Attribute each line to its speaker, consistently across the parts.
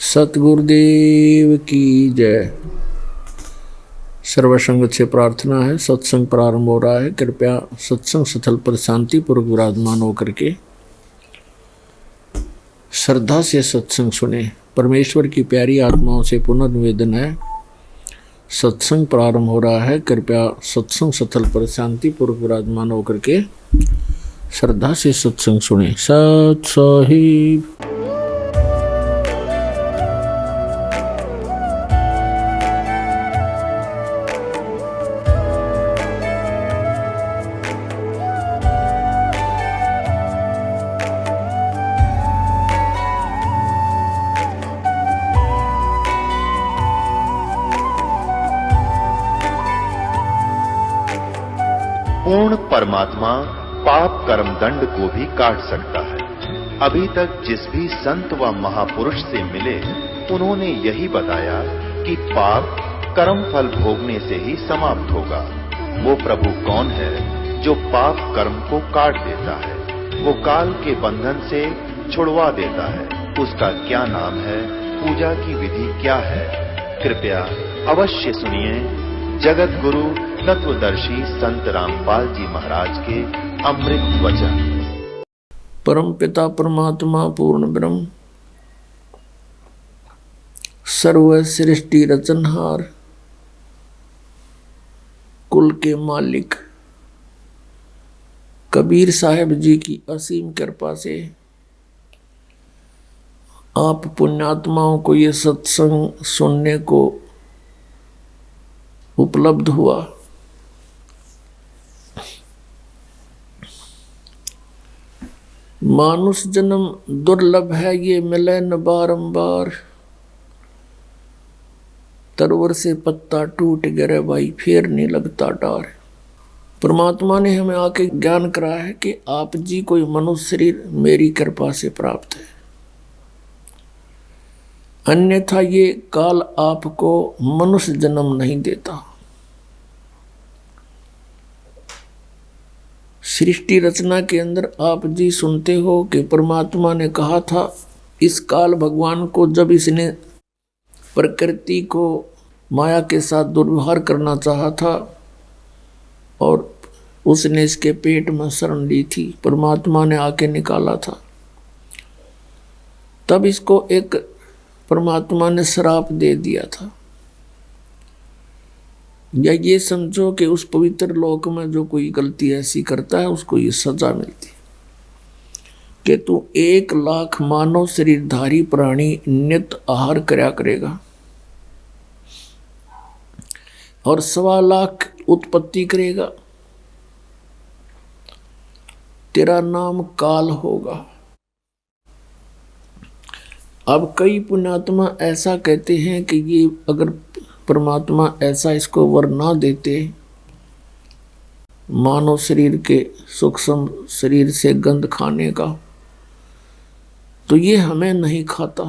Speaker 1: सतगुरुदेव की जय। सर्वसंग से प्रार्थना है। सत्संग प्रारंभ हो रहा है। कृपया सत्संग स्थल पर शांतिपूर्वक विराजमान होकर के श्रद्धा से सत्संग सुने। परमेश्वर की प्यारी आत्माओं से पुनः निवेदन है, सत्संग प्रारंभ हो रहा है। कृपया सत्संग स्थल पर शांतिपूर्वक विराजमान होकर के श्रद्धा से सत्संग सुने। सत साहिब।
Speaker 2: पूर्ण परमात्मा पाप कर्म दंड को भी काट सकता है। अभी तक जिस भी संत व महापुरुष से मिले, उन्होंने यही बताया कि पाप कर्म फल भोगने से ही समाप्त होगा। वो प्रभु कौन है जो पाप कर्म को काट देता है, वो काल के बंधन से छुड़वा देता है। उसका क्या नाम है, पूजा की विधि क्या है? कृपया अवश्य सुनिए जगत गुरु तत्वदर्शी संत रामपाल जी महाराज के अमृत वचन।
Speaker 1: परम पिता परमात्मा पूर्ण ब्रह्म, सर्व सृष्टि रचनहार, कुल के मालिक कबीर साहब जी की असीम कृपा से आप पुण्यात्माओं को ये सत्संग सुनने को उपलब्ध हुआ। मानुष जन्म दुर्लभ है, ये मिले न बारंबार। तरवर से पत्ता टूट गिरे भाई, फिर नहीं लगता डार। परमात्मा ने हमें आके ज्ञान कराया है कि आप जी कोई मनुष्य शरीर मेरी कृपा से प्राप्त है, अन्यथा ये काल आपको मनुष्य जन्म नहीं देता। सृष्टि रचना के अंदर आप जी सुनते हो कि परमात्मा ने कहा था, इस काल भगवान को जब इसने प्रकृति को माया के साथ दुर्व्यवहार करना चाहा था और उसने इसके पेट में शरण ली थी, परमात्मा ने आके निकाला था। तब इसको एक परमात्मा ने श्राप दे दिया था, या ये समझो कि उस पवित्र लोक में जो कोई गलती ऐसी करता है उसको ये सजा मिलती कि तू 1,00,000 मानव शरीरधारी प्राणी नित्य आहार करया करेगा और 1,25,000 उत्पत्ति करेगा, तेरा नाम काल होगा। अब कई पुण्यात्मा ऐसा कहते हैं कि ये अगर परमात्मा ऐसा इसको वर ना देते, मानव शरीर के सूक्ष्म शरीर से गंध खाने का, तो ये हमें नहीं खाता।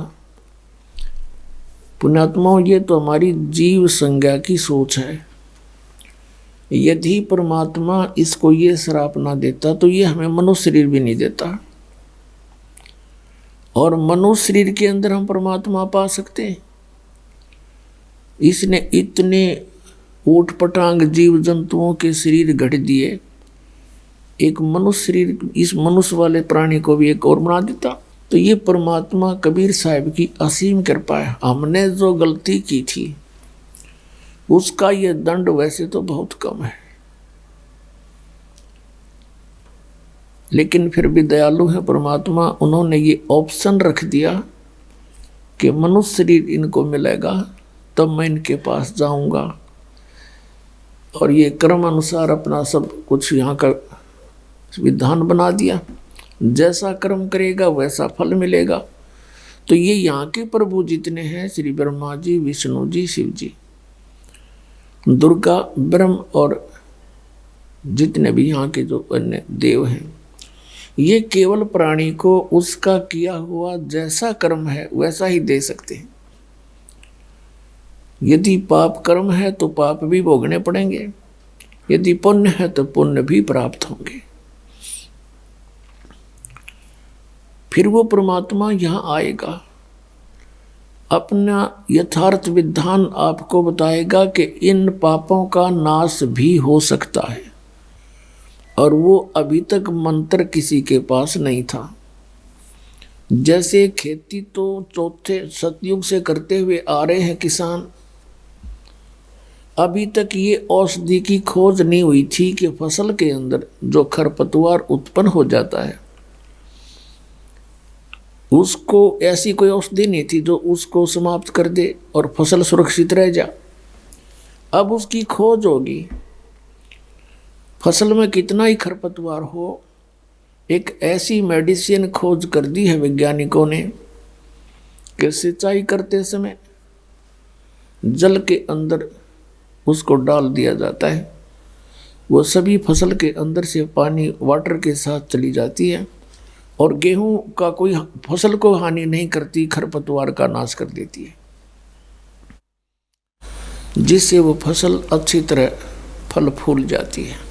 Speaker 1: पुण्यात्माओं, ये तो हमारी जीव संज्ञा की सोच है। यदि परमात्मा इसको ये श्राप ना देता तो ये हमें मनुष्य शरीर भी नहीं देता, और मनुष्य शरीर के अंदर हम परमात्मा पा सकते हैं। इसने इतने ऊट पटांग जीव जंतुओं के शरीर गढ़ दिए, एक मनुष्य शरीर इस मनुष्य वाले प्राणी को भी एक और बना देता। तो ये परमात्मा कबीर साहब की असीम कृपा है। हमने जो गलती की थी उसका ये दंड वैसे तो बहुत कम है, लेकिन फिर भी दयालु है परमात्मा। उन्होंने ये ऑप्शन रख दिया कि मनुष्य शरीर इनको मिलेगा तब मैं इनके पास जाऊंगा, और ये कर्म अनुसार अपना सब कुछ यहाँ का विधान बना दिया। जैसा कर्म करेगा वैसा फल मिलेगा। तो ये यहाँ के प्रभु जितने हैं, श्री ब्रह्मा जी, विष्णु जी, शिव जी, दुर्गा, ब्रह्म और जितने भी यहाँ के जो अन्य देव हैं, ये केवल प्राणी को उसका किया हुआ जैसा कर्म है वैसा ही दे सकते हैं। यदि पाप कर्म है तो पाप भी भोगने पड़ेंगे, यदि पुण्य है तो पुण्य भी प्राप्त होंगे। फिर वो परमात्मा यहाँ आएगा अपना यथार्थ विधान आपको बताएगा कि इन पापों का नाश भी हो सकता है, और वो अभी तक मंत्र किसी के पास नहीं था। जैसे खेती तो चौथे सतयुग से करते हुए आ रहे हैं किसान, अभी तक ये औषधि की खोज नहीं हुई थी कि फसल के अंदर जो खरपतवार उत्पन्न हो जाता है उसको ऐसी कोई औषधि नहीं थी जो उसको समाप्त कर दे और फसल सुरक्षित रह जा। अब उसकी खोज होगी। फसल में कितना ही खरपतवार हो, एक ऐसी मेडिसिन खोज कर दी है वैज्ञानिकों ने कि सिंचाई करते समय जल के अंदर उसको डाल दिया जाता है, वो सभी फसल के अंदर से पानी वाटर के साथ चली जाती है और गेहूं का कोई फसल को हानि नहीं करती, खरपतवार का नाश कर देती है, जिससे वो फसल अच्छी तरह फल फूल जाती है।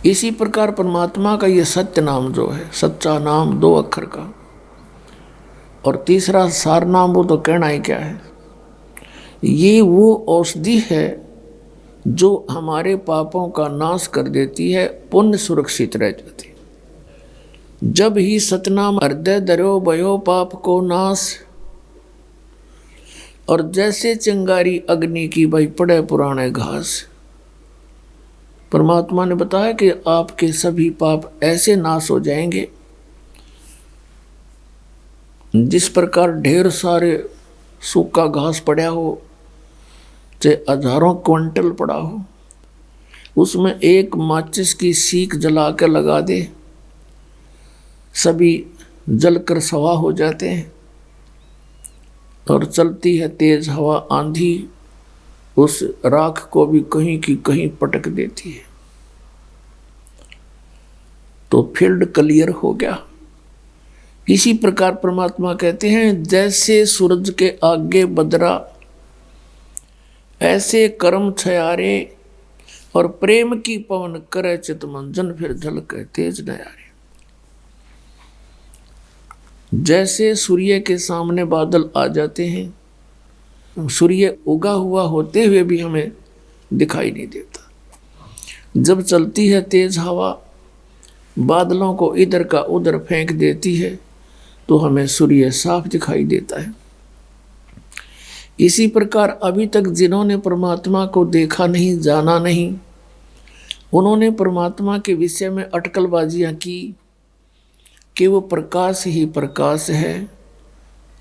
Speaker 1: इसी प्रकार परमात्मा का ये सत्य नाम जो है, सच्चा नाम 2 अक्षर का, और तीसरा सार नाम, वो तो कहना ही क्या है। ये वो औषधि है जो हमारे पापों का नाश कर देती है, पुण्य सुरक्षित रह जाती है। जब ही सतनाम हृदय धरो भयो पाप को नाश, और जैसे चिंगारी अग्नि की भाई पड़े पुराने घास। परमात्मा ने बताया कि आपके सभी पाप ऐसे नाश हो जाएंगे जिस प्रकार ढेर सारे सूखा घास पड़ा हो, चाहे हजारों क्विंटल पड़ा हो, उसमें एक माचिस की सीख जला कर लगा दे, सभी जलकर सवा हो जाते हैं। और चलती है तेज हवा आंधी, उस राख को भी कहीं की कहीं पटक देती है, तो फील्ड क्लियर हो गया। इसी प्रकार परमात्मा कहते हैं, जैसे सूरज के आगे बदरा, ऐसे कर्म छयारे, और प्रेम की पवन करे चितमंजन, फिर झलके तेज नयारे। जैसे सूर्य के सामने बादल आ जाते हैं, सूर्य उगा हुआ होते हुए भी हमें दिखाई नहीं देता। जब चलती है तेज हवा, बादलों को इधर का उधर फेंक देती है, तो हमें सूर्य साफ दिखाई देता है। इसी प्रकार अभी तक जिन्होंने परमात्मा को देखा नहीं, जाना नहीं, उन्होंने परमात्मा के विषय में अटकलबाजियां की कि वो प्रकाश ही प्रकाश है,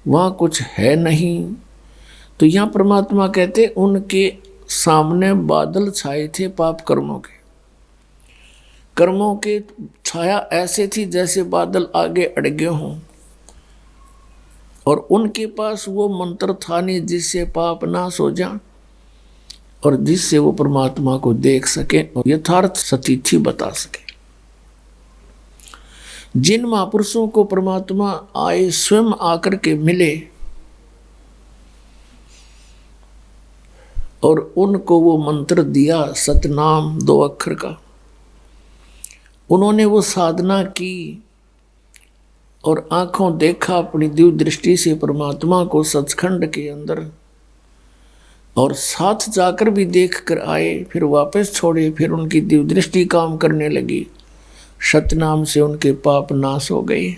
Speaker 1: वहाँ कुछ है नहीं। तो यहाँ परमात्मा कहते उनके सामने बादल छाए थे पाप कर्मों के छाया ऐसे थी जैसे बादल आगे अड़गे हों, और उनके पास वो मंत्र था नहीं जिससे पाप नाश हो जाए और जिससे वो परमात्मा को देख सके और यथार्थ सतिथि बता सके। जिन महापुरुषों को परमात्मा आए स्वयं आकर के मिले और उनको वो मंत्र दिया सतनाम 2 अक्षर का, उन्होंने वो साधना की और आंखों देखा अपनी दिव्य दृष्टि से परमात्मा को सचखंड के अंदर, और साथ जाकर भी देख कर आए, फिर वापस छोड़े, फिर उनकी दिव्य दृष्टि काम करने लगी, सतनाम से उनके पाप नाश हो गए।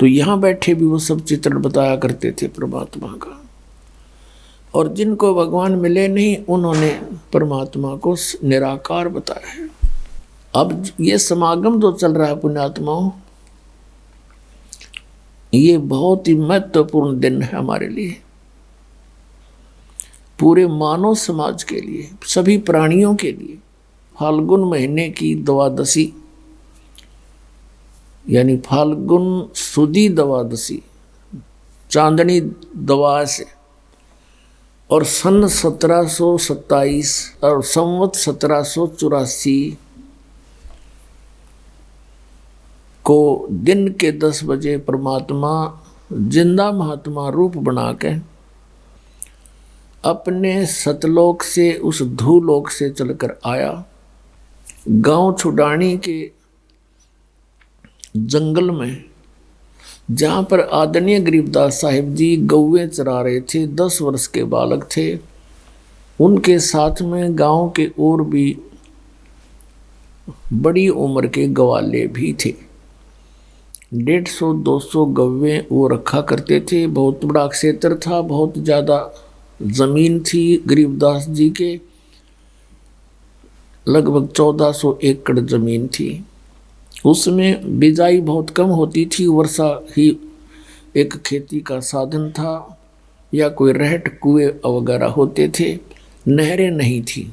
Speaker 1: तो यहाँ बैठे भी वो सब चित्रण बताया करते थे परमात्मा का, और जिनको भगवान मिले नहीं उन्होंने परमात्मा को निराकार बताया है। अब ये समागम जो चल रहा है पुण्यात्माओं, ये बहुत ही महत्वपूर्ण दिन है हमारे लिए, पूरे मानव समाज के लिए, सभी प्राणियों के लिए। फाल्गुन महीने की द्वादशी यानी फाल्गुन सुदी द्वादशी, चांदनी द्वादश, और सन 1727 और संवत 1784 को दिन के 10 बजे परमात्मा जिंदा महात्मा रूप बना के अपने सतलोक से, उस धूलोक से चलकर आया। गांव छुडानी के जंगल में जहाँ पर आदरणीय गरीबदास साहिब जी गौवें चरा रहे थे, 10 वर्ष के बालक थे। उनके साथ में गांव के और भी बड़ी उम्र के ग्वाले भी थे। 150-200 गौवें वो रखा करते थे। बहुत बड़ा क्षेत्र था, बहुत ज़्यादा जमीन थी गरीबदास जी के, लगभग 1400 एकड़ जमीन थी। उसमें बिजाई बहुत कम होती थी, वर्षा ही एक खेती का साधन था, या कोई रहट कुएं वगैरह होते थे, नहरें नहीं थी,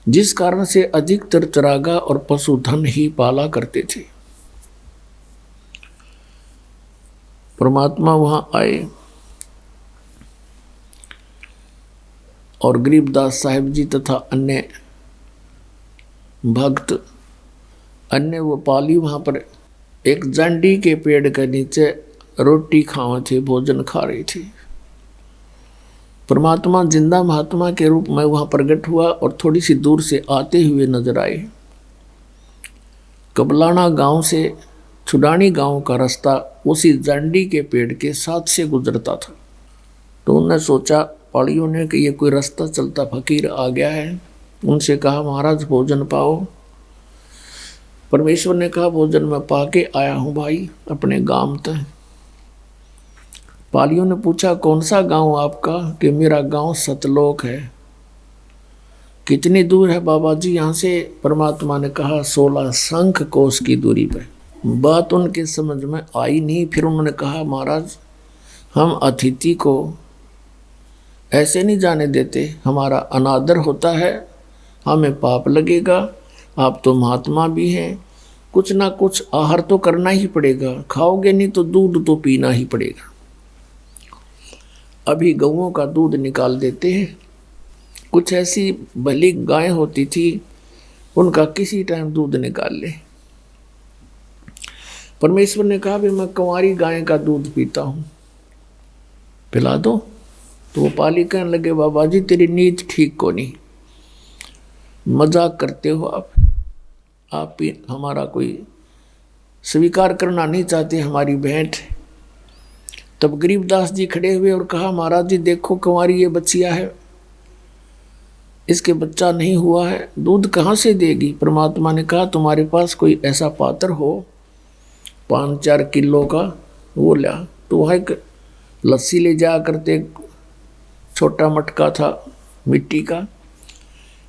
Speaker 1: जिस कारण से अधिकतर चरागा और पशुधन ही पाला करते थे। परमात्मा वहां आए और गरीबदास साहिब जी तथा अन्य भक्त, अन्य वो पाली वहां पर एक जांडी के पेड़ के नीचे रोटी खावे थे, भोजन खा रहे थे। परमात्मा जिंदा महात्मा के रूप में वहां प्रकट हुआ और थोड़ी सी दूर से आते हुए नजर आए। कबलाना गांव से छुडानी गांव का रास्ता उसी जांडी के पेड़ के साथ से गुजरता था। तो उन्होंने सोचा, पाड़ियों ने, कि ये कोई रास्ता चलता फकीर आ गया है। उनसे कहा, महाराज भोजन पाओ। परमेश्वर ने कहा, भोजन मैं पाके आया हूँ भाई, अपने गांव तक। पालियों ने पूछा, कौन सा गांव आपका? कि मेरा गांव सतलोक है। कितनी दूर है बाबा जी यहाँ से? परमात्मा ने कहा, 16 शंख कोस की दूरी पर। बात उनके समझ में आई नहीं। फिर उन्होंने कहा, महाराज हम अतिथि को ऐसे नहीं जाने देते, हमारा अनादर होता है, हमें पाप लगेगा। आप तो महात्मा भी हैं, कुछ ना कुछ आहार तो करना ही पड़ेगा, खाओगे नहीं तो दूध तो पीना ही पड़ेगा। अभी गऊओं का दूध निकाल देते हैं। कुछ ऐसी भली गायें होती थी, उनका किसी टाइम दूध निकाल ले। परमेश्वर ने कहा, भी मैं कुंवारी गाय का दूध पीता हूँ, पिला दो। तो वो पाली कहने लगे, बाबा जी तेरी नीयत ठीक को नहीं, मजाक करते हो आप भी हमारा कोई स्वीकार करना नहीं चाहते हमारी भेंट। तब गरीबदास जी खड़े हुए और कहा, महाराज जी देखो कुंवारी ये बच्चिया है, इसके बच्चा नहीं हुआ है, दूध कहाँ से देगी? परमात्मा ने कहा, तुम्हारे पास कोई ऐसा पात्र हो 5-4 किलो का, वो ला। तो वह एक लस्सी ले जा करते, छोटा मटका था मिट्टी का,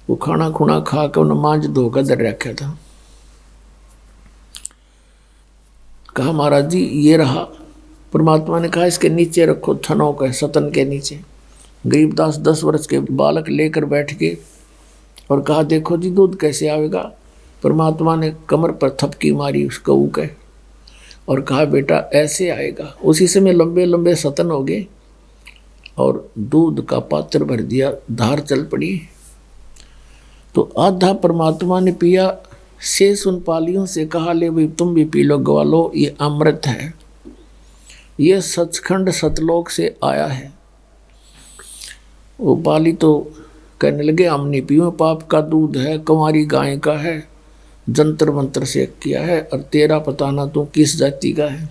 Speaker 1: वो खाना खुना खा के उन्हें मांझ धोकर दर रखा था। कहा, महाराज जी ये रहा। परमात्मा ने कहा, इसके नीचे रखो, थनों के सतन के नीचे। गरीबदास 10 वर्ष के बालक लेकर बैठ गए और कहा, देखो जी दूध कैसे आवेगा? परमात्मा ने कमर पर थपकी मारी उस गऊ के और कहा, बेटा ऐसे आएगा। उसी समय लंबे लंबे सतन हो गए और दूध का पात्र भर दिया, धार चल पड़ी। तो आधा परमात्मा ने पिया। शेष उन पालियों से कहा, ले भाई तुम भी पी लो ग्वालो, ये अमृत है, ये सचखंड सतलोक से आया है। वो पाली तो कहने लगे, हम नहीं पियो, पाप का दूध है, कुंवारी गाय का है, जंतर मंत्र से किया है, और तेरा पता ना तू किस जाति का है।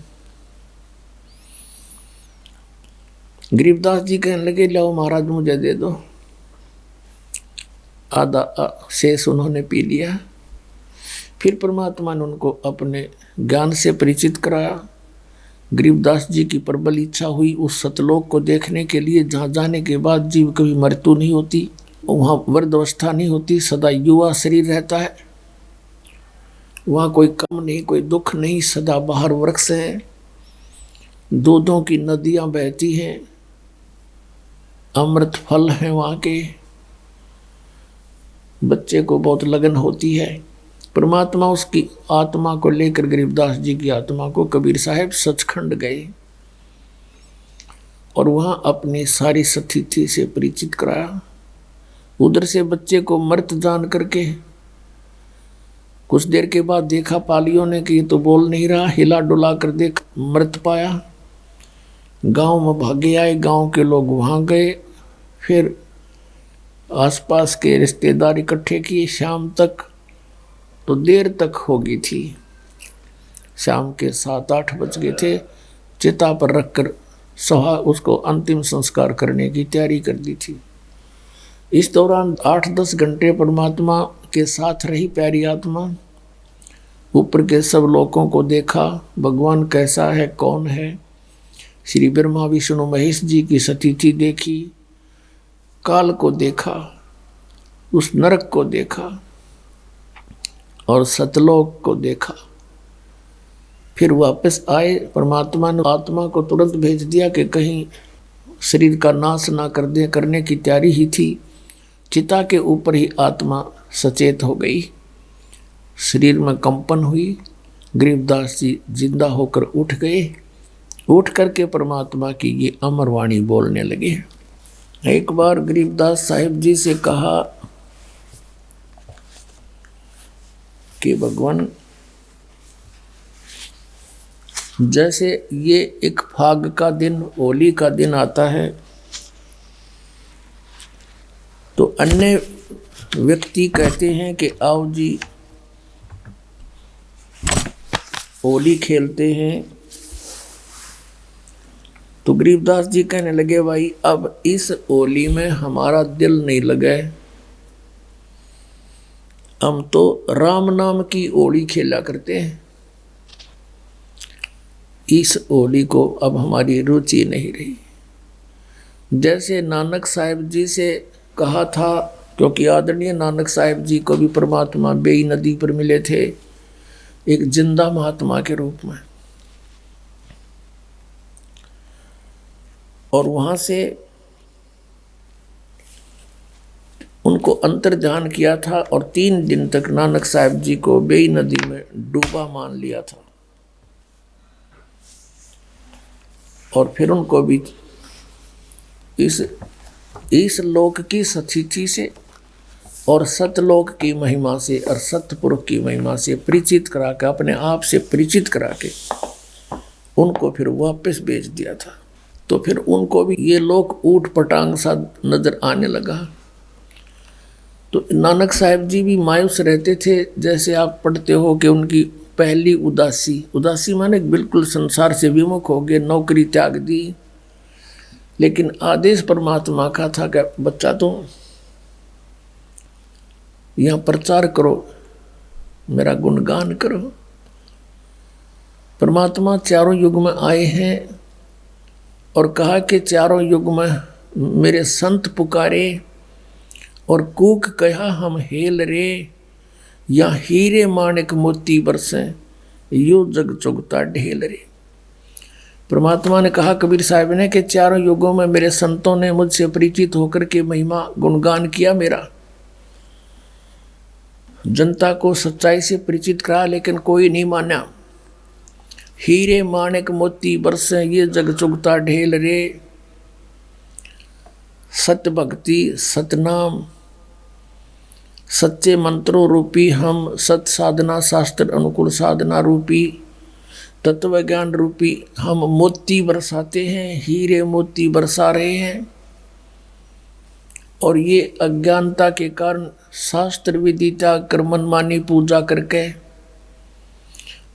Speaker 1: गरीबदास जी कहने लगे, लो महाराज मुझे दे दो। आधा शेष उन्होंने पी लिया। फिर परमात्मा ने उनको अपने ज्ञान से परिचित कराया। गरीबदास जी की प्रबल इच्छा हुई उस सतलोक को देखने के लिए, जहाँ जाने के बाद जीव कभी मृत्यु नहीं होती, वहाँ वृद्धावस्था नहीं होती, सदा युवा शरीर रहता है। वहाँ कोई कम नहीं, कोई दुख नहीं, सदा बाहर वृक्ष हैं, दूधों की नदियाँ बहती हैं, अमृत फल हैं वहाँ के। बच्चे को बहुत लगन होती है। परमात्मा उसकी आत्मा को लेकर, गरीबदास जी की आत्मा को, कबीर साहब सचखंड गए और वहाँ अपनी सारी सतिथि से परिचित कराया। उधर से बच्चे को मृत जान करके कुछ देर के बाद देखा पालियों ने कि ये तो बोल नहीं रहा, हिला डुला कर देख मृत पाया। गांव में भागे आए, गांव के लोग वहाँ गए, फिर आसपास के रिश्तेदार इकट्ठे किए। शाम तक तो देर तक हो गई थी, शाम के 7-8 बज गए थे। चिता पर रखकर सहा उसको अंतिम संस्कार करने की तैयारी कर दी थी। इस दौरान 8-10 घंटे परमात्मा के साथ रही प्यारी आत्मा। ऊपर के सब लोगों को देखा, भगवान कैसा है, कौन है। श्री ब्रह्मा विष्णु महेश जी की स्थिति देखी, काल को देखा, उस नरक को देखा और सतलोक को देखा। फिर वापस आए। परमात्मा ने आत्मा को तुरंत भेज दिया कि कहीं शरीर का नाश ना कर दे, करने की तैयारी ही थी। चिता के ऊपर ही आत्मा सचेत हो गई, शरीर में कंपन हुई। गरीबदास जी जिंदा होकर उठ गए। उठ करके परमात्मा की ये अमर वाणी बोलने लगे। एक बार गरीबदास साहिब जी से कहा कि भगवान, जैसे ये एक फाग का दिन, होली का दिन आता है, तो अन्य व्यक्ति कहते हैं कि आओ जी होली खेलते हैं। तो गरीबदास जी कहने लगे, भाई अब इस होली में हमारा दिल नहीं लगे, हम तो राम नाम की होली खेला करते हैं, इस होली को अब हमारी रुचि नहीं रही। जैसे नानक साहिब जी से कहा था, क्योंकि आदरणीय नानक साहिब जी को भी परमात्मा बेई नदी पर मिले थे एक जिंदा महात्मा के रूप में, और वहां से उनको अंतर्ध्यान किया था और 3 दिन तक नानक साहिब जी को बेई नदी में डूबा मान लिया था। और फिर उनको भी इस लोक की स्थिति से और सतलोक की महिमा से और सतपुरुष की महिमा से परिचित करा के, अपने आप से परिचित करा के उनको फिर वापस भेज दिया था। तो फिर उनको भी ये लोक ऊट पटांग सा नजर आने लगा। तो नानक साहिब जी भी मायूस रहते थे। जैसे आप पढ़ते हो कि उनकी पहली उदासी माने बिल्कुल संसार से विमुख हो गए, नौकरी त्याग दी। लेकिन आदेश परमात्मा का था कि बच्चा तुम यहाँ प्रचार करो, मेरा गुणगान करो। परमात्मा चारों युग में आए हैं और कहा कि चारों युग में मेरे संत पुकारे और कूक कहा हम हेल रे, या हीरे माणिक मोती बरसे यो जग चुगता ढेल रे। परमात्मा ने कहा कबीर साहब ने कि चारों युगों में मेरे संतों ने मुझसे परिचित होकर के महिमा गुणगान किया मेरा, जनता को सच्चाई से परिचित करा, लेकिन कोई नहीं माना। हीरे माणिक मोती बरसे ये जग चुगता ढेल रे। सत्य भक्ति सतनाम सच्चे मंत्रों रूपी हम, सत साधना शास्त्र अनुकूल साधना रूपी, तत्व ज्ञान रूपी हम मोती बरसाते हैं, हीरे मोती बरसा रहे हैं। और ये अज्ञानता के कारण शास्त्र विधि त्याग कर मनमानी पूजा करके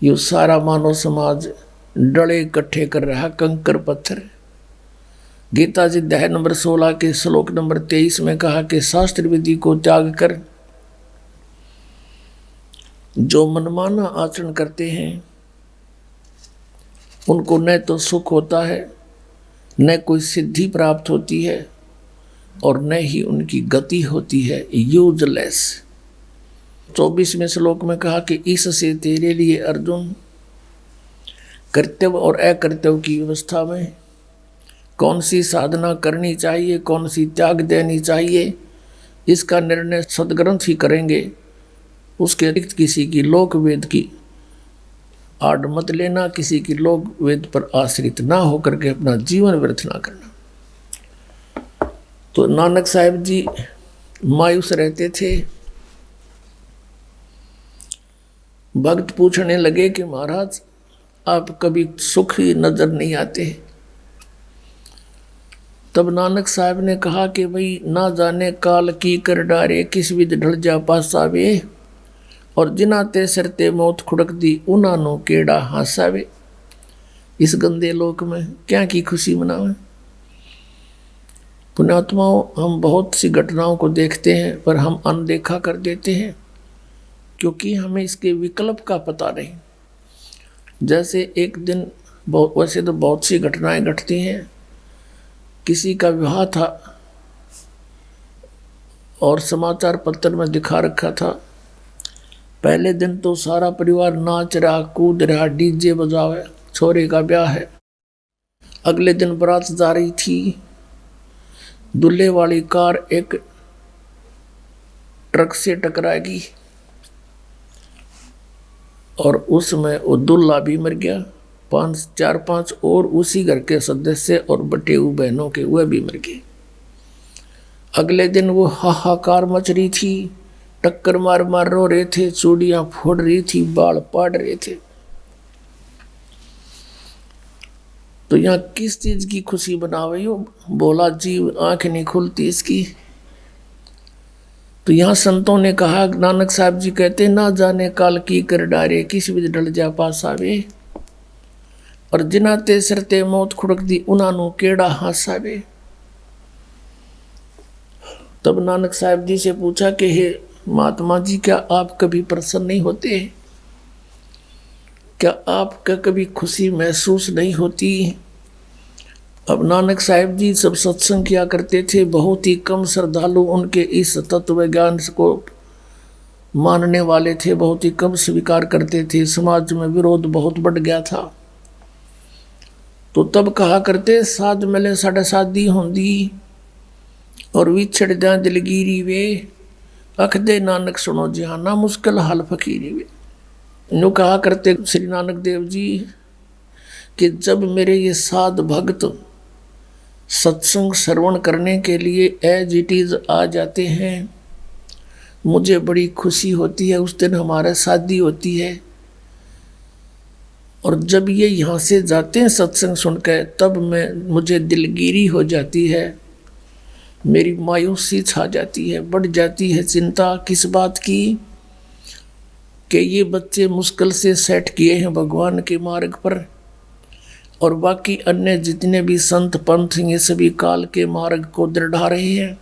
Speaker 1: ये सारा मानव समाज डले इकट्ठे कर रहा, कंकर पत्थर। गीता जी अध्याय नंबर 16 के श्लोक नंबर 23 में कहा कि शास्त्र विधि को त्याग कर जो मनमाना आचरण करते हैं उनको न तो सुख होता है, न कोई सिद्धि प्राप्त होती है, और न ही उनकी गति होती है, यूजलेस। 24वें श्लोक में कहा कि इससे तेरे लिए अर्जुन कर्तव्य और अकर्तव्य की व्यवस्था में कौन सी साधना करनी चाहिए, कौन सी त्याग देनी चाहिए, इसका निर्णय सदग्रंथ ही करेंगे। उसके अतिरिक्त किसी की लोक वेद की आड़ मत लेना, किसी की लोक वेद पर आश्रित ना होकर के अपना जीवन व्यर्थ ना करना। तो नानक साहिब जी मायूस रहते थे। भक्त पूछने लगे कि महाराज आप कभी सुख ही नजर नहीं आते। तब नानक साहब ने कहा कि भाई ना जाने काल की कर डारे, किस विध ढल जा पासावे, और जिना ते सिर ते मौत खुड़क दी उना नो केड़ा हासावे। इस गंदे लोक में क्या की खुशी मनावे। पुण्यात्माओं, हम बहुत सी घटनाओं को देखते हैं पर हम अनदेखा कर देते हैं क्योंकि हमें इसके विकल्प का पता नहीं। जैसे एक दिन वैसे तो बहुत सी घटनाएं घटती हैं। किसी का विवाह था और समाचार पत्र में दिखा रखा था। पहले दिन तो सारा परिवार नाच रहा, कूद रहा, डीजे बजावे, छोरे का ब्याह है। अगले दिन बारात जा रही थी। दूल्हे वाली कार एक ट्रक से टकराएगी और उसमें वो दूल्हा भी मर गया। 4-5 और उसी घर के सदस्य और बटे हुए बहनों के वह भी मर गए। अगले दिन वो हाहाकार मच रही थी। टक्कर मार मार रो रहे थे, चूड़ियां फोड़ रही थी, बाल पाड़ रहे थे। तो यहाँ किस चीज की खुशी बनावे हो? बोला जीव आंख नहीं खुलती इसकी। तो यहाँ संतों ने कहा, नानक साहब जी कहते, ना जाने काल की कर डारे, किस विध ढल जा पास आवे। और जिना ते सिर ते मौत खुड़क दी उना नु केड़ा हासावे। तब नानक साहब जी से पूछा कि हे महात्मा जी, क्या आप कभी प्रसन्न नहीं होते? क्या आपका कभी खुशी महसूस नहीं होती? अब नानक साहब जी सब सत्संग किया करते थे। बहुत ही कम श्रद्धालु उनके इस तत्व ज्ञान को मानने वाले थे, बहुत ही कम स्वीकार करते थे। समाज में विरोध बहुत बढ़ गया था। तो तब कहा करते, साध मिले साढ़े शादी होंदी और विछड़ जा दिलगिरी वे, अख दे नानक सुनो जिहाना मुश्किल हाल फकीरी वे। यूँ कहा करते श्री नानक देव जी कि जब मेरे ये साध भक्त सत्संग श्रवण करने के लिए एज इट इज आ जाते हैं, मुझे बड़ी खुशी होती है। उस दिन हमारा शादी होती है और जब ये यहाँ से जाते हैं सत्संग सुनकर, तब मुझे दिलगिरी हो जाती है, मेरी मायूसी छा जाती है, बढ़ जाती है चिंता। किस बात की? कि ये बच्चे मुश्किल से सेट किए हैं भगवान के मार्ग पर और बाकी अन्य जितने भी संत पंथ ये सभी काल के मार्ग को दृढ़ा रहे हैं।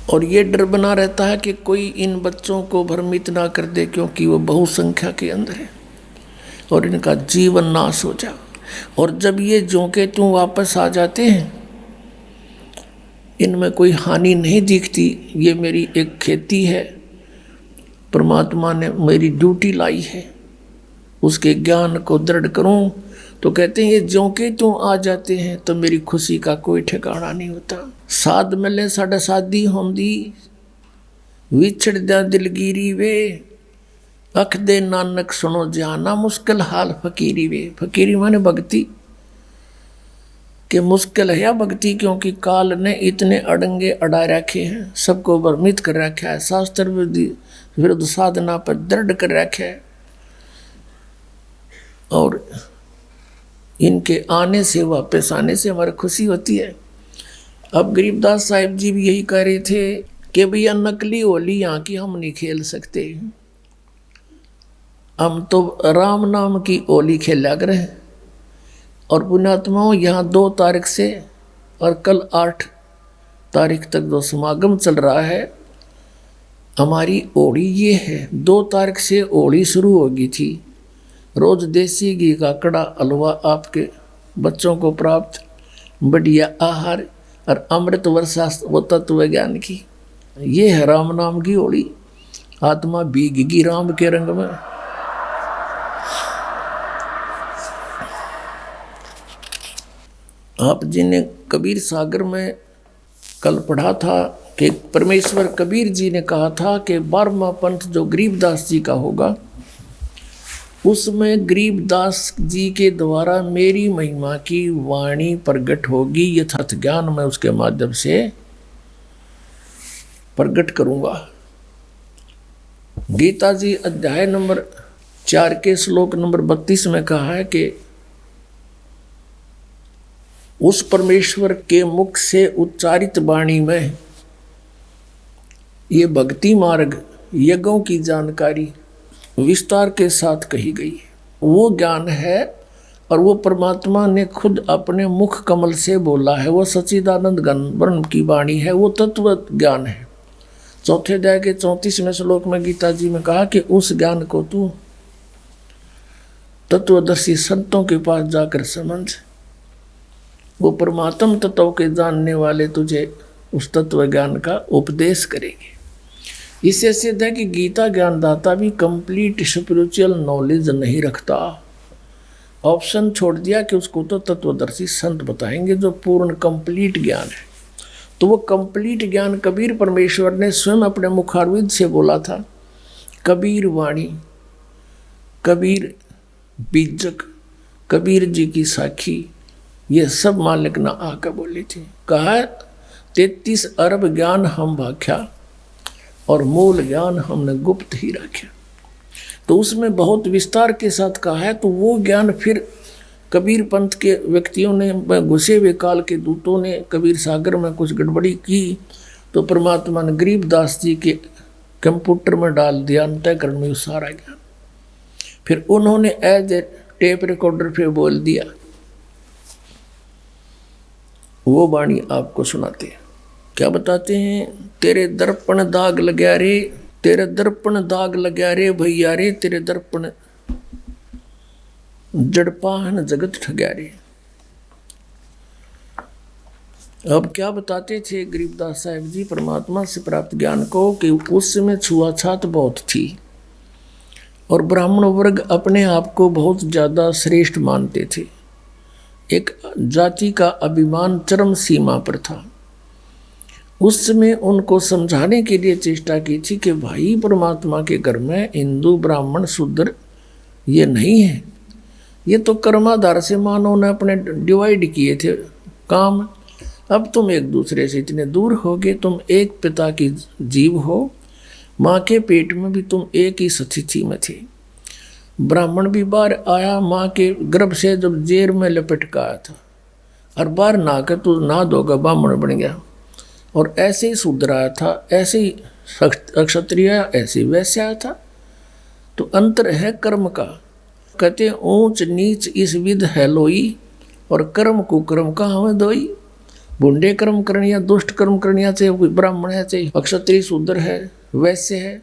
Speaker 1: और ये डर बना रहता है कि कोई इन बच्चों को भ्रमित ना कर दे, क्योंकि वो बहुसंख्या के अंदर है और इनका जीवन नाश हो जाए। और जब ये ज्यों के त्यों वापस आ जाते हैं, इनमें कोई हानि नहीं दिखती। ये मेरी एक खेती है, परमात्मा ने मेरी ड्यूटी लाई है, उसके ज्ञान को दृढ़ करूं। तो कहते हैं ये ज्यों के त्यों आ जाते हैं तो मेरी खुशी का कोई ठिकाना नहीं होता। साध मिले साढ़े शादी होंदी, विछड़ जा दिलगिरी वे, अख दे नानक सुनो जाना मुश्किल हाल फकीरी वे। फकीरी माने भक्ति के मुश्किल है या भक्ति, क्योंकि काल ने इतने अड़ंगे अड़ा रखे हैं, सबको भ्रमित कर रखा है, शास्त्र विरुद्ध साधना पर दृढ़ कर रखा है। और इनके आने से, वापस आने से हमारी खुशी होती है। अब गरीबदास साहिब जी भी यही कह रहे थे कि भैया नकली होली यहाँ की हम नहीं खेल सकते, हम तो राम नाम की होली खेला करें। और पुण्यात्माओं, यहाँ 2 तारीख से और कल 8 तारीख तक जो समागम चल रहा है, हमारी होली ये है। 2 तारीख से होली शुरू होगी थी। रोज देसी घी का कड़ा हलवा आपके बच्चों को प्राप्त, बढ़िया आहार और अमृत वर्षा वो तत्व ज्ञान की। ये है राम नाम की होली। आत्मा भीगेगी राम के रंग में। आप जी ने कबीर सागर में कल पढ़ा था कि परमेश्वर कबीर जी ने कहा था कि 12वां पंथ जो गरीबदास जी का होगा, उसमें गरीबदास जी के द्वारा मेरी महिमा की वाणी प्रकट होगी। यथार्थ ज्ञान मैं उसके माध्यम से प्रकट करूंगा। गीता जी अध्याय नंबर 4 के श्लोक नंबर 32 में कहा है कि उस परमेश्वर के मुख से उच्चारित वाणी में ये भक्ति मार्ग यज्ञों की जानकारी विस्तार के साथ कही गई है। वो ज्ञान है और वो परमात्मा ने खुद अपने मुख कमल से बोला है। वो सच्चिदानंद घन ब्रह्म की वाणी है, वो तत्व ज्ञान है। चौथे अध्याय के 34वें श्लोक में गीता जी में कहा कि उस ज्ञान को तू तत्वदर्शी संतों के पास जाकर समझ, वो परमात्म तत्व के जानने वाले तुझे उस तत्व ज्ञान का उपदेश करेंगे। इससे सिद्ध है कि गीता ज्ञानदाता भी कंप्लीट स्पिरिचुअल नॉलेज नहीं रखता। ऑप्शन छोड़ दिया कि उसको तो तत्वदर्शी संत बताएंगे जो पूर्ण कंप्लीट ज्ञान है। तो वो कंप्लीट ज्ञान कबीर परमेश्वर ने स्वयं अपने मुखारविंद से बोला था। कबीर वाणी, कबीर बीजक, कबीर जी की साखी, ये सब मालिक ना आकर बोली थी। कहा 33 अरब ज्ञान हम भाख्या और मूल ज्ञान हमने गुप्त ही रखा। तो उसमें बहुत विस्तार के साथ कहा है। तो वो ज्ञान फिर कबीर पंथ के व्यक्तियों ने, घुसे हुए काल के दूतों ने कबीर सागर में कुछ गड़बड़ी की तो परमात्मा ने गरीबदास जी के कंप्यूटर में डाल दिया अंतःकरण में सारा ज्ञान। फिर उन्होंने एज ए टेप रिकॉर्डर पे बोल दिया। वो वाणी आपको सुनाते हैं। क्या बताते हैं? तेरे दर्पण दाग लग्या रे, तेरे दर्पण दाग लग्या रे भैया रे, तेरे दर्पण जड़पाहन जगत ठग्या रे। अब क्या बताते थे गरीबदास साहिब जी परमात्मा से प्राप्त ज्ञान को कि उस समय छुआछात बहुत थी और ब्राह्मण वर्ग अपने आप को बहुत ज़्यादा श्रेष्ठ मानते थे। एक जाति का अभिमान चरम सीमा पर था। उस समय उनको समझाने के लिए चेष्टा की थी कि भाई परमात्मा के घर में हिंदू ब्राह्मण शूद्र ये नहीं है, ये तो कर्माधार से मानव ने अपने डिवाइड किए थे काम। अब तुम एक दूसरे से इतने दूर हो गए, तुम एक पिता की जीव हो, माँ के पेट में भी तुम एक ही स्थिति में थे। ब्राह्मण भी बाहर आया माँ के गर्भ से जब जेर में लपेट का आया था और बाहर ना कर तू ना धोगा ब्राह्मण बन गया। और ऐसे ही शूद्र आया था, ऐसे ही क्षत्रिय, ऐसे ही वैसे आया था। तो अंतर है कर्म का। कहते ऊंच नीच इस विध है लोई और कर्म कुकर्म कहाँ में दोई। बुंडे कर्म करनिया, दुष्ट कर्म करनिया, चाहे ब्राह्मण है चाहे अक्षत्रिय शूद्र है वैसे है,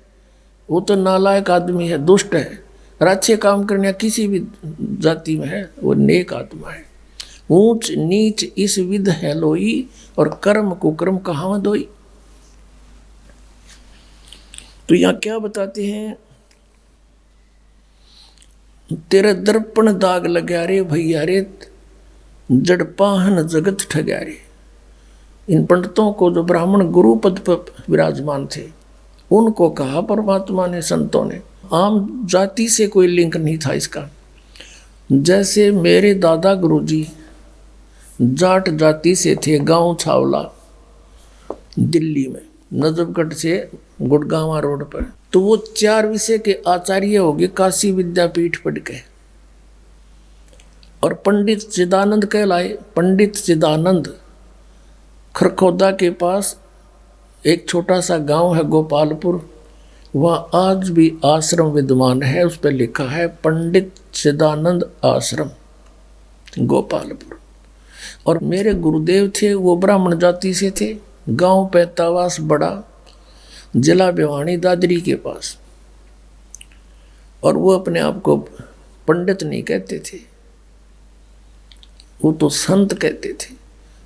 Speaker 1: वो तो नालायक आदमी है, दुष्ट है। और अच्छे काम करनिया किसी भी जाति में है वो नेक आत्मा है। ऊंच नीच इस विध है लोई और कर्म कुकर्म कहाँ में दोई। तो यहाँ क्या बताते हैं? तेरे दर्पण दाग लग्या रे भैया रे, जड़पाहन जगत ठग्या रे। इन पंडितों को जो ब्राह्मण गुरु पद पर विराजमान थे उनको कहा परमात्मा ने, संतों ने। आम जाति से कोई लिंक नहीं था इसका। जैसे मेरे दादा गुरुजी जाट जाति से थे, गांव छावला दिल्ली में, नजफगढ़ से गुड़गांवा रोड पर। तो वो 4 विषय के आचार्य हो गए, काशी विद्यापीठ पढ़ के, और पंडित चिदानंद कहलाए। पंडित चिदानंद खरखोदा के पास एक छोटा सा गांव है गोपालपुर, वहाँ आज भी आश्रम विद्यमान है, उस पर लिखा है पंडित चिदानंद आश्रम गोपालपुर। और मेरे गुरुदेव थे वो ब्राह्मण जाति से थे। गांव पैतावास बड़ा, जिला भिवानी दादरी के पास। और वो अपने आप को पंडित नहीं कहते थे, वो तो संत कहते थे।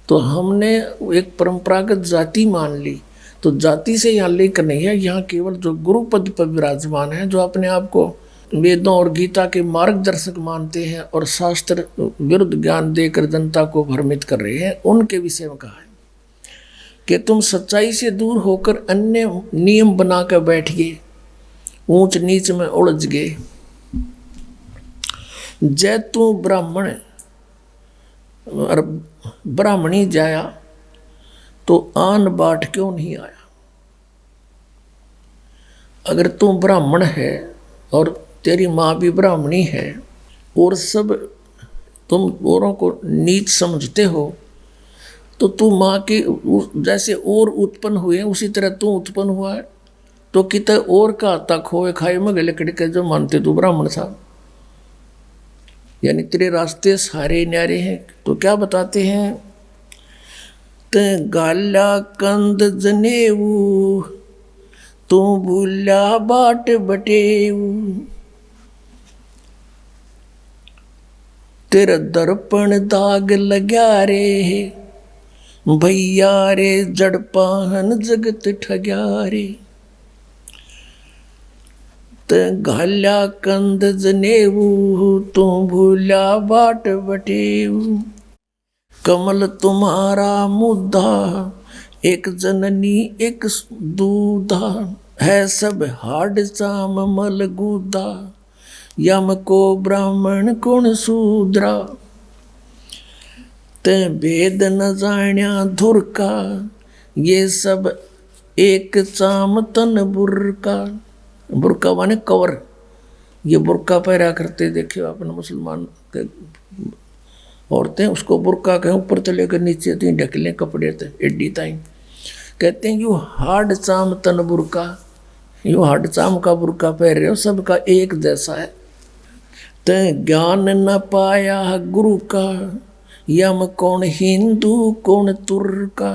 Speaker 1: तो हमने एक परंपरागत जाति मान ली। तो जाति से यहाँ लिंक नहीं है, यहाँ केवल जो गुरु पद पर विराजमान है, जो अपने आप को वेदों और गीता के मार्गदर्शक मानते हैं और शास्त्र विरुद्ध ज्ञान देकर जनता को भ्रमित कर रहे हैं, उनके विषय में कहा है कि तुम सच्चाई से दूर होकर अन्य नियम बनाकर बैठ गए, ऊंच नीच में उलझ गए। जय तू ब्राह्मण और ब्राह्मणी जाया तो आन बाट क्यों नहीं आया। अगर तू ब्राह्मण है और तेरी माँ भी ब्राह्मणी है और सब तुम औरों को नीच समझते हो, तो तू माँ के जैसे और उत्पन्न हुए उसी तरह तू उत्पन्न हुआ है, तो कित और का आता खोए खाए में गले कड़के जो मानते तू ब्राह्मण साहब, यानी तेरे रास्ते सारे न्यारे हैं। तो क्या बताते हैं, ते गाला कंद जनेऊ तू भूला बाट बटेऊ, तेरा दर्पण दाग लग्या रे भैया रे जड़पाहन जगत ठग्या रे। ते घाल्या कंद जनेऊ तू भूला बाट बटेऊ, कमल तुम्हारा मुद्दा एक जननी एक दूधा, है सब हाड चाम मल गुदा, यम को ब्राह्मण कुण शूद्रा। ते भेद न जाण्या धुर का, ये सब एक चाम तन बुरका। बुरका माने कवर, ये बुरका पहरा करते देखे अपने मुसलमान के औरतें, उसको बुरका कहें, ऊपर से लेकर नीचे तो ढक लें कपड़े थे एड्डी ताई, कहते हैं यू हार्ड चाम तन बुरका, यू हार्ड चाम का बुरका पहन रहे हो, सबका एक जैसा है। ते ज्ञान न पाया गुरु का, यम कौन हिंदू कौन तुर्का,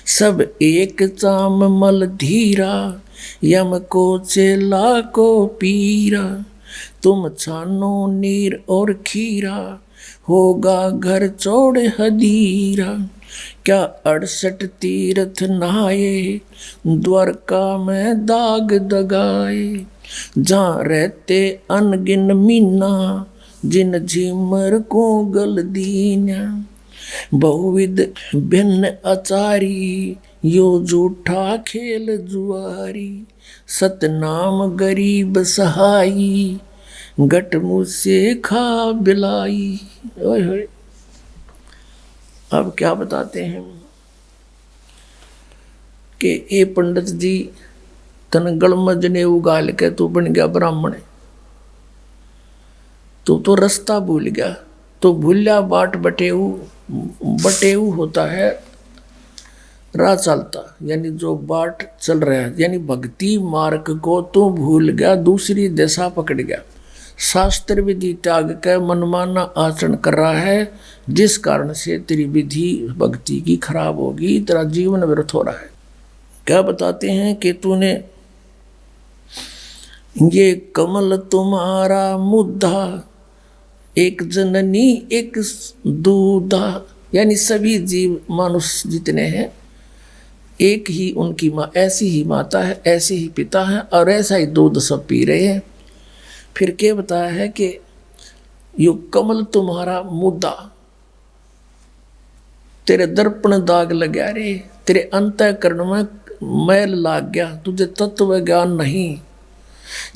Speaker 1: सब एक चाम मल धीरा, यम को चेला को पीरा। तुम छानो नीर और खीरा, होगा घर चौड़ हदीरा। क्या 68 तीर्थ नहाए, द्वारका में दाग दगाए, जहाँ रहते अनगिन मीना, जिन झिमर को गल दीना। बहुविध भिन्न आचारी, यो झूठा खेल जुआरी, सतनाम गरीब सहाई, गट मुझसे खा बिलाई। ओए होए, अब क्या बताते हैं कि ए पंडित जी तन गलमज ने उगाल के तू बन गया ब्राह्मण, तू तो रास्ता भूल गया, तो भूल्या बाट बटेऊ। बटेऊ होता है राह चलता, यानी जो बाट चल रहा है, यानी भक्ति मार्ग को तू भूल गया, दूसरी दिशा पकड़ गया, शास्त्र विधि त्याग कर मनमाना आचरण कर रहा है, जिस कारण से तेरी विधि भक्ति की खराब होगी, तेरा जीवन व्यर्थ हो रहा है। क्या बताते हैं कि तूने ये कमल तुम्हारा मुद्दा, एक जननी एक दूधा, यानी सभी जीव मनुष्य जितने हैं एक ही उनकी माँ, ऐसी ही माता है, ऐसे ही पिता है और ऐसा ही दूध सब पी रहे हैं। फिर क्या बताया है कि यो कमल तुम्हारा मुद्दा, तेरे दर्पण दाग लगा रे, तेरे अंतःकरण में मैल लाग गया, तुझे तत्व ज्ञान नहीं,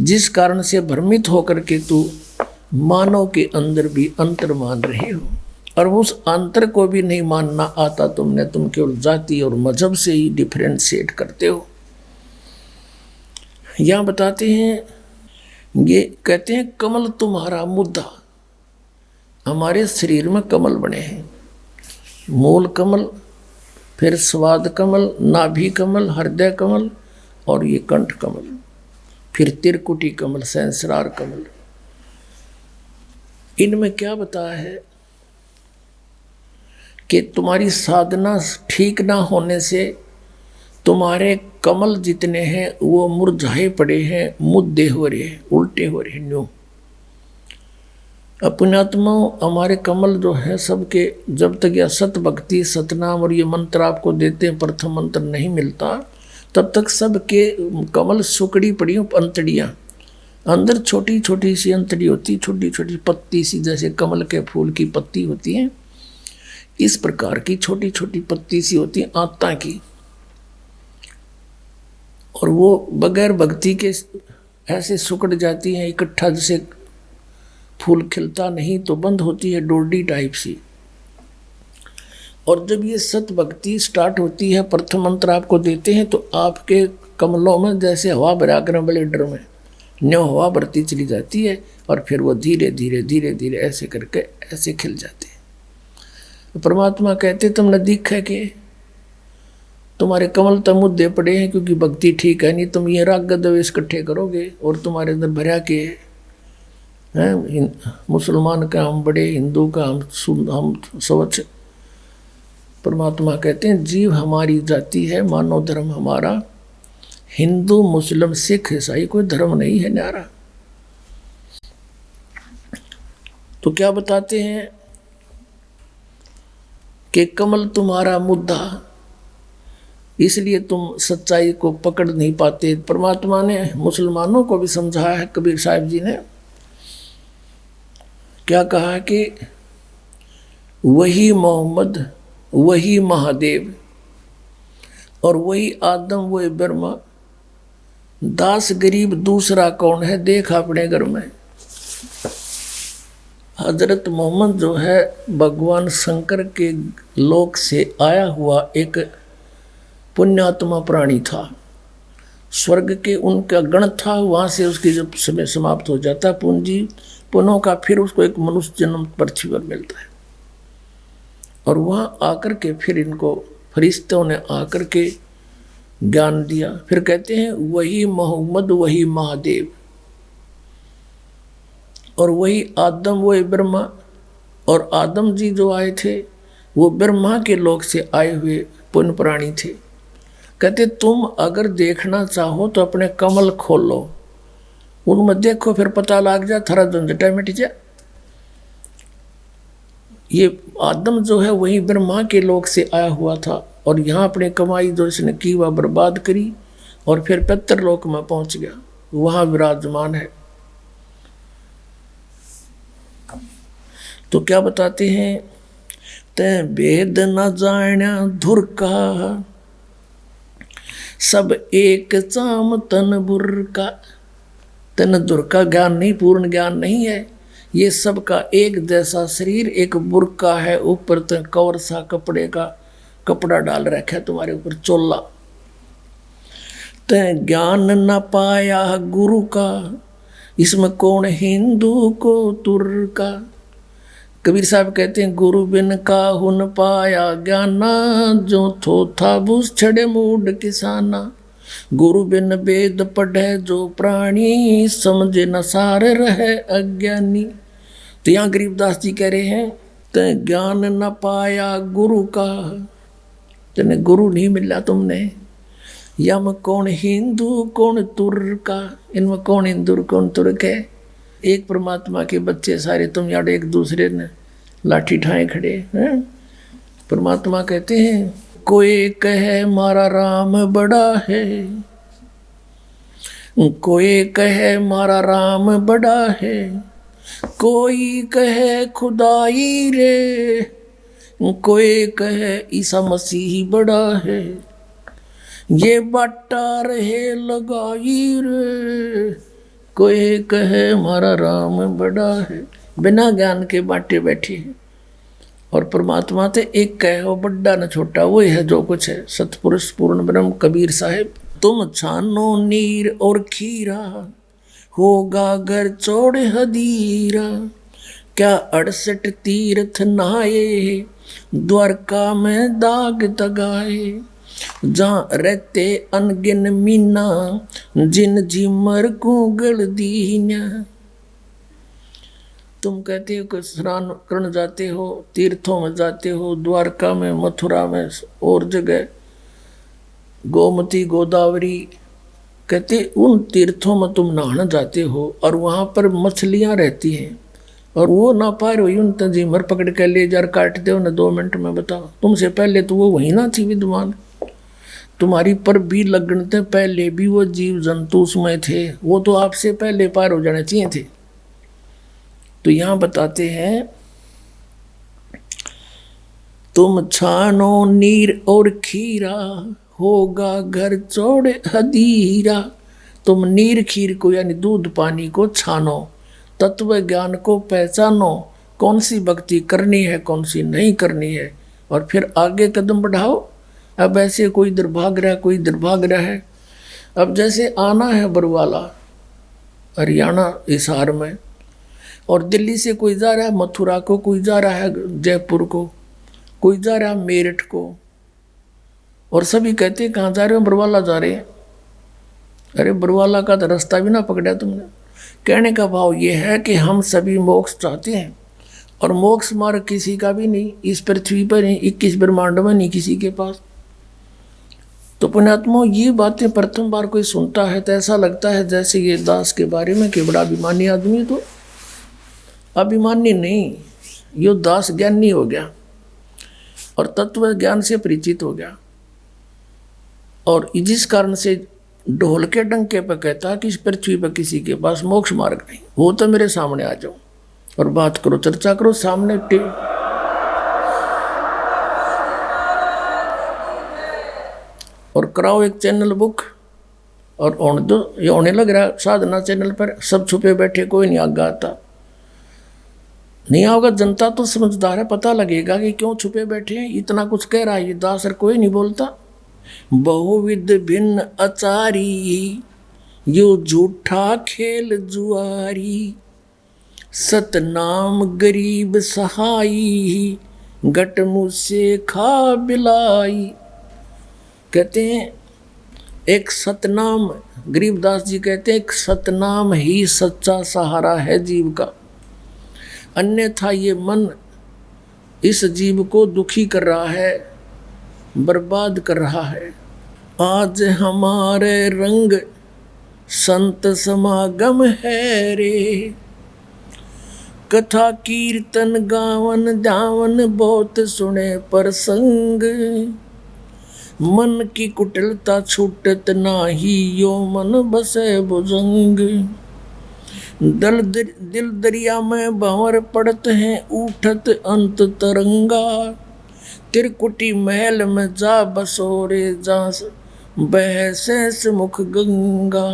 Speaker 1: जिस कारण से भ्रमित होकर के तू मानव के अंदर भी अंतर मान रहे हो, और उस अंतर को भी नहीं मानना आता तुमने, तुम केवल जाति और मजहब से ही डिफरेंशिएट करते हो। यहाँ बताते हैं, ये कहते हैं कमल तुम्हारा मुद्दा, हमारे शरीर में कमल बने हैं, मूल कमल, फिर स्वाद कमल, नाभि कमल, हृदय कमल और ये कंठ कमल, फिर त्रिकुटी कमल, सहस्रार कमल। इनमें क्या बताया है कि तुम्हारी साधना ठीक ना होने से तुम्हारे कमल जितने हैं वो मुरझाए पड़े हैं, मुद्दे हो रहे हैं, उल्टे हो रहे हैं। न्यू अपने आत्मा हमारे कमल जो है सबके, जब तक यह सत भक्ति सतनाम और ये मंत्र आपको देते हैं, प्रथम मंत्र नहीं मिलता, तब तक सबके कमल सुकड़ी पड़ी हो, अंतड़ियाँ अंदर छोटी छोटी सी अंतड़ी होती, छोटी छोटी पत्ती सी, जैसे कमल के फूल की पत्ती होती है, इस प्रकार की छोटी छोटी पत्ती सी होती है आत्ता की, और वो बगैर भक्ति के ऐसे सुकड़ जाती हैं इकट्ठा, जैसे फूल खिलता नहीं तो बंद होती है, डोरडी टाइप सी। और जब ये सत भक्ति स्टार्ट होती है, प्रथम मंत्र आपको देते हैं, तो आपके कमलों में जैसे हवा भरा कर ब्लेडर में न्यो हवा भरती चली जाती है, और फिर वो धीरे धीरे धीरे धीरे ऐसे करके ऐसे खिल जाते हैं। परमात्मा कहते तुम नदीक है के तुम्हारे कमल तो मुद्दे पड़े हैं क्योंकि भक्ति ठीक है नहीं, तुम ये राग गद्वेष इकट्ठे करोगे और तुम्हारे अंदर भरा के हैं। मुसलमान का हम बड़े, हिंदू का हम स्वच्छ। परमात्मा कहते हैं जीव हमारी जाति है, मानव धर्म हमारा, हिंदू मुस्लिम सिख ईसाई कोई धर्म नहीं है न्यारा। तो क्या बताते हैं कि कमल तुम्हारा मुद्दा, इसलिए तुम सच्चाई को पकड़ नहीं पाते। परमात्मा ने मुसलमानों को भी समझाया है, कबीर साहिब जी ने क्या कहा कि वही मोहम्मद, वही महादेव और वही आदम, वही ब्रह्मा, दास गरीब दूसरा कौन है, देख अपने घर में। हजरत मोहम्मद जो है भगवान शंकर के लोक से आया हुआ एक पुण्यात्मा प्राणी था। स्वर्ग के उनका गण था, वहाँ से उसकी जब समय समाप्त हो जाता पूंजी पुनः का, फिर उसको एक मनुष्य जन्म पृथ्वी पर मिलता है। और वहाँ आकर के फिर इनको फरिश्तों ने आकर के ज्ञान दिया। फिर कहते हैं वही मोहम्मद, वही महादेव और वही आदम, वही ब्रह्मा। और आदम जी जो आए थे वो ब्रह्मा के लोक से आए हुए पुण्य प्राणी थे। कहते तुम अगर देखना चाहो तो अपने कमल खोलो, उनमें देखो, फिर पता लग जा, थारा झंझटा मिट जा। ये आदम जो है वही ब्रह्मा के लोक से आया हुआ था और यहाँ अपने कमाई जो इसने की वह बर्बाद करी और फिर पितर लोक में पहुंच गया, वहां विराजमान है। तो क्या बताते हैं, तै भेद न जाण्या धुर का, सब एक चाम तन बुर का। तन दुर का ज्ञान नहीं, पूर्ण ज्ञान नहीं है। ये सब का एक जैसा शरीर, एक बुरका है, ऊपर तक कवर सा कपड़े का कपड़ा डाल रखा है तुम्हारे ऊपर, चोला। तै ज्ञान न पाया गुरु का, इसमें कौन हिंदू को तुर का। कबीर साहब कहते हैं गुरु बिन का हुन पाया ज्ञाना, जो थो था बुस छड़े मूड किसाना। गुरु बिन वेद पढ़े जो प्राणी, समझे न सार रहे अज्ञानी। तो यहाँ गरीबदास जी कह रहे हैं ते ज्ञान न पाया गुरु का, तेने गुरु नहीं मिला तुमने। यम कौन हिंदू कौन तुर्क का, इनमें कौन हिंदू कौन तुर्क है। एक परमात्मा के बच्चे सारे तुम यार एक दूसरे ने लाठी ठाए खड़े हैं। परमात्मा कहते हैं कोई कहे मारा राम बड़ा है, कोई कहे मारा राम बड़ा है, कोई कहे खुदाई रे, कोई कहे ईसा मसीह बड़ा है। ये बाटा रहे लगाई रे, कोई कहे हमारा राम बड़ा है। बिना ज्ञान के बाटे बैठे हैं और परमात्मा ते एक कहे वो बड़ा न छोटा, वो है जो कुछ है। सतपुरुष पूर्ण ब्रह्म कबीर साहिब, तुम छानो नीर और खीरा, होगा घर चौड़ हदीरा। क्या 68 तीर्थ नहाए, द्वारका में दाग तगाए। जहाँ रहते अनगिन मीना, जिन झिमर को गल दीना। तुम कहते हो कि स्नान करने जाते हो, तीर्थों में जाते हो, द्वारका में, मथुरा में और जगह, गोमती गोदावरी, कहते उन तीर्थों में तुम नहाने जाते हो और वहाँ पर मछलियाँ रहती हैं और वो ना पार हुई उन तंजीमर पकड़ के ले जा काट दो ना 2 मिनट में। बताओ, तुमसे पहले तो वो वहीं ना थी विद्वान, तुम्हारी पर भी लगन से पहले भी वो जीव जंतु उसमें थे, वो तो आपसे पहले पार हो जाने चाहिए थे। तो यहाँ बताते हैं तुम छानो नीर और खीरा, होगा घर चौड़े हदीरा। तुम नीर खीर को यानी दूध पानी को छानो, तत्व ज्ञान को पहचानो, कौन सी भक्ति करनी है कौन सी नहीं करनी है, और फिर आगे कदम बढ़ाओ। अब ऐसे कोई इधर भाग रहा है, कोई इधर भाग रहा है। अब जैसे आना है बरवाला हरियाणा हिसार में, और दिल्ली से कोई जा रहा है मथुरा को, कोई जा रहा है जयपुर को, कोई जा रहा मेरठ को, और सभी कहते हैं कहाँ जा रहे हो? बरवाला जा रहे हैं। अरे बरवाला का तो रास्ता भी ना पकड़ा तुमने। कहने का भाव ये है कि हम सभी मोक्ष चाहते हैं, और मोक्ष मार्ग किसी का भी नहीं, इस पृथ्वी पर नहीं, 21 ब्रह्मांड में नहीं किसी के पास। तो पुण्यात्मा, ये बातें प्रथम बार कोई सुनता है तो ऐसा लगता है जैसे ये दास के बारे में कि बड़ा अभिमानी आदमी। तो अभिमानी नहीं, यो दास ज्ञानी हो गया और तत्व ज्ञान से परिचित हो गया, और जिस कारण से ढोल के डंके पर कहता कि इस पृथ्वी पर किसी के पास मोक्ष मार्ग नहीं। वो तो मेरे सामने आ जाओ और बात करो, चर्चा करो सामने और कराओ एक चैनल बुक और होने दो। ये होने लग रहा साधना चैनल पर, सब छुपे बैठे, कोई नहीं आगे आता। नहीं आओगा, जनता तो समझदार है, पता लगेगा कि क्यों छुपे बैठे हैं। इतना कुछ कह रहा है ये दास, कोई नहीं बोलता। बहुविध भिन्न अचारी, यो झूठा खेल जुआरी, सतनाम गरीब सहाई, गट मुझसे खा बिलाई। कहते हैं एक सतनाम, गरीबदास जी कहते हैं एक सतनाम ही सच्चा सहारा है जीव का, अन्यथा ये मन इस जीव को दुखी कर रहा है, बर्बाद कर रहा है। आज हमारे रंग संत समागम है रे, कथा कीर्तन गावन जावन बहुत सुने प्रसंग, मन की कुटिलता छूटत नाही, यो मन बसे भुजंग। दिल दरिया में भंवर पड़त हैं, उठत अंत तरंगा, त्रिकुटी महल में जा बसोरे, जा बह शेष मुख गंगा।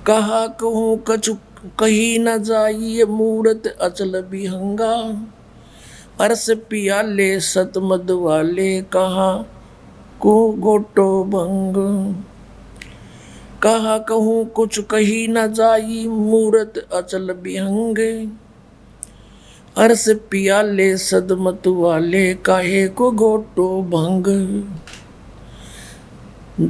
Speaker 1: कहा कहूँ कछु कही न जाइए, मूरत अचल बिहंगा, अरस पियाले सत मद वाले, कहा को गोटो भंग। कहा कहूँ कुछ कही न जाई, मूरत अचल बिहंग, अरस पियाले सदमत वाले, काहे को गोटो भंग।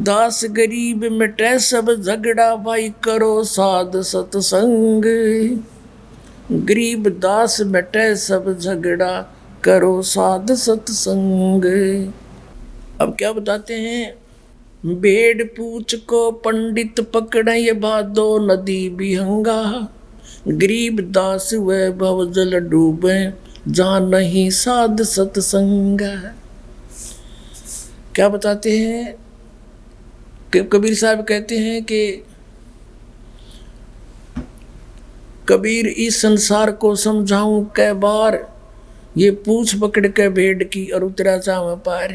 Speaker 1: दास गरीब मिटे सब झगड़ा, भाई करो साध सतसंग, गरीब दास मिटे सब झगड़ा, करो साध सतसंग। अब क्या बताते हैं? भेड़ पूछ को पंडित पकड़े, ये भादो नदी बिहंगा, गरीब दास वे भव जल डूबे, जहाँ नहीं साध सतसंग। क्या बताते हैं? कबीर साहब कहते हैं कि कबीर इस संसार को समझाऊं कै बार, ये पूछ पकड़ के भेड़ की और उतरा चाव पार।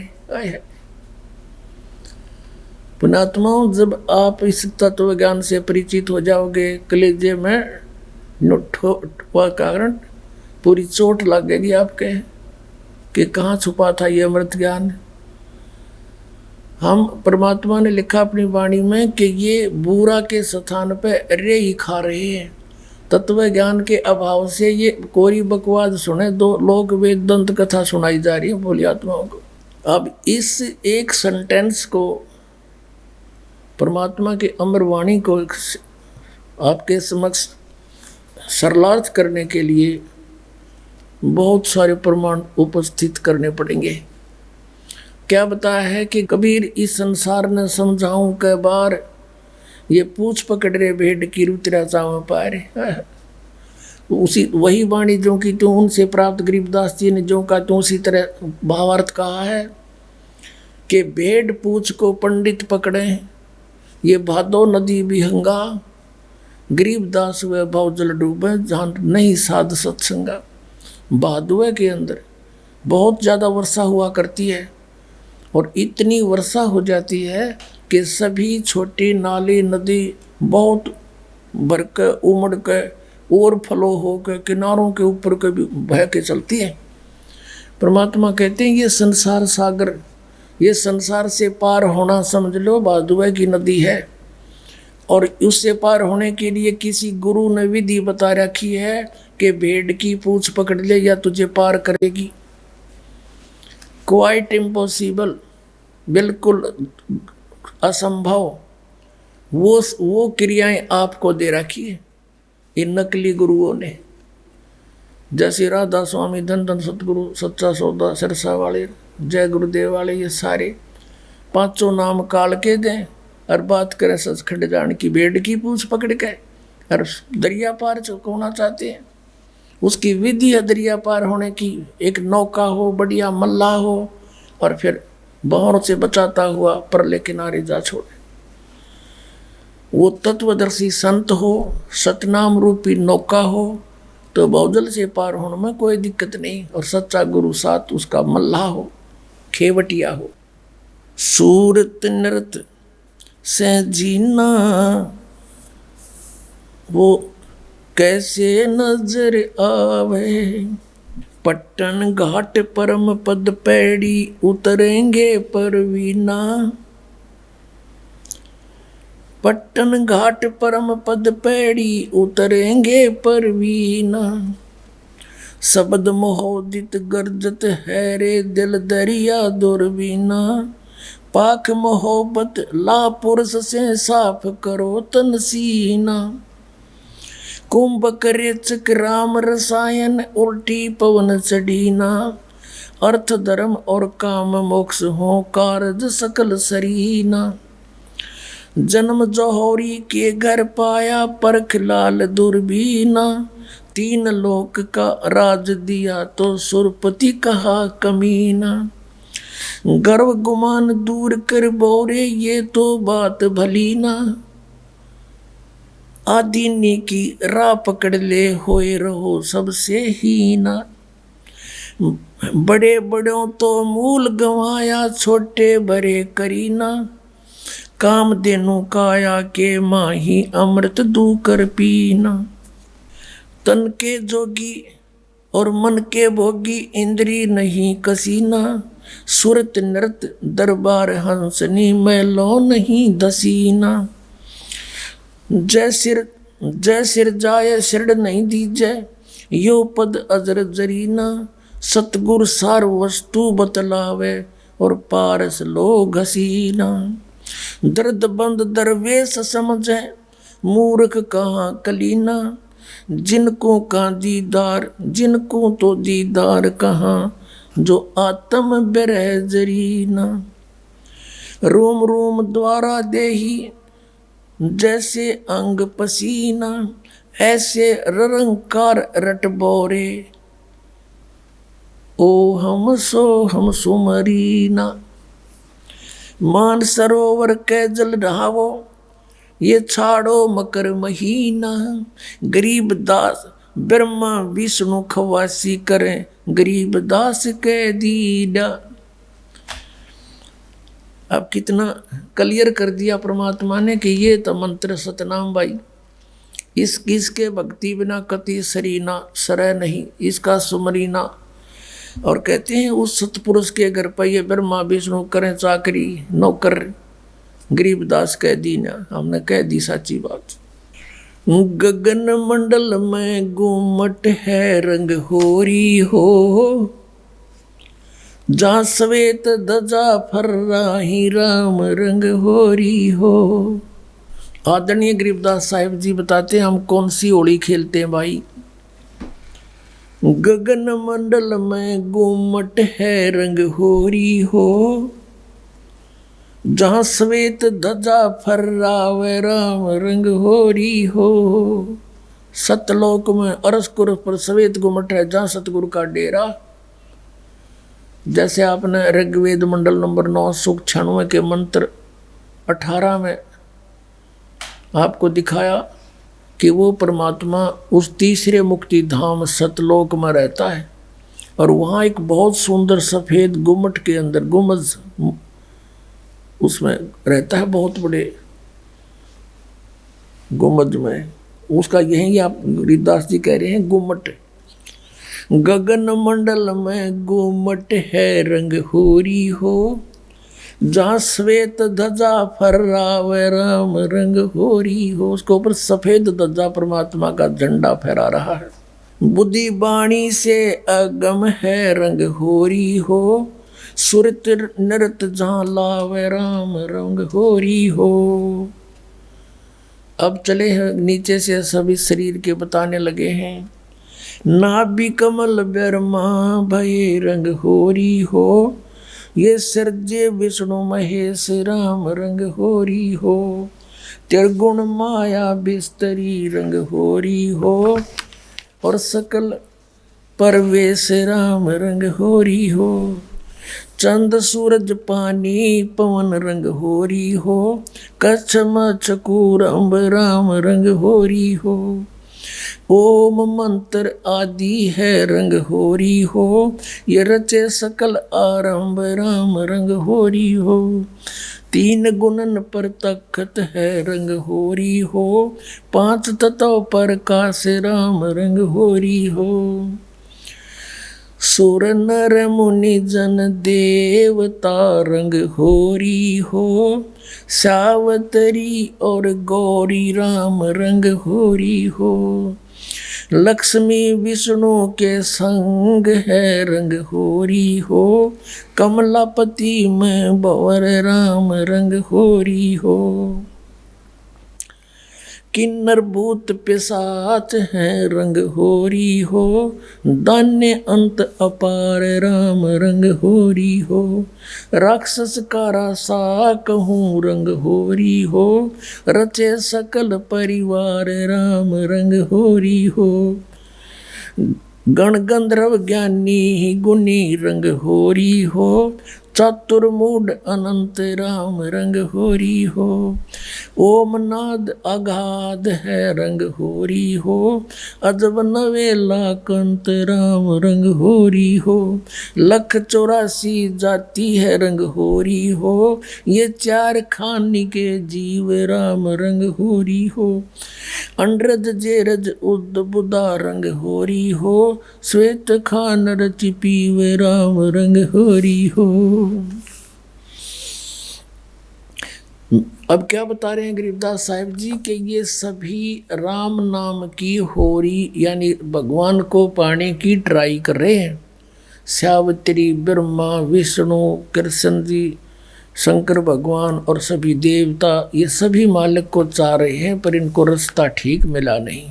Speaker 1: पुणात्माओं, जब आप इस तत्व ज्ञान से परिचित हो जाओगे, कलेजे में कारण पूरी चोट लगेगी आपके कि कहाँ छुपा था ये अमृत ज्ञान। हम परमात्मा ने लिखा अपनी वाणी में कि ये बूरा के स्थान पे रे ही खा रहे हैं। तत्व ज्ञान के अभाव से ये कोरी बकवाद सुने, दो लोग वेदांत कथा सुनाई जा रही है भोली आत्माओं को। अब इस एक सेंटेंस को, परमात्मा की अमर वाणी को आपके समक्ष सरलार्थ करने के लिए बहुत सारे प्रमाण उपस्थित करने पड़ेंगे। क्या बताया है कि कबीर इस संसार ने समझाऊं कै बार, ये पूछ पकड़ रे भेड़ की रुतरा चाव पारे। उसी वही वाणी जो कि तू उनसे प्राप्त गरीबदास जी ने जो कहा, तो उसी तरह भावार्थ कहा है कि भेड़ पूछ को पंडित पकड़े, ये भादो नदी बिहंगा, गरीबदास वे भाव जल डूबे, जहाँ नहीं साध सत्संगा। भादुए के अंदर बहुत ज़्यादा वर्षा हुआ करती है, और इतनी वर्षा हो जाती है कि सभी छोटी नाली नदी बहुत भर के उमड़ के ओवरफ्लो हो के किनारों के ऊपर के भी बह के चलती है। परमात्मा कहते हैं ये संसार सागर, ये संसार से पार होना समझ लो भादुए की नदी है, और उससे पार होने के लिए किसी गुरु ने विधि बता रखी है कि भेड़ की पूंछ पकड़ ले या तुझे पार करेगी। क्वाइट इम्पॉसिबल, बिल्कुल असंभव, वो क्रियाएं आपको दे रखी है इन नकली गुरुओं ने। जैसे राधा स्वामी, धन धन सतगुरु, सच्चा सौदा, सिरसा वाले, जय गुरुदेव वाले, ये सारे पांचों नाम काल के दें और बात करें सचखंड जान की, भेड़ की पूछ पकड़ के और दरिया पार होना चाहते हैं। उसकी विधि है दरिया पार होने की, एक नौका हो, बढ़िया मल्ला हो, और फिर बहरों से बचाता हुआ परले किनारे जा छोड़े। वो तत्वदर्शी संत हो, सतनाम रूपी नौका हो, तो बहुजल से पार होने में कोई दिक्कत नहीं, और सच्चा गुरु साथ उसका मल्ला हो, खेवटिया हो। सूरत नृत से जीना वो कैसे नजर आवे, पट्टन घाट परम पद पैड़ी उतरेंगे परवीना। पट्टन घाट परम पद पैड़ी उतरेंगे परवीना। शब्द मोहोदित गर्जत है रे दिल दरिया दुर्बीना। पाक मोहब्बत ला पुरुष से साफ करो तन सीना। कुंभक रेचक राम रसायन उल्टी पवन चढ़ीना। अर्थ धर्म और काम मोक्ष हो कारज सकल सरीना। जन्म जौहरी के घर पाया परख लाल दुर्बीना। तीन लोक का राज दिया तो सुरपति कहा कमीना। गर्व गुमान दूर कर बोरे ये तो बात भली ना। आदीनी की राह पकड़ ले होए रहो सबसे हीना। बड़े बड़ों तो मूल गंवाया छोटे बड़े करीना। काम देनु काया के माही अमृत दू कर पीना। तन के जोगी और मन के भोगी इंद्री नहीं कसीना। सुरत नृत दरबार हंसनी मैलो नहीं दसीना। जय सिर जाए सिर नहीं दीजे यो पद अजर जरीना। सतगुर सार वस्तु बतलावे और पारस लो घसीना। दर्द बंद दरवेश समझे मूर्ख कहाँ कलीना। जिनको का दीदार जिनको तो दीदार कहाँ जो आत्म बिरह जरीना। रोम रोम द्वारा देही जैसे अंग पसीना। ऐसे ररंकार रट बोरे ओ हम सुमरीना। मान सरोवर के जल रहावो ये छाड़ो मकर महीना। गरीब दास ब्रह्मा विष्णु खवासी करें गरीब दास के दीना। अब कितना क्लियर कर दिया परमात्मा ने कि ये तो मंत्र सतनाम भाई, इसके भक्ति बिना कति सरीना सरय नहीं, इसका सुमरीना। और कहते हैं उस सतपुरुष के घर पर ये ब्रह्मा विष्णु करें चाकरी नौकर गरीबदास कह दीना। हमने कह दी साची बात। गगन मंडल में गुमट है रंग होरी हो। जहाँ श्वेत ध्वजा फर्राही राम रंग होरी हो। आदरणीय गरीबदास साहिब जी बताते हैं हम कौन सी होली खेलते हैं भाई। गगन मंडल में गुमट है रंग होरी हो। जहाँ श्वेत ध्वजा फर्रावे राम रंग होरी हो। सतलोक में अरसकुर पर श्वेत गुमट है जहाँ सतगुरु का डेरा। जैसे आपने ऋग्वेद मंडल नंबर 9 सूक्त 96 के मंत्र 18 में आपको दिखाया कि वो परमात्मा उस तीसरे मुक्ति धाम सतलोक में रहता है। और वहाँ एक बहुत सुंदर सफ़ेद गुम्मट के अंदर गुम्बज उसमें रहता है, बहुत बड़े गुम्बज में। उसका यही आप गरीबदास जी कह रहे हैं गुम्मट। गगन मंडल में गुम्मट है रंग होरी हो। जहाँ श्वेत ध्वजा फर्रावे राम रंग होरी हो। उसके ऊपर सफेद ध्वजा परमात्मा का झंडा फहरा रहा है। बुद्धि बाणी से अगम है रंग होरी हो। सुरत नृत जहाँ लावे राम रंग होरी हो। अब चले हैं नीचे से सभी शरीर के बताने लगे हैं। नाभि कमल ब्रह्मा भये रंग होरी हो, ये सर्जे विष्णु महेश राम रंग होरी हो। त्रिगुण माया बिस्तरी रंग होरी हो, और सकल परवेश राम रंग होरी हो। चंद सूरज पानी पवन रंग होरी हो, कच्छ मच्छ कूरम्ब राम रंग होरी हो। ओम मंत्र आदि है रंग होरी हो, ये रचे सकल आरंभ राम रंग होरी हो। तीन गुणन पर तखत है रंग होरी हो, पांच तत्व पर काश राम रंग होरी हो। सुर नर मुनि जन देवता रंग होरी हो, सावतरी और गौरी राम रंग होरी हो। लक्ष्मी विष्णु के संग है रंग होरी हो, कमलापति में बवर राम रंग होरी हो। किन्नर भूत पिशाच हैं रंग होरी हो, दान्य अंत अपार राम रंग होरी हो। राक्षस कारा सा कहूँ रंग होरी हो, रचे सकल परिवार राम रंग होरी हो। गण गंधर्व ज्ञानी गुनी रंग होरी हो, चतुर्मूढ़ अनंत राम रंग होरी हो। ओम नाद अगाध है रंग होरी हो, अजब नवेला कंत राम रंग होरी हो। लख 84 जाति है रंग होरी हो, ये चार खानी के जीव राम रंग होरी हो। अंड्रज जेरज उद बुदा रंग होरी हो, श्वेत खान रच पीव राम रंग होरी हो। अब क्या बता रहे हैं गरीबदास साहिब जी कि ये सभी राम नाम की होरी यानी भगवान को पाने की ट्राई कर रहे हैं। सावित्री, ब्रह्मा, विष्णु, कृष्ण जी, शंकर भगवान और सभी देवता, ये सभी मालिक को चाह रहे हैं, पर इनको रास्ता ठीक मिला नहीं।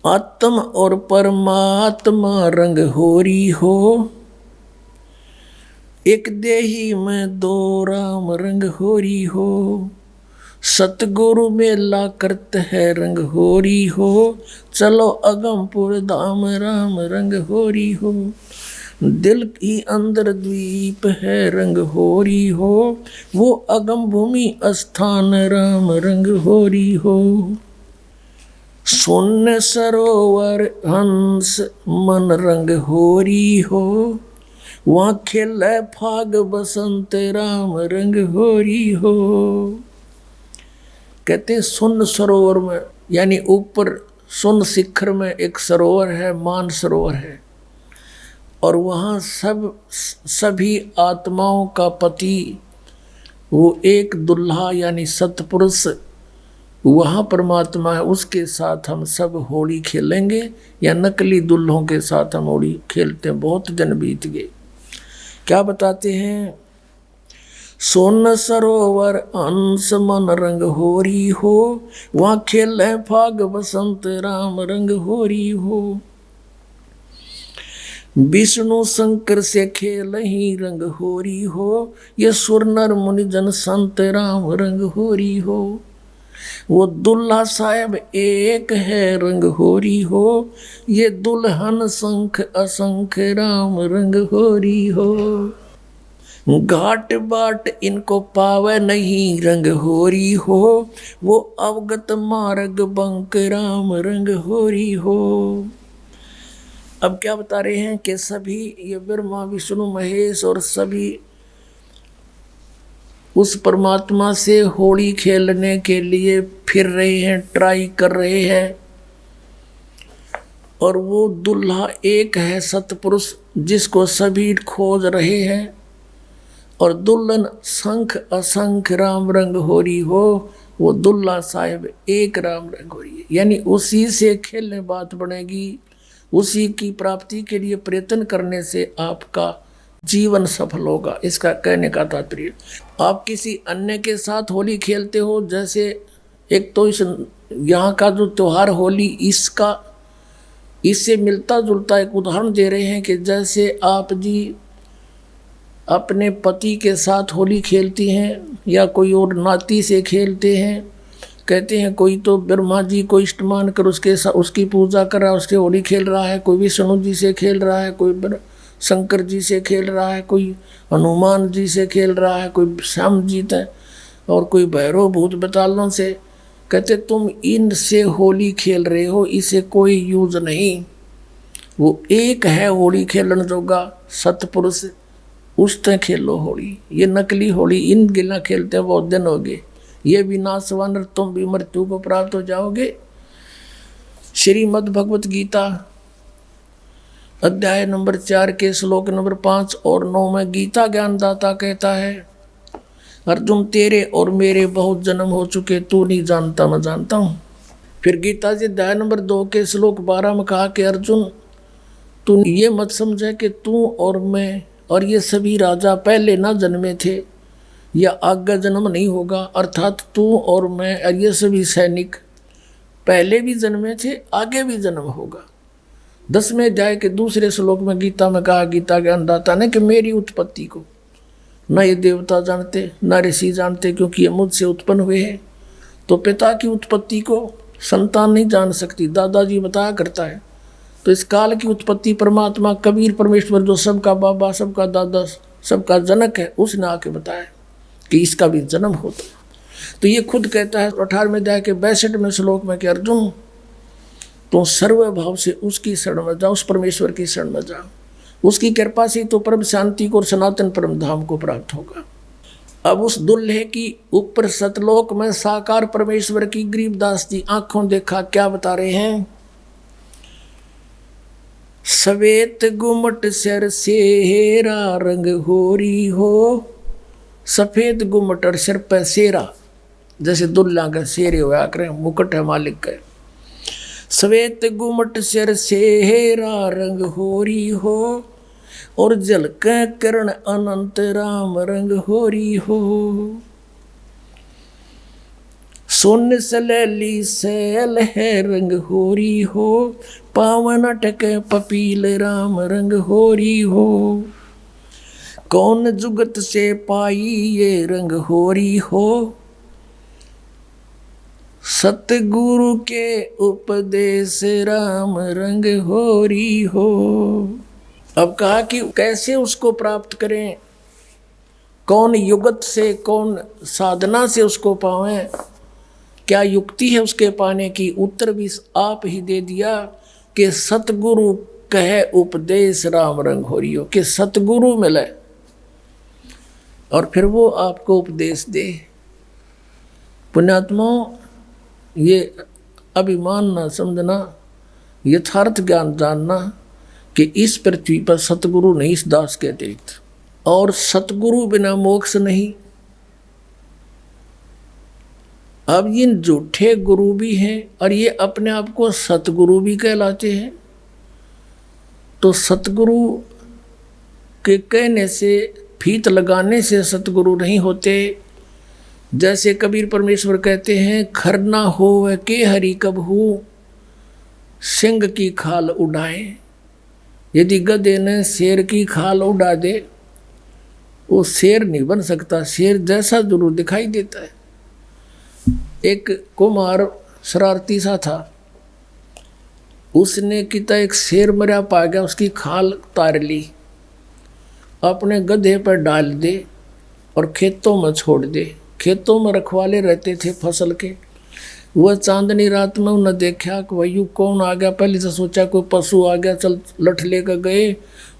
Speaker 1: आत्म और परमात्मा रंग होरी हो, एक देही में दो राम रंग होरी हो। सतगुरु मेला करत है रंग होरी हो, चलो अगमपुर धाम राम रंग होरी हो। दिल की अंदर द्वीप है रंग होरी हो, वो अगम भूमि स्थान राम रंग होरी हो। शून्य सरोवर हंस मन रंग होरी हो, वहाँ खेले फाग बसंत राम रंग होरी हो। कहते शून्य सरोवर में यानी ऊपर शून्य शिखर में एक सरोवर है, मान सरोवर है, और वहाँ सभी आत्माओं का पति वो एक दुल्हा यानी सतपुरुष वहाँ परमात्मा है, उसके साथ हम सब होली खेलेंगे, या नकली दुल्हों के साथ हम होली खेलते हैं। बहुत दिन बीत गए। क्या बताते हैं? सोन सरोवर अंश मन रंग होरी हो, वहाँ खेले फाग बसंत राम रंग होरी हो। विष्णु शंकर से खेल ही रंग होरी हो, ये सुर नर मुनि जन संत राम रंग होरी हो। वो दुल्हा साहब एक है रंग होरी हो, ये दुल्हन संख असंख राम रंग होरी हो। घाट बाट इनको पावे नहीं रंग होरी हो, वो अवगत मार्ग बंक राम रंग होरी हो। अब क्या बता रहे हैं कि सभी ये ब्रह्मा विष्णु महेश और सभी उस परमात्मा से होली खेलने के लिए फिर रहे हैं, ट्राई कर रहे हैं, और वो दुल्हा एक है सतपुरुष जिसको सभी खोज रहे हैं। और दुल्हन शंख असंख्य राम रंग होरी हो, वो दुल्ला साहिब एक राम रंग हो रही है। यानी उसी से खेलने बात बनेगी, उसी की प्राप्ति के लिए प्रयत्न करने से आपका जीवन सफल होगा। इसका कहने का तात्पर्य, आप किसी अन्य के साथ होली खेलते हो, जैसे एक तो इस यहाँ का जो त्योहार होली, इससे मिलता जुलता एक उदाहरण दे रहे हैं कि जैसे आप जी अपने पति के साथ होली खेलती हैं या कोई और नाती से खेलते हैं। कहते हैं कोई तो ब्रह्मा जी को इष्ट मान कर उसकी पूजा कर रहा है, उसके होली खेल रहा है, कोई विष्णु जी से खेल रहा है, कोई शंकर जी से खेल रहा है, कोई हनुमान जी से खेल रहा है, कोई श्याम जी है और कोई भैरव भूत बतालों से। कहते तुम इनसे होली खेल रहे हो, इसे कोई यूज नहीं। वो एक है होली खेलन जोगा सतपुरुष, उससे खेलो होली। ये नकली होली इन गिला खेलते हैं, बहुत दिन हो गए। ये भी नासवान, तुम भी मृत्यु को प्राप्त हो जाओगे। श्रीमद् भगवत गीता अध्याय नंबर 4 के श्लोक नंबर 5 और 9 में गीता ज्ञानदाता कहता है, अर्जुन तेरे और मेरे बहुत जन्म हो चुके, तू नहीं जानता मैं जानता हूँ। फिर गीता जी अध्याय नंबर 2 के श्लोक 12 में कहा कि अर्जुन तू ये मत समझे कि तू और मैं और ये सभी राजा पहले ना जन्मे थे या आगे जन्म नहीं होगा। अर्थात तू और मैं और ये सभी सैनिक पहले भी जन्मे थे, आगे भी जन्म होगा। 10वें अध्याय के दूसरे श्लोक में गीता में कहा गीता ज्ञानदाता ने कि मेरी उत्पत्ति को न ये देवता जानते न ऋषि जानते, क्योंकि ये मुझसे उत्पन्न हुए हैं। तो पिता की उत्पत्ति को संतान नहीं जान सकती, दादाजी बताया करता है। तो इस काल की उत्पत्ति परमात्मा कबीर परमेश्वर जो सबका बाबा सबका दादा सबका जनक है, उसने आके बताया कि इसका भी जन्म होता है। तो ये खुद कहता है 18वें अध्याय के 62वें श्लोक में कि अर्जुन तो सर्वभाव से उसकी शरण में जाओ, उस परमेश्वर की शरण में जाओ, उसकी कृपा से तो परम शांति को और सनातन परम धाम को प्राप्त होगा। अब उस दुल्हे की ऊपर सतलोक में साकार परमेश्वर की गरीबदास जी आंखों देखा क्या बता रहे हैं, सवेत गुमट सिर सेरा रंग होरी हो। सफेद गुमट और सिर पर सेरा, जैसे दुल्ला का शेरे हुआ करें, मुकुट है मालिक का। सवेत गुमट सिर सेरा रंग होरी हो और जलक करण अनंत राम रंग होरी हो। सोन सलैली सैल है रंग होरी हो, पावन अटक पपील राम रंग होरी हो। कौन जुगत से पाई ये रंग होरी हो, सतगुरु के उपदेश राम रंग होरी हो। अब कहा कि कैसे उसको प्राप्त करें, कौन युगत से कौन साधना से उसको पावें, क्या युक्ति है उसके पाने की। उत्तर भी आप ही दे दिया कि सतगुरु कहे उपदेश राम रंग होरी हो, कि सतगुरु मिले और फिर वो आपको उपदेश दे। पुण्यात्मा ये अभिमान ना समझना, यथार्थ ज्ञान जानना कि इस पृथ्वी पर सतगुरु नहीं इस दास के अतिरिक्त, और सतगुरु बिना मोक्ष नहीं। अब ये झूठे गुरु भी हैं और ये अपने आप को सतगुरु भी कहलाते हैं। तो सतगुरु के कहने से, फीत लगाने से सतगुरु नहीं होते। जैसे कबीर परमेश्वर कहते हैं, खरना हो के हरि कबहू सिंह की खाल उड़ाए। यदि गधे ने शेर की खाल उड़ा दे, वो शेर नहीं बन सकता, शेर जैसा जरूर दिखाई देता है। एक कुमार शरारती सा था, उसने किता एक शेर मरा पा गया, उसकी खाल उतार ली, अपने गधे पर डाल दे और खेतों में छोड़ दे। खेतों में रखवाले रहते थे फसल के। वह चांदनी रात में उन्हें देखा कि वही कौन आ गया। पहले से सोचा कोई पशु आ गया, चल लठ लेकर गए।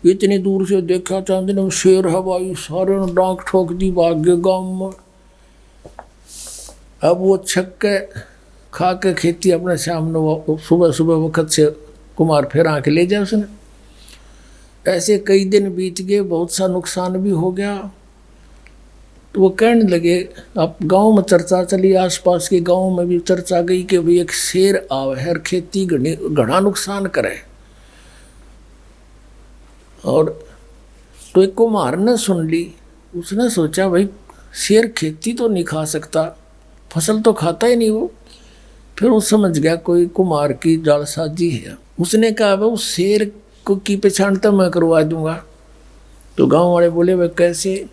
Speaker 1: इतनी दूर से देखा चांदनी में शेर हवाई, सारे ने डांक ठोक दी, भाग गए गाँव में। अब वो छक्के खा के खेती अपने सामने, वो सुबह सुबह वक्त से कुमार फिर आके ले जाए उसने। ऐसे कई दिन बीत गए, बहुत सा नुकसान भी हो गया। तो वो कहने लगे, अब गांव में चर्चा चली, आसपास के गांव में भी चर्चा गई कि भाई एक शेर आवे है और खेती घना नुकसान करे। और तो एक कुम्हार ने सुन ली, उसने सोचा भाई शेर खेती तो नहीं खा सकता, फसल तो खाता ही नहीं वो। फिर वो समझ गया कोई कुम्हार की जालसाजी है। उसने कहा भाई उस शेर को की पहचान तो मैं करवा दूंगा। तो गांव वाले बोले भाई कैसे,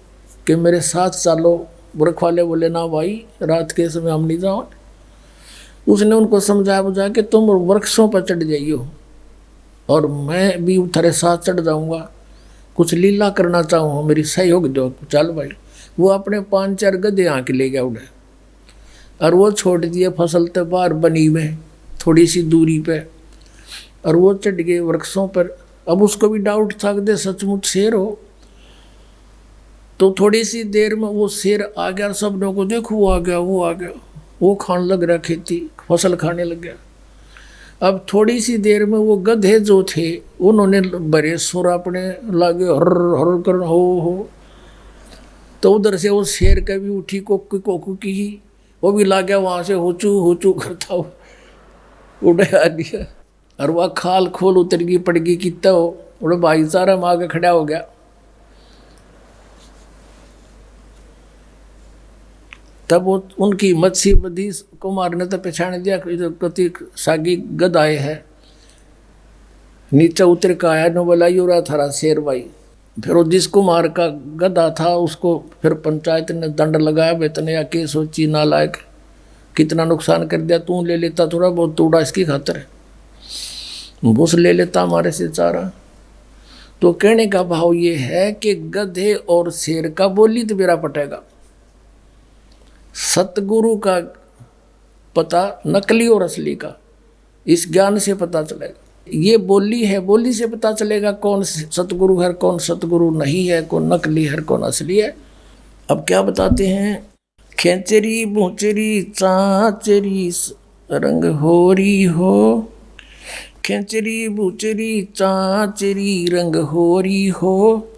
Speaker 1: कि मेरे साथ चलो। बुरख वाले बोले ना भाई, रात के समय हम नहीं जाओ। उसने उनको समझा बुझा के तुम वृक्षों पर चढ़ जाइयो और मैं भी तेरे साथ चढ़ जाऊंगा, कुछ लीला करना चाहूँ, मेरी सहयोग दो। चल भाई, वो अपने 5-4 गधे आके ले गया उड़े और वो छोड़ दिए फसल तो बाहर बनी में थोड़ी सी दूरी पे, और वो चढ़ गए वृक्षों पर। अब उसको भी डाउट था कि सचमुच शेर हो। तो थोड़ी सी देर में वो शेर आ गया, सब लोगों को देखो वो आ गया, वो आ गया, वो खाने लग रहा, खेती फसल खाने लग गया। अब थोड़ी सी देर में वो गधे जो थे उन्होंने बड़े सुर अपने लागे हर हर कर हो। तो उधर से वो शेर का भी उठी कोकू की, वो भी ला गया वहाँ से होचू करता हो उड़े आ गया। और वह खाल खोल उतर गई पड़ गई कितना हो, उड़े भाईचारा में आगे खड़ा हो गया। तब वो उनकी मच्छी बदी कुमार ने तो पहचान दिया कति सागी गदाए है। नीचे उतर का आया नो बोला यो रहा थारा शेर भाई। फिर वो जिस कुमार का गधा था उसको फिर पंचायत ने दंड लगाया, बेतने या के सोची नालायक, कितना नुकसान कर दिया, तू ले लेता थोड़ा बहुत तोड़ा इसकी खातर, भूस ले लेता हमारे से चारा। तो कहने का भाव ये है कि गधे और शेर का बोली तो मेरा पटेगा, सतगुरु का पता नकली और असली का इस ज्ञान से पता चलेगा। ये बोली है, बोली से पता चलेगा कौन सतगुरु है, कौन सतगुरु नहीं है, कौन नकली है, कौन असली है। अब क्या बताते हैं, खेचरी भूचरी चाचरी रंग होरी हो, खेचरी भूचरी चाचरी रंग होरी हो,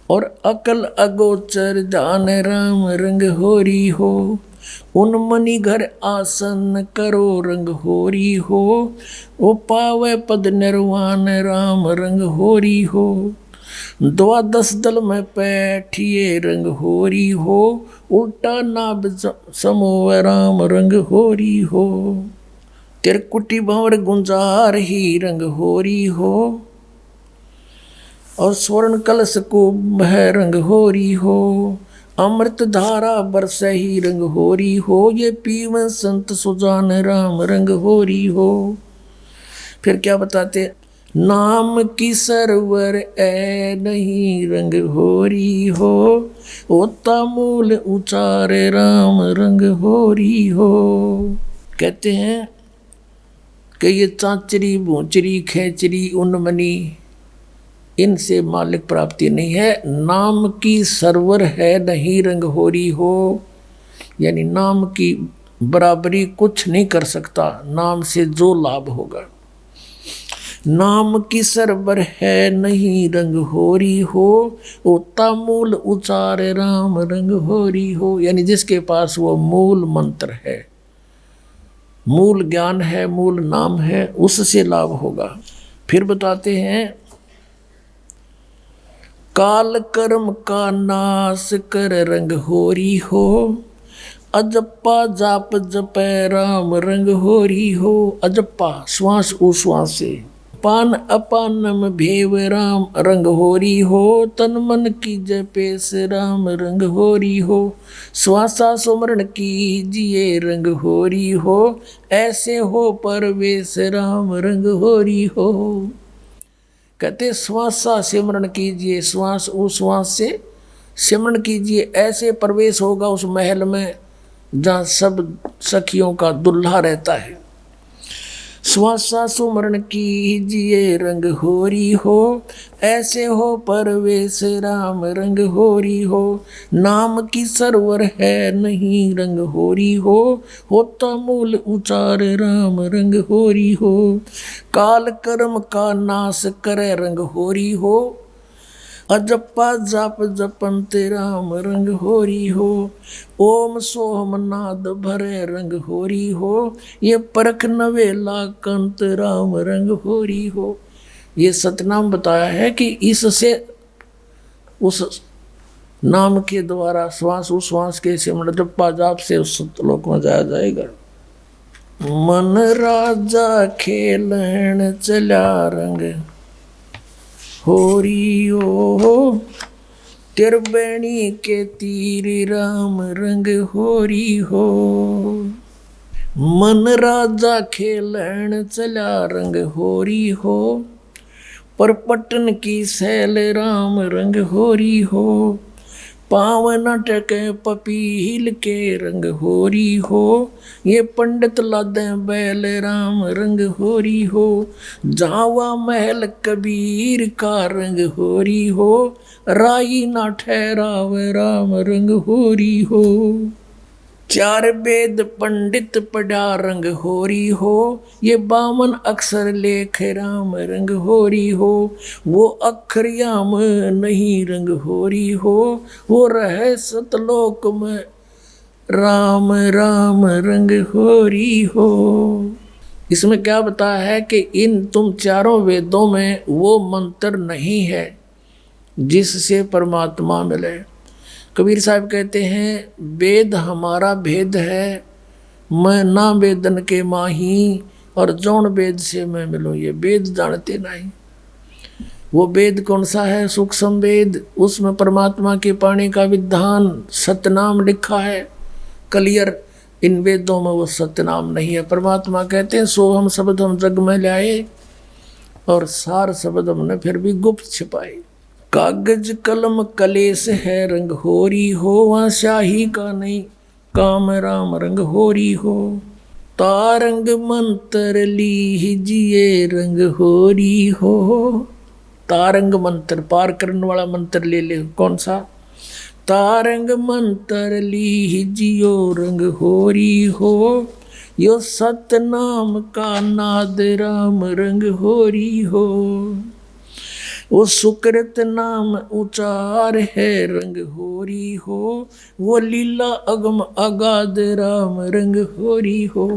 Speaker 1: और अकल अगोचर जान राम रंग होरी हो, उन मणि घर आसन करो रंग होरी हो, ओ पावे पद निर्वाण राम रंग होरी हो, 12 दल में बैठिए रंग होरी हो, उल्टा नाभ समो राम रंग होरी हो, तिरकुटी भंवर गुंजार ही रंग होरी हो, और स्वर्ण कलश को बह रंग होरी हो, अमृत धारा बरस ही रंग होरी हो, ये पीवन संत सुजान राम रंग होरी हो। फिर क्या बताते, नाम की सरवर ए नहीं रंग होरी हो, होता मूल उचारे राम रंग होरी हो। कहते हैं कि ये चाचरी भूचरी खेचरी उन्मनी इनसे मालिक प्राप्ति नहीं है, नाम की सरवर है नहीं रंग होरी हो, यानी नाम की बराबरी कुछ नहीं कर सकता नाम से जो लाभ होगा। नाम की सरवर है नहीं रंग होरी हो, ओता मूल उचार राम रंग होरी हो, यानी जिसके पास वो मूल मंत्र है, मूल ज्ञान है, मूल नाम है, उससे लाभ होगा। फिर बताते हैं, काल कर्म का नाश कर रंग होरी हो, अजप्पा जाप जपै राम रंग होरी हो। अजप्पा श्वास उश्वास से, पान अपानम भेव राम रंग होरी हो, तन मन की जपेस राम रंग होरी हो, श्वासा सुमरण कीजिए रंग होरी हो, ऐसे हो परवेश राम रंग होरी हो। कहते श्वासा सिमरण कीजिए, श्वास उश्वास से सिमरण कीजिए, ऐसे प्रवेश होगा उस महल में जहाँ सब सखियों का दुल्हा रहता है। श्वासा सुमरण कीजिए रंग होरी हो, ऐसे हो परवेश राम रंग होरी हो, नाम की सरवर है नहीं रंग होरी हो, होता मूल उचार राम रंग होरी हो, काल कर्म का नाश करे रंग होरी हो, अजप्पा जाप जपंत राम रंग होरी हो, ओम सोहम नाद भरे रंग होरी हो, ये परख नवेला कंत राम रंग होरी हो। ये सतनाम बताया है कि इससे उस नाम के द्वारा श्वास उश्वास के सिमरण जप्पा जाप से उस सतलोक में जाया जाएगा। मन राजा खेलन चला रंग होरी ओ, तिरबेणी के तीर राम रंग होरी हो। मन राजा खेलन चला रंग होरी हो, पर पटन की सैल राम रंग होरी हो। पावन टके पपील के रंग होरी हो, ये पंडित लादे बैल राम रंग होरी हो। जावा महल कबीर का रंग होरी हो, राई ना ठहराव राम रंग होरी हो। चार वेद पंडित पढ़ा रंग होरी हो, ये 52 अक्षर लेख राम रंग होरी हो। वो अक्षर याम नहीं रंग होरी हो, वो रहे सतलोक में राम राम रंग होरी हो। इसमें क्या बताया है कि इन तुम चारों वेदों में वो मंत्र नहीं है जिससे परमात्मा मिले। कबीर साहब कहते हैं वेद हमारा भेद है, मैं ना वेदन के माही, और जौन वेद से मैं मिलूँ, ये वेद जानते नहीं। वो वेद कौन सा है? सूक्ष्म वेद, उसमें परमात्मा के पाणी का विधान सतनाम लिखा है क्लियर। इन वेदों में वो सतनाम नहीं है। परमात्मा कहते हैं सोहम शब्द हम जग में लाए, और सार शब्द हमने फिर भी गुप्त छिपाए। कागज कलम कलेस है रंग होरी हो, वहाँ स्याही का नहीं काम राम रंग होरी हो। तारंग मंत्र ली जिए रंग होरी हो। तारंग मंत्र पार करने वाला मंत्र ले ले। कौन सा? तारंग मंत्र ली जियो रंग होरी हो, यो सतनाम का नाद राम रंग होरी हो। वो सुकृत नाम उचार है रंग होरी हो, वो लीला अगम अगाध राम रंग होरी हो।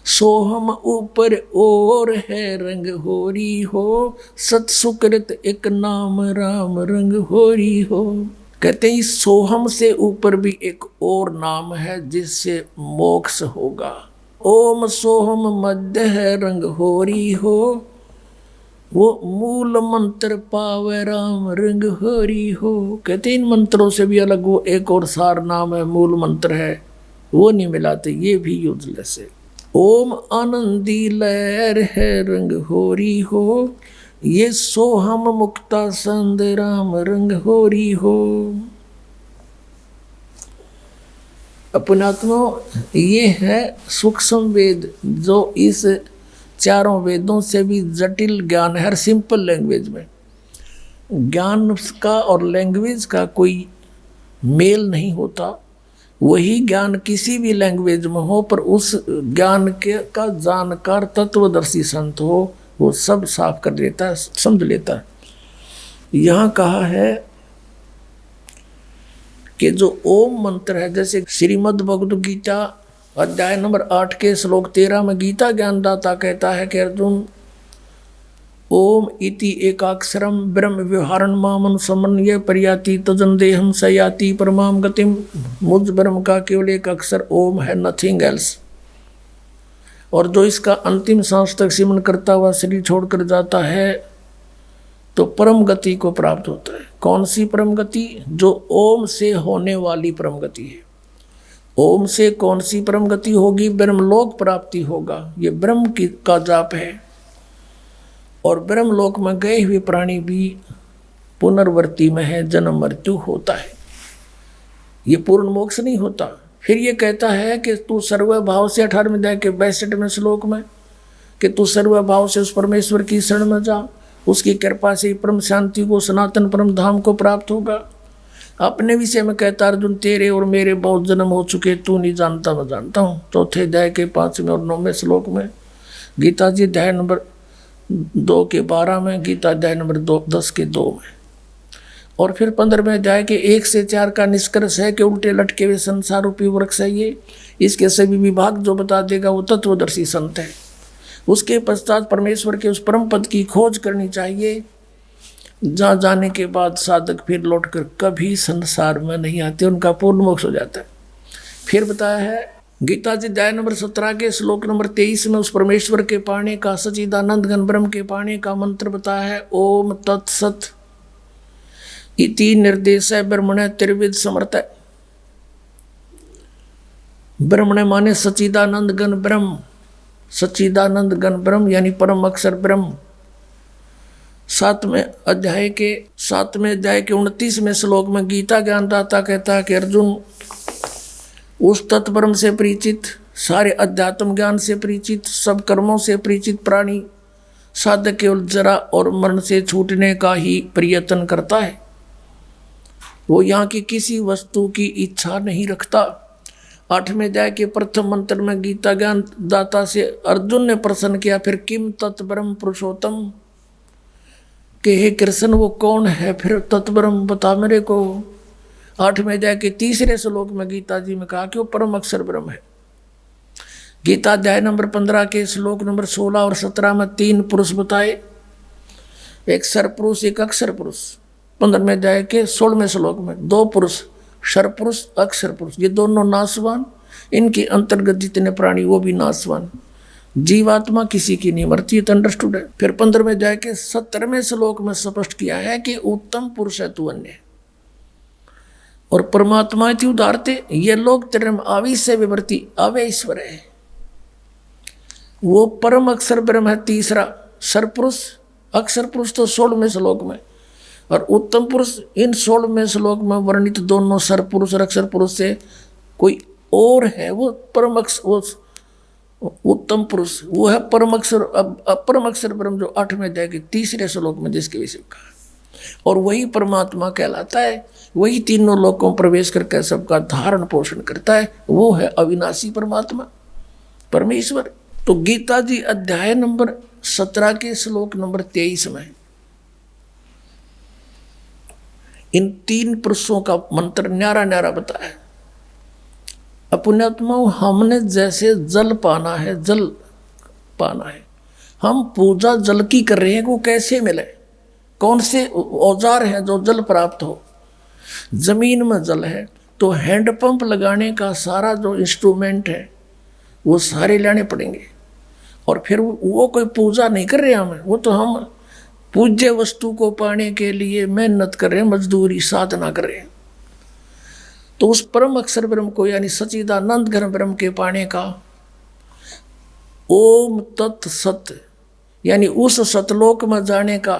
Speaker 1: सोहम ऊपर और है रंग होरी हो, सत सुकृत एक नाम राम रंग होरी हो। कहते हैं इस सोहम से ऊपर भी एक और नाम है जिससे मोक्ष होगा। ओम सोहम मध्य है रंग होरी हो, वो मूल मंत्र पावे राम रंग होरी हो। कहते इन मंत्रों से भी अलग वो एक और सार नाम है, मूल मंत्र है, वो नहीं मिलाते, ये भी यूजलेस है। ओम आनंदी लहर है रंग होरी हो, ये सोहम मुक्ता संद राम रंग होरी हो। अपनात्मा ये है सूक्ष्म वेद, जो इस चारों वेदों से भी जटिल ज्ञान है। हर सिंपल लैंग्वेज में ज्ञान का और लैंग्वेज का कोई मेल नहीं होता। वही ज्ञान किसी भी लैंग्वेज में हो, पर उस ज्ञान के का जानकार तत्वदर्शी संत हो, वो सब साफ कर देता है, समझ लेता है। यहाँ कहा है कि जो ओम मंत्र है, जैसे श्रीमद् भगवद गीता अध्याय नंबर 8 के श्लोक 13 में गीता ज्ञानदाता कहता है कि अर्जुन ओम इति एकाक्षरम ब्रह्म व्यवहारण मामन समन्वय पर्याति तजन देहम सयाति परमाम गतिम। मुझ ब्रह्म का केवल एक अक्षर ओम है, नथिंग एल्स। और जो इसका अंतिम सांस तक सिमरण करता हुआ शरीर छोड़कर जाता है तो परम गति को प्राप्त होता है। कौन सी परम गति? जो ओम से होने वाली परम गति है। ओम से कौन सी परम गति होगी? ब्रह्मलोक प्राप्ति होगा। ये ब्रह्म का जाप है। और ब्रह्मलोक में गए हुए प्राणी भी पुनर्वर्ती में है, जन्म मृत्यु होता है, ये पूर्ण मोक्ष नहीं होता। फिर ये कहता है कि तू सर्वभाव से 18वें अध्याय के 62वें श्लोक में कि तू सर्वभाव से उस परमेश्वर की शरण में जा, उसकी कृपा से परम शांति को, सनातन परम धाम को प्राप्त होगा। अपने विषय में कहता अर्जुन तेरे और मेरे बहुत जन्म हो चुके, तू नहीं जानता मैं जानता हूँ। चौथे अध्याय के 5वें और 9वें श्लोक में गीता जी अध्याय नंबर 2 के 12 में, गीता अध्याय नंबर 10 के 2 में। और फिर 15वें अध्याय के 1 से 4 का निष्कर्ष है कि उल्टे लटके हुए संसार रूपी वृक्ष है ये, इसके सभी विभाग जो बता देगा वो तत्वदर्शी संत है। उसके पश्चात परमेश्वर के उस परम पद की खोज करनी चाहिए, जहाँ जाने के बाद साधक फिर लौटकर कभी संसार में नहीं आते, उनका पूर्ण मोक्ष हो जाता है। फिर बताया है गीता जी अध्याय नंबर 17 के श्लोक नंबर 23 में उस परमेश्वर के पाने का, सच्चिदानंद घन ब्रह्म के पाने का मंत्र बताया है, ओम तत्सत इति निर्देश है ब्रह्मण त्रिविध समर्थ है। ब्रह्मण माने सच्चिदानंद घन ब्रह्म, सच्चिदानंद घन ब्रह्म यानी परम अक्षर ब्रह्म। 7वें अध्याय के 29वें श्लोक में गीता ज्ञानदाता कहता है कि अर्जुन उस तत्ब्रह्म से परिचित, सारे अध्यात्म ज्ञान से परिचित, सब कर्मों से परिचित प्राणी साधक केवल जरा और मरण से छूटने का ही प्रयत्न करता है, वो यहाँ की किसी वस्तु की इच्छा नहीं रखता। 8वें अध्याय के प्रथम मंत्र में गीता ज्ञान दाता से अर्जुन ने प्रश्न किया, फिर किम तत्ब्रह्म पुरुषोत्तम, कि हे कृष्ण वो कौन है फिर तत्ब्रह्म बता मेरे को। 8वें अध्याय के 3 श्लोक में गीता जी में कहा कि वो परम अक्षर ब्रह्म है। गीता अध्याय नंबर 15 के श्लोक नंबर 16 और 17 में 3 पुरुष बताए, एक सर पुरुष एक अक्षर पुरुष। 15वें अध्याय के 16वें श्लोक में 2 पुरुष, सर पुरुष अक्षर पुरुष, ये दोनों नाशवान, इनके अंतर्गत जितने प्राणी वो भी नाशवान, जीवात्मा किसी की नहीं मरती, तो अंडरस्टूड है। फिर 15वें अध्याय के 17वें श्लोक में स्पष्ट किया है कि उत्तम पुरुष है तू अन्य, और परमात्मा इति उदारते, ये लोग तेरे आविश से विवर्ती अवे ईश्वर है, वो परम अक्षर ब्रह्म है। तीसरा सरपुरुष अक्षर पुरुष तो 16वें श्लोक में, और उत्तम पुरुष इन 16वें श्लोक में वर्णित दोनों सरपुरुष और अक्षर पुरुष से कोई और है, वो परम अक्षर, वो उत्तम पुरुष वो है परम अक्षर, परम अक्षर ब्रह्म जो 8वें अध्याय के 3 श्लोक में जिसके विषय कहा, और वही परमात्मा कहलाता है, वही तीनों लोकों में प्रवेश करके सबका धारण पोषण करता है, वो है अविनाशी परमात्मा परमेश्वर। तो गीता जी अध्याय नंबर 17 के श्लोक नंबर 23 में इन 3 पुरुषों का मंत्र न्यारा न्यारा बताया। पुण्यात्माओं, हमने जैसे जल पाना है, जल पाना है, हम पूजा जल की कर रहे हैं, वो कैसे मिले, कौन से औजार हैं जो जल प्राप्त हो। जमीन में जल है तो हैंडपंप लगाने का सारा जो इंस्ट्रूमेंट है वो सारे लाने पड़ेंगे, और फिर वो कोई पूजा नहीं कर रहे हमें, वो तो हम पूज्य वस्तु को पाने के लिए मेहनत कर रहे हैं, मजदूरी साधना कर रहे हैं। तो उस परम अक्षर ब्रह्म को यानी सच्चिदानंद घन ब्रह्म के पाने का ओम तत् सत यानी उस सतलोक में जाने का,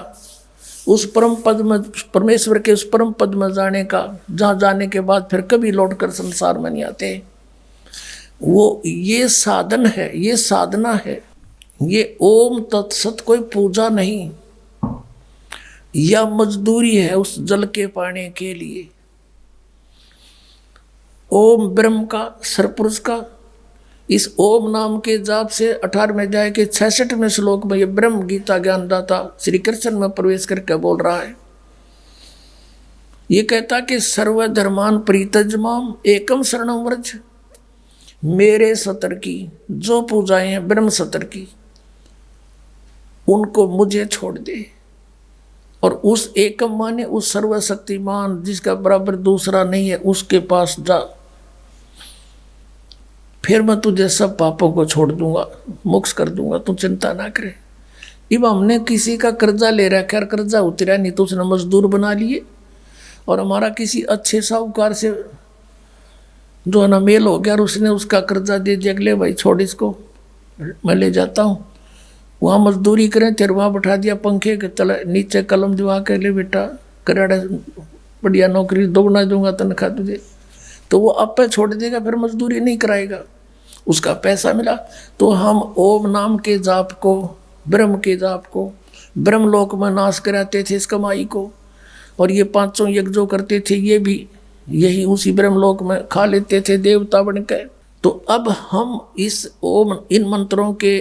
Speaker 1: उस परम पद में, परमेश्वर के उस परम पद में जाने का, जहाँ जाने के बाद फिर कभी लौटकर संसार में नहीं आते, वो ये साधन है, ये साधना है। ये ओम तत्सत कोई पूजा नहीं या मजदूरी है उस जल के पाने के लिए। ओम ब्रह्म का, सरपुरुष का, इस ओम नाम के जाप से 18वें अध्याय के 66वें श्लोक में ये ब्रह्म गीता ज्ञानदाता श्री कृष्ण में प्रवेश करके बोल रहा है। ये कहता कि सर्वधर्मान परित्यज्यमाम एकम शरणं व्रज, मेरे सतर की जो पूजाएं हैं ब्रह्म सतर की, उनको मुझे छोड़ दे, और उस एकम माने उस सर्वशक्तिमान जिसका बराबर दूसरा नहीं है उसके पास जा, फिर मैं तुझे सब पापों को छोड़ दूंगा, मोक्ष कर दूंगा, तू चिंता ना करे। अब हमने किसी का कर्जा ले रखा है, कर्जा उतरा नहीं तो उसने मजदूर बना लिए, और हमारा किसी अच्छे साहूकार से जो है ना मेल हो गया और उसने उसका कर्जा दे दिया, अगले भाई छोड़ इसको मैं ले जाता हूँ, वहाँ मजदूरी करें, तेरे वहाँ बैठा दिया पंखे के तले नीचे कलम दिवा के, ले बेटा कराड़ा बढ़िया नौकरी दोगुना दूंगा तनख्वाह तुझे, तो वो अब पे छोड़ देगा, फिर मजदूरी नहीं कराएगा, उसका पैसा मिला। तो हम ओम नाम के जाप को, ब्रह्म के जाप को, ब्रह्मलोक में नाश कराते थे इस कमाई को, और ये 500 यज्ञ जो करते थे ये भी यही उसी ब्रह्मलोक में खा लेते थे देवता बन के। तो अब हम इस ओम इन मंत्रों के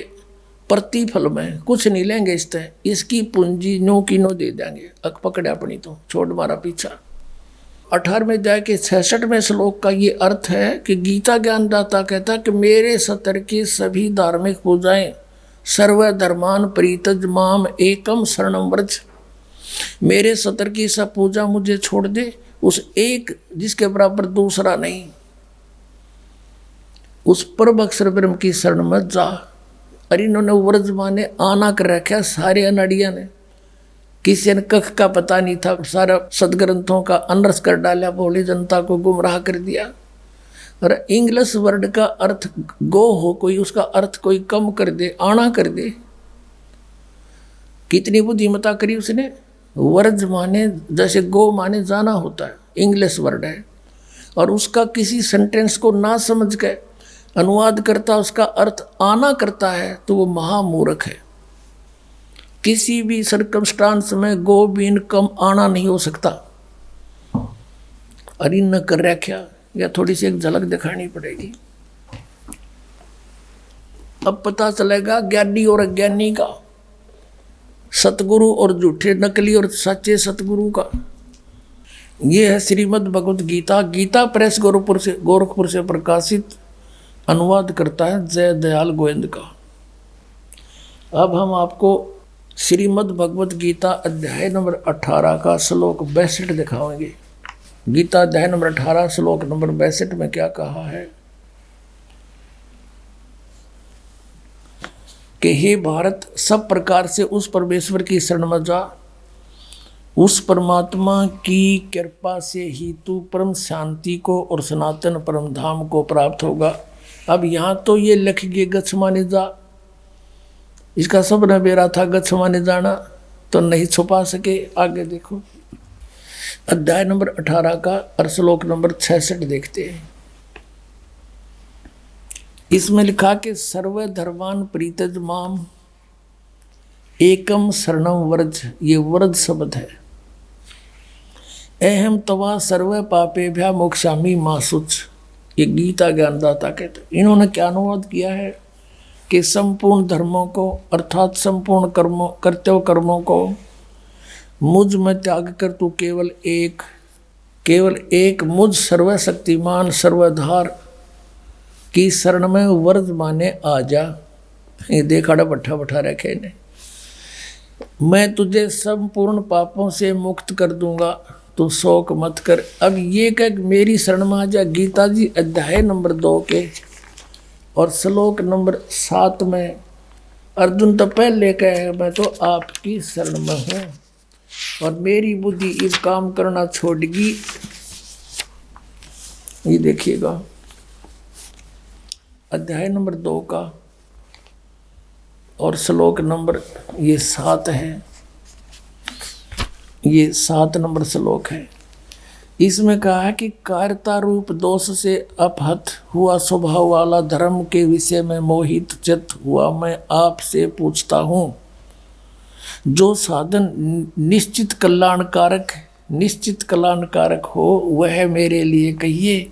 Speaker 1: प्रतिफल में कुछ नहीं लेंगे इससे, इसकी पूंजी नो की नो दे देंगे। अक पकड़े अपनी तो छोड़ मारा पीछा। 18वें अध्याय के 66वें श्लोक का ये अर्थ है कि गीता ज्ञानदाता कहता कि मेरे सतर की सभी धार्मिक पूजाएं सर्वधर्मान परित्यज माम एकम शरणम व्रज। मेरे सतर की सब पूजा मुझे छोड़ दे, उस एक जिसके बराबर दूसरा नहीं, उस परम अक्षर ब्रह्म की शरण में जा। अरे इन्होंने व्रज माने आना कर रखा सारे अनाड़िया ने, किसी ने कख का पता नहीं था, सारा सदग्रंथों का अनर्स कर डाला, भोली जनता को गुमराह कर दिया। और इंग्लिश वर्ड का अर्थ गो हो कोई, उसका अर्थ कोई कम कर दे, आना कर दे। कितनी बुद्धिमता करी उसने। वर्ज माने जैसे गो माने जाना होता है, इंग्लिश वर्ड है, और उसका किसी सेंटेंस को ना समझ के अनुवाद करता, उसका अर्थ आना करता है, तो वो महामूर्ख है। किसी भी सर्कमस्टांस में गो बीन कम आना नहीं हो सकता। अरे न कर रखा, या थोड़ी सी एक झलक दिखानी पड़ेगी। अब पता चलेगा ज्ञानी और अज्ञानी का, सतगुरु और झूठे नकली और सच्चे सतगुरु का। ये है श्रीमद् भगवत गीता। गीता प्रेस गोरखपुर से प्रकाशित, अनुवाद करता है जय दयाल गोविंद का। अब हम आपको श्रीमद् भगवत गीता अध्याय नंबर 18 का श्लोक 62 दिखाएंगे। गीता अध्याय नंबर 18 श्लोक नंबर 62 में क्या कहा है कि हे भारत, सब प्रकार से उस परमेश्वर की शरण में जा, उस परमात्मा की कृपा से ही तू परम शांति को और सनातन परम धाम को प्राप्त होगा। अब यहाँ तो ये लिख गए गच्छ माने जा, इसका सब नबेरा था गच्छ माने जाना, तो नहीं छुपा सके। आगे देखो अध्याय नंबर 18 का और श्लोक नंबर 66 देखते हैं। इसमें लिखा कि सर्वधर्मान परित्यज माम एकम शरणम व्रज। ये व्रज शब्द है। अहम तवा सर्व पापेभ्या मोक्षामि मा शुच। ये गीता ज्ञानदाता कहते। इन्होंने क्या अनुवाद किया है कि संपूर्ण धर्मों को अर्थात संपूर्ण कर्मों कर्तव्य कर्मों को मुझ में त्याग कर तू केवल एक मुझ सर्वशक्तिमान सर्वधार की शरण में वर्ज माने आ जा। ये देखा बैठा बैठा रखे ने, मैं तुझे संपूर्ण पापों से मुक्त कर दूंगा, तो शोक मत कर। अब ये कह मेरी शरण में आ जा। गीता जी अध्याय नंबर 2 के और श्लोक नंबर 7 में अर्जुन तो पहले कहे मैं तो आपकी शरण में हूँ और मेरी बुद्धि इस काम करना छोड़गी। ये देखिएगा अध्याय नंबर 2 का और श्लोक नंबर ये 7 है, ये 7 नंबर श्लोक है। इसमें कहा है कि कायरता रूप दोष से अपहत हुआ स्वभाव वाला धर्म के विषय में मोहित चित्त हुआ मैं आपसे पूछता हूँ, जो साधन निश्चित कल्याणकारक हो वह मेरे लिए कहिए,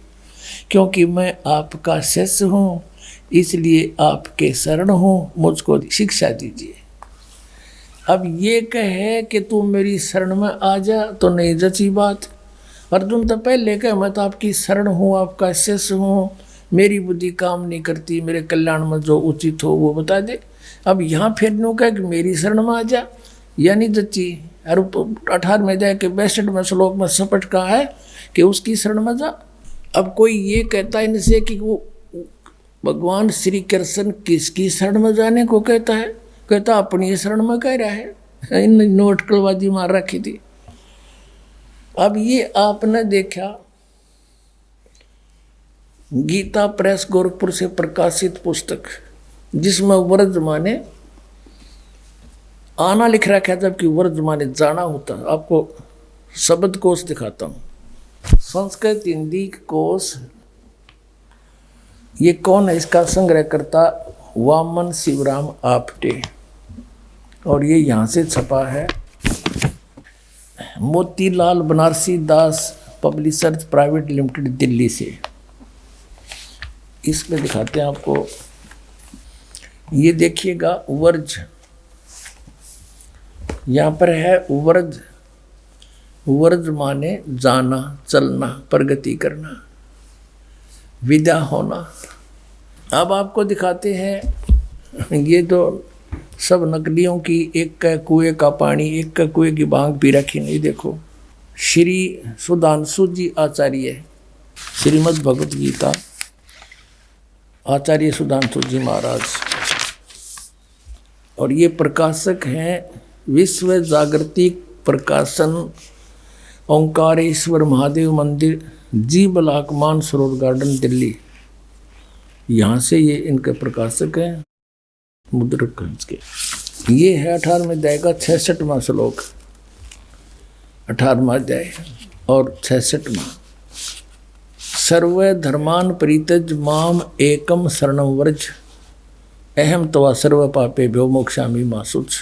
Speaker 1: क्योंकि मैं आपका शिष्य हूँ, इसलिए आपके शरण हूँ, मुझको शिक्षा दीजिए। अब ये कहे कि तू मेरी शरण में आ जा तो नहीं जची बात। अर्जुन तो पहले कहे मैं तो आपकी शरण हूँ, आपका शिष्य हूँ, मेरी बुद्धि काम नहीं करती, मेरे कल्याण में जो उचित हो वो बता दे। अब यहाँ फिर नो कहे कि मेरी शरण में आ जा, यानी जची। और 18वें अध्याय के 62वें श्लोक में सपट कहा है कि उसकी शरण में जा। अब कोई ये कहता है इनसे कि वो भगवान श्री कृष्ण किसकी शरण में जाने को कहता है, कहता अपनी शरण में कह रहा है। इन नोटकलबाजी मार रखी थी। अब ये आपने देखा गीता प्रेस गोरखपुर से प्रकाशित पुस्तक जिसमें वर्ज माने आना लिख रखा है, जबकि वर्ज माने जाना होता है। आपको शब्द कोश दिखाता हूँ। संस्कृत हिंदी कोश, ये कौन है इसका संग्रह करता, वामन शिवराम आपटे, और ये यहाँ से छपा है मोतीलाल बनारसी दास पब्लिशर्स प्राइवेट लिमिटेड दिल्ली से। इसमें दिखाते हैं आपको ये देखिएगा वर्ज, यहाँ पर है वर्ज। वर्ज माने जाना, चलना, प्रगति करना, विदा होना। अब आपको दिखाते हैं, ये तो सब नकलियों की, एक का कुएं का पानी, एक का कुएं की भांग पी रखी। नहीं, देखो श्री सुधांशु जी आचार्य, श्रीमद् भगवत गीता, आचार्य सुधांशु जी महाराज। और ये प्रकाशक हैं विश्व जागृति प्रकाशन, ओंकारेश्वर महादेव मंदिर, जी ब्लॉक, मानसरोवर गार्डन, दिल्ली। यहाँ से ये इनके प्रकाशक हैं, मुद्रक के। ये है 18वें अध्याय का 66वां श्लोक, 18वां अध्याय और 66वां। सर्व धर्मान परित्यज माम एकम शरणं व्रज, अहम तवा सर्व पापेभ्यो मोक्षामि मा शुच।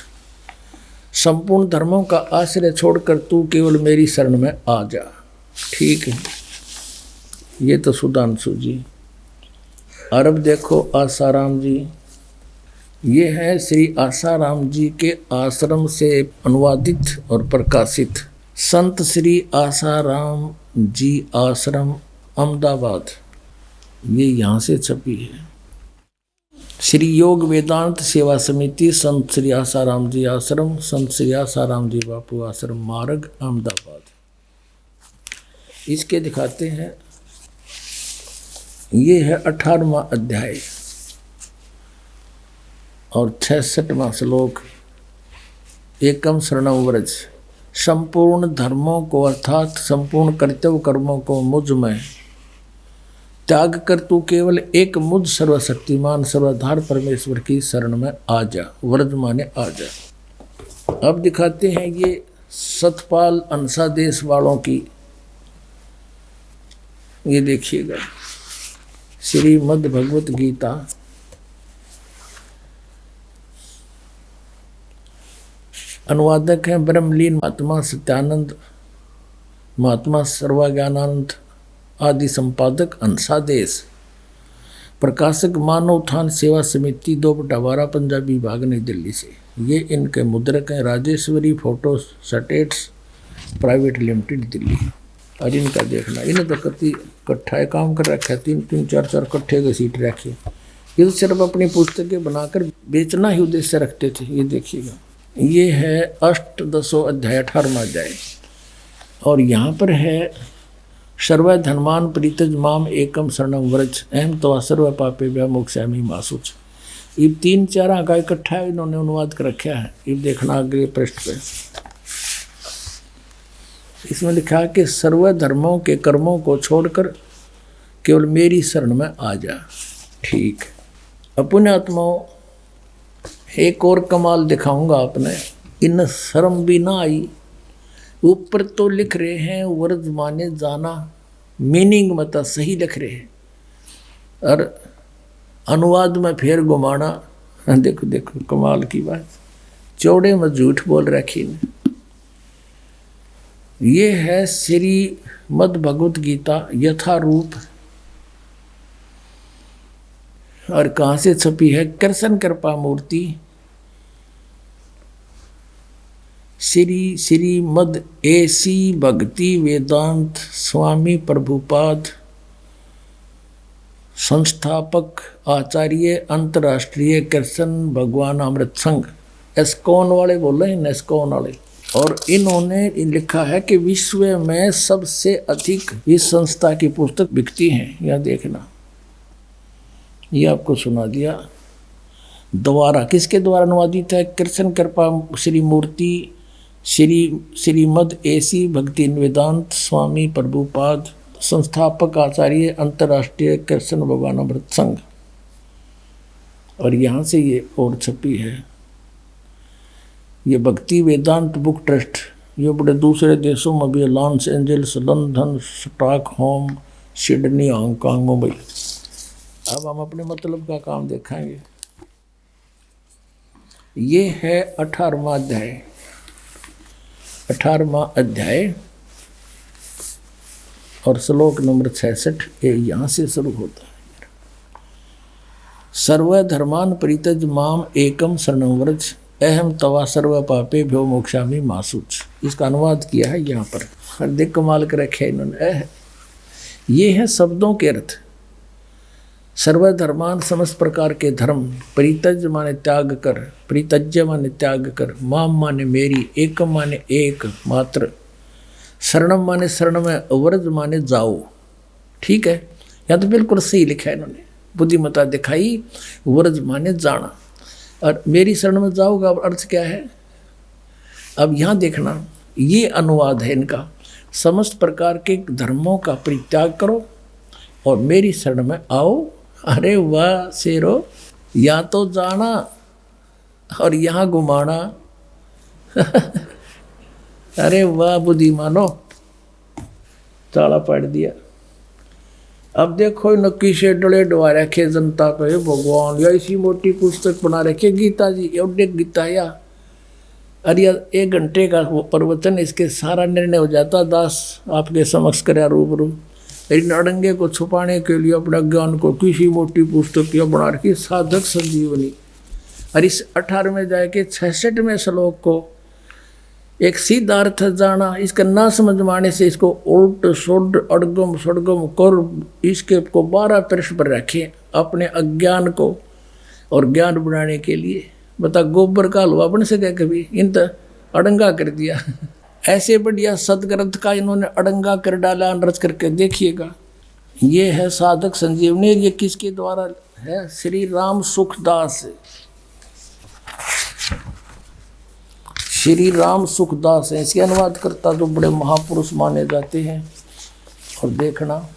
Speaker 1: संपूर्ण धर्मों का आश्रय छोड़कर तू केवल मेरी शरण में आ जा। ठीक है, ये तो सुधांशु जी। और अब देखो आसाराम जी, ये है श्री आसाराम जी के आश्रम से अनुवादित और प्रकाशित संत श्री आसाराम जी आश्रम, अहमदाबाद। ये यहाँ से छपी है। श्री योग वेदांत सेवा समिति, संत श्री आसाराम जी आश्रम, संत श्री आसाराम जी बापू आश्रम, मार्ग, अहमदाबाद। इसके दिखाते हैं, ये है 18वां अध्याय और 66वां श्लोक। एकम शरणं व्रज, संपूर्ण धर्मों को अर्थात संपूर्ण कर्तव्य कर्मों को मुझ में त्याग कर तू केवल एक मुझ सर्वशक्तिमान सर्वाधार परमेश्वर की शरण में आ जा। व्रज माने आ जा। अब दिखाते हैं ये सतपाल अंसा देश वालों की। ये देखिएगा श्रीमद् भगवत गीता, अनुवादक हैं ब्रह्मलीन महात्मा सत्यानंद, महात्मा सर्वज्ञानानंद आदि, संपादक अंसादेश, प्रकाशक मानव उत्थान सेवा समिति 2/12 पंजाबी विभाग, नई दिल्ली से। ये इनके मुद्रक हैं Rajeshwari photo states private limited, Delhi. और इनका देखना, इन्हें तो कति इकट्ठा काम कर रखा है, 3-3, 4-4 इकट्ठे के सीट रखे। ये तो सिर्फ अपनी पुस्तकें बनाकर बेचना ही उद्देश्य रखते थे। ये देखिएगा, ये है अष्टदशो अध्याय, 18वां अध्याय। और यहाँ पर है सर्व धर्मान परित्यज माम एकम शरणं व्रज, अहम तवा सर्व पापेभ्यो मोक्षामि मा शुच। ये 3-4 का इकट्ठा इन्होंने अनुवाद कर रखा है। ये देखना अगले पृष्ठ पे, इसमें लिखा है कि सर्व धर्मों के कर्मों को छोड़कर केवल मेरी शरण में आ जा। ठीक, अपने आत्माओं, एक और कमाल दिखाऊंगा आपने। इन शर्म भी ना आई। ऊपर तो लिख रहे हैं व्रज माने जाना, मीनिंग मत सही लिख रहे हैं, और अनुवाद में फिर घुमाना। देखो देखो कमाल की बात, चौड़े में झूठ बोल रखी ने। ये है श्रीमद् भगवत गीता यथारूप। और कहाँ से छपी है? कृष्ण कृपा मूर्ति, श्रीमद् एसी भक्ति वेदांत स्वामी प्रभुपाद, संस्थापक आचार्य अंतर्राष्ट्रीय कृष्ण भगवान अमृत संघ। एस्कॉन वाले बोल रहे हैं, एस्कॉन वाले। और इन्होंने लिखा है कि विश्व में सबसे अधिक इस संस्था की पुस्तक बिकती हैं। यह देखना, ये आपको सुना दिया। द्वारा किसके द्वारा अनुवादित है? कृष्ण कृपा श्री मूर्ति, श्रीमद् एसी भक्ति वेदांत स्वामी प्रभुपाद, संस्थापक आचार्य अंतर्राष्ट्रीय कृष्ण भगवान अमृत संघ। और यहाँ से ये और छपी है। ये भक्ति वेदांत बुक ट्रस्ट, ये बड़े दूसरे देशों में भी, Los Angeles, London, Stockholm, Sydney, Hong Kong, Mumbai. अब हम अपने मतलब का काम देखेंगे। ये है 18वां अध्याय, 18वां अध्याय और श्लोक नंबर 66। ये यहाँ से शुरू होता है। सर्वधर्मान परित्यज माम एकम शरणं व्रज अहम तवा सर्व पापे भ्यो मोक्षामि मा शुच। इसका अनुवाद किया है यहाँ पर, हर देख कमाल कर रखे है इन्होंने। ये है शब्दों के अर्थ। सर्वधर्मान समस्त प्रकार के धर्म, परित्यज माने त्याग कर, परित्यज्य माने त्याग कर, माम माने मेरी, एकम माने एक मात्र, शरणम माने शरण में, व्रज माने जाओ। ठीक है, यहाँ तो बिल्कुल सही लिखा है इन्होंने, बुद्धिमत्ता दिखाई। व्रज माने जाना और मेरी शरण में जाओगा, अर्थ क्या है? अब यहाँ देखना, ये अनुवाद है इनका, समस्त प्रकार के धर्मों का परित्याग करो और मेरी शरण में आओ। अरे वाह शेरो, या तो जाना और यहाँ घुमाना। अरे वाह बुद्धिमानो, ताला पाड़ दिया। अब देखो नक्की से डले डवा रखे जनता पे भगवान, या इसी मोटी पुस्तक बना रखे गीता जी, एवढे गीता या अरे 1 घंटे का प्रवचन, इसके सारा निर्णय हो जाता। दास आपके समक्ष कराया रूबरू। इन अड़ंगे को छुपाने के लिए अपना ज्ञान को किसी मोटी पुस्तक या बना रखी साधक संजीवनी। और इस 18वें जाए के 66वें श्लोक को एक सीधा अर्थ जाना, इसका ना समझ माने से इसको उल्ट सुड अड़गम सड़गम कर इसके को 12 पृष्ठ पर रखे अपने अज्ञान को और ज्ञान बनाने के लिए। बता गोबर का हलवा बन सके कभी? इन तो अड़ंगा कर दिया। ऐसे बढ़िया सदग्रंथ का इन्होंने अड़ंगा कर डाला, रच करके देखिएगा। ये है साधक संजीवनी। ये किसके द्वारा है? श्री राम सुखदास। श्री राम सुखदास है इसके अनुवाद करता, जो बड़े महापुरुष माने जाते हैं। और देखना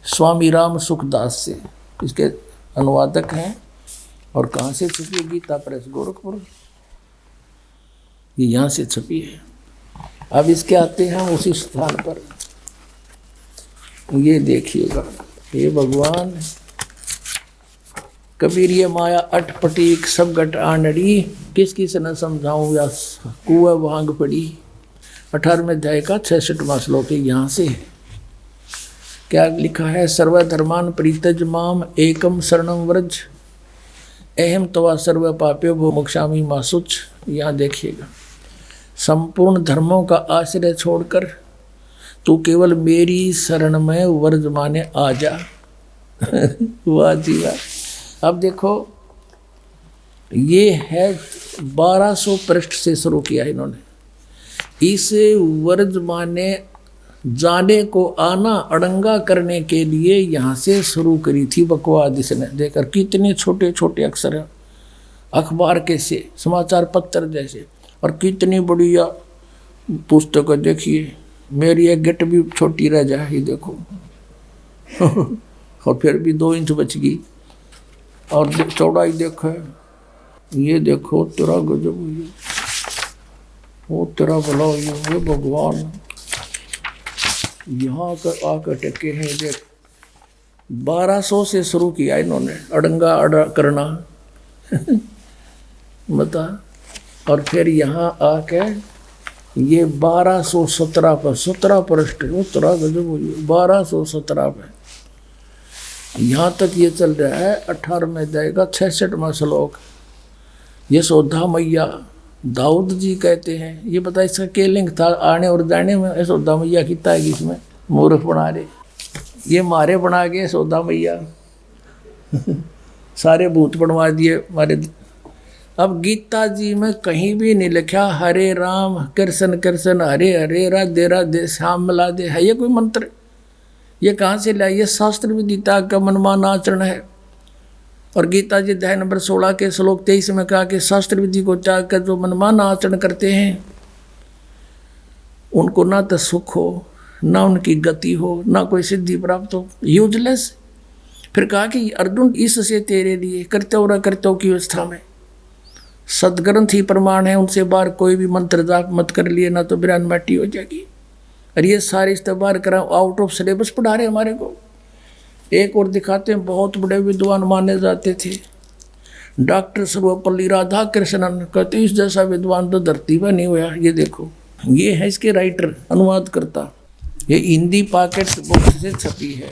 Speaker 1: स्वामी राम सुखदास से इसके अनुवादक हैं। और कहाँ से छपी? गीता प्रेस गोरखपुर, ये यहाँ से छपी है। अब इसके आते हैं उसी स्थान पर, ये देखिएगा। हे भगवान, कबीर ये माया अटपटीक सब गट आनड़ी, किस से न समझाऊं या कुआ भांग पड़ी। 18वें अध्याय का 66वां श्लोक यहाँ से क्या लिखा है? सर्वधर्मान परित्यज माम एकम शरणं व्रज अहम तवा सर्व पाप्यो भो मोक्षामि मा शुच। यहाँ देखिएगा, संपूर्ण धर्मों का आश्रय छोड़कर तू केवल मेरी शरण में व्रज माने आ जा। वाह जी वाह। अब देखो, ये है 1200 पृष्ठ से शुरू किया इन्होंने। इस व्रज माने जाने को आना अड़ंगा करने के लिए यहाँ से शुरू करी थी बकवाद इसने। देखकर कितने छोटे छोटे अक्षर हैं, अखबार के से, समाचार पत्र जैसे, और कितनी बढ़िया पुस्तक देखिए। मेरी एक गिट भी छोटी रह जाए, ये देखो। और फिर भी 2 इंच बच गई। और चौड़ाई देखो, ये देखो, तेरा गजब, वो तेरा भला, ये भगवान यहाँ कर आकर टके हैं। देख 1200 से शुरू किया इन्होंने अड़ंगा अड़ा करना। बता। और फिर यहाँ आके ये 1217 पर 17 पृष्ठ, उत्तरा गजब 1217 पे यहाँ तक ये चल रहा है। 18वें अध्याय का 66वां श्लोक। यशोदा मैया दाऊद जी कहते हैं। ये बता इसका क्या लिंक था आने और जाने में? यशोदा मैया कितना है इसमें? मूर्ख बना रहे, ये मारे बना गए यशोदा मैया। सारे भूत बनवा दिए हमारे। अब गीता जी में कहीं भी नहीं लिखा हरे राम कृष्ण कृष्ण हरे हरे राधे राधे श्याम मिला दे। है ये कोई मंत्र? ये कहाँ से लाया? ये शास्त्र विदिता का मनमान आचरण है। और गीता जी अध्याय नंबर 16 के श्लोक 23 में कहा कि शास्त्र विधि को त्याग कर जो मनमान आचरण करते हैं उनको ना तो सुख हो, ना उनकी गति हो, ना कोई सिद्धि प्राप्त हो, यूजलेस। फिर कहा कि अर्जुन इससे तेरे लिए कर्तव्य की व्यवस्था में सदग्रंथ ही प्रमाण है, उनसे बाहर कोई भी मंत्र जाप मत कर लिए, ना तो बिरान माटी हो जाएगी। और ये सारे इस्तेमाल करा आउट ऑफ सिलेबस पढ़ा रहे हमारे को। एक और दिखाते हैं, बहुत बड़े विद्वान माने जाते थे डॉक्टर सर्वपल्ली राधाकृष्णन, कहते इस जैसा विद्वान तो धरती पर नहीं हुआ। ये देखो, ये है इसके राइटर, अनुवाद करता। ये हिंदी पॉकेट बुक से छपी है।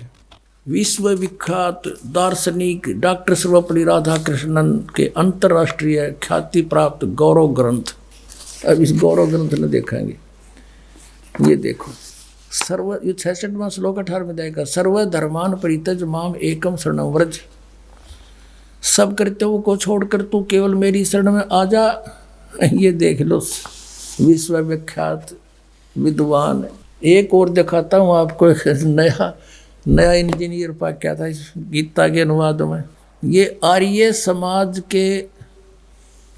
Speaker 1: विश्व विख्यात दार्शनिक डॉक्टर सर्वपल्ली राधाकृष्णन के अंतर्राष्ट्रीय ख्याति प्राप्त गौरव ग्रंथ। अब इस गौरव ग्रंथ में देखेंगे, ये देखो सर्व, ये 66वां श्लोक 18वें अध्याय का, सर्व धर्मान परित्यज माम एकम शरणं व्रज, सब कर्तव्यों को छोड़कर तू केवल मेरी शरण में आ जा। ये देख लो विश्व विख्यात विद्वान। एक और दिखाता हूँ आपको, एक नया इंजीनियर पा क्या था इस गीता के अनुवाद में। ये आर्य समाज के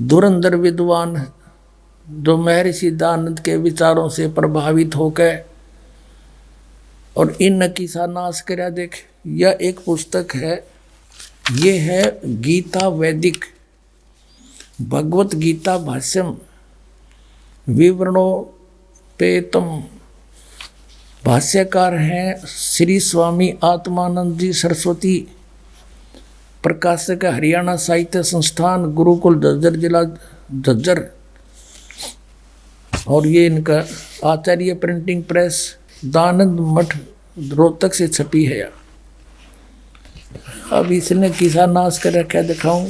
Speaker 1: धुरंधर विद्वान जो महर्षि दयानंद के विचारों से प्रभावित होकर और इन की नाश करा। देख, यह एक पुस्तक है, ये है गीता वैदिक भगवत गीता भाष्यम विवरणोपेतम। भाष्यकार हैं श्री स्वामी आत्मानंद जी सरस्वती, प्रकाशक हरियाणा साहित्य संस्थान, गुरुकुल झज्जर, जिला झज्जर। और ये इनका आचार्य प्रिंटिंग प्रेस, दानंद मठ, रोहतक से छपी है। अब इसने किसा नाश कर रखा, दिखाऊं।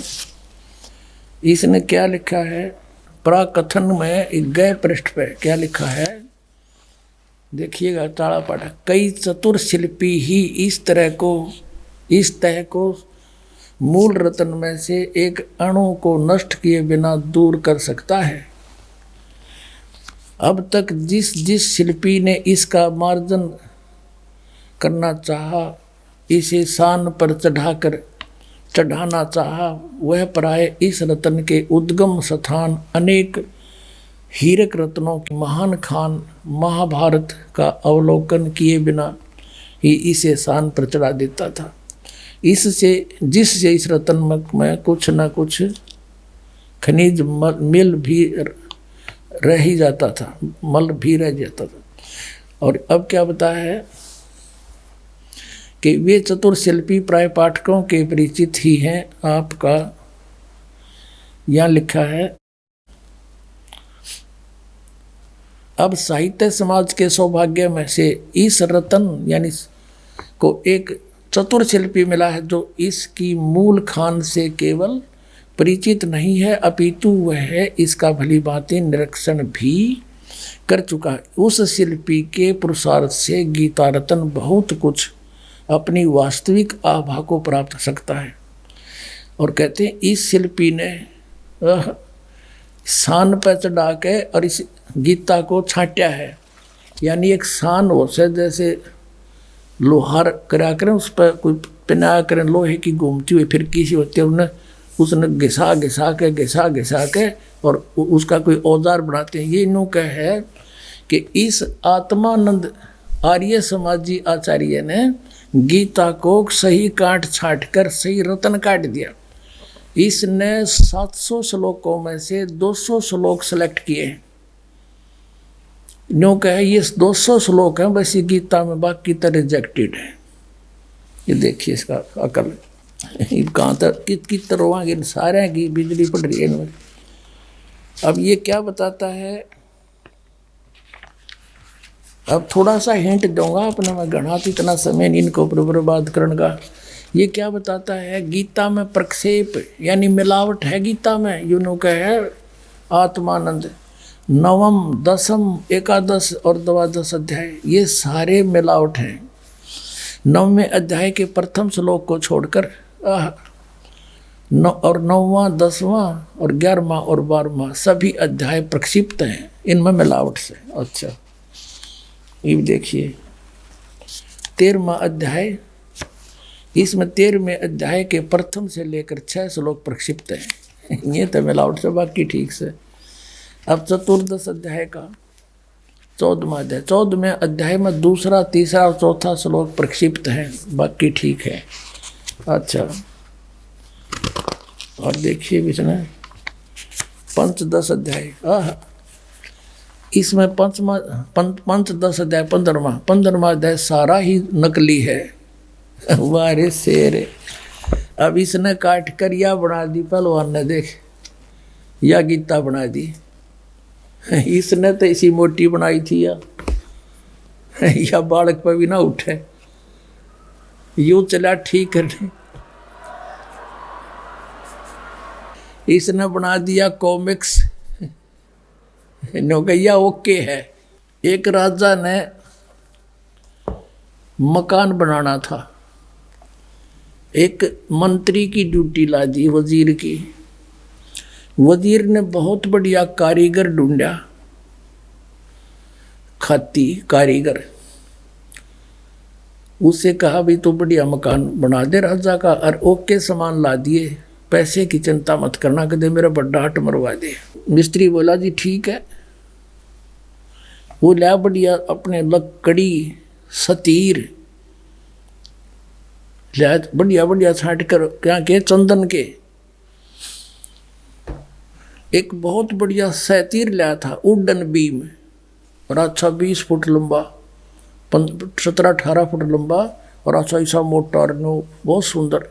Speaker 1: इसने क्या लिखा है प्राकथन में, गए पृष्ठ पे क्या लिखा है देखिएगा, ताड़ा पाठा। कई चतुर शिल्पी ही इस तह को मूल रत्न में से एक अणु को नष्ट किए बिना दूर कर सकता है। अब तक जिस शिल्पी ने इसका मार्जन करना चाहा, इसे शान पर चढ़ाना चाहा, वह प्राय इस रत्न के उद्गम स्थान अनेक हीरक रत्नों के महान खान महाभारत का अवलोकन किए बिना ही इसे शान पर चढ़ा देता था। जिससे इस रत्न में कुछ न कुछ खनिज मिल भी रह ही जाता था, मल भी रह जाता था। और अब क्या बताया है कि वे चतुर शिल्पी प्राय पाठकों के परिचित ही हैं। आपका यहाँ लिखा है, अब साहित्य समाज के सौभाग्य में से इस रत्न यानी को एक चतुर शिल्पी मिला है, जो इसकी मूल खान से केवल परिचित नहीं है, अपितु वह इसका भली भांति निरीक्षण भी कर चुका है। उस शिल्पी के पुरुषार्थ से गीता रत्न बहुत कुछ अपनी वास्तविक आभा को प्राप्त कर सकता है। और कहते हैं इस शिल्पी ने शान पर चढ़ा के और इस गीता को छांटा है। यानी एक शान हो से जैसे लोहार करा करें, उस पर कोई पिना करें लोहे की घूमती हुई फिर किसी होती है, उसने घिसा के और उसका कोई औजार बनाते हैं। ये यूँ कह है कि इस आत्मानंद आर्य समाजी आचार्य ने गीता को सही काट छाट कर सही रत्न काट दिया। इसने 700 श्लोकों में से 200 श्लोक सेलेक्ट किए हैं। न्यू कहे ये 200 श्लोक हैं बस ये गीता में, बाकी तो रिजेक्टेड है। ये देखिए इसका अकल कहाँ तक कित तरह सारे की बिजली पड़ रही है इनमें। अब ये क्या बताता है, अब थोड़ा सा हिंट दूंगा अपने में, घना इतना समय नहीं इनको बर्बाद करने का। ये क्या बताता है, गीता में प्रक्षेप यानी मिलावट है गीता में। यूँ कहे आत्मानंद 9, 10, 11 और 12 अध्याय ये सारे मिलावट हैं। 9वें अध्याय के प्रथम श्लोक को छोड़कर और 9वां, 10वां और 11वां और 12वां सभी अध्याय प्रक्षिप्त हैं, इनमें मिलावट से। अच्छा ये देखिए 13वां अध्याय, इसमें 13वें अध्याय के प्रथम से लेकर 6 श्लोक प्रक्षिप्त हैं। ये तो मिलावट से, बाकी ठीक से। अब 14 अध्याय का 14वां अध्याय, 14वें अध्याय में 2, 3 और 4 श्लोक प्रक्षिप्त हैं, बाकी ठीक है। अच्छा और देखिए इसमें 5-10 अध्याय, इसमें 5-10 अध्याय 15वां अध्याय सारा ही नकली है। वारे शेर, अब इसने काट कर या बना दी पहलवान ने, देख या गीता बना दी। इसने तो इसी मोटी बनाई थी या बालक पर भी ना उठे। यूं चला ठीक करने। इसने बना दिया कॉमिक्स, नौकैया ओके है। एक राजा ने मकान बनाना था, एक मंत्री की ड्यूटी ला दी वजीर की। वजीर ने बहुत बढ़िया कारीगर ढूंढा, खाती कारीगर। उससे कहा भी तो बढ़िया मकान बना दे राजा का, और ओके सामान ला दिए, पैसे की चिंता मत करना, कदे मेरा बड़ा हट मरवा दे। मिस्त्री बोला जी ठीक है। वो ला बढ़िया अपने लकड़ी सतीर ला बढ़िया बढ़िया छाट कर, क्या के चंदन के एक बहुत बढ़िया सतीर लाया था, वुडन बीम, और अच्छा 20 फुट लंबा, 17-18 फुट लंबा, और अच्छा ऐसा मोटा और बहुत सुंदर।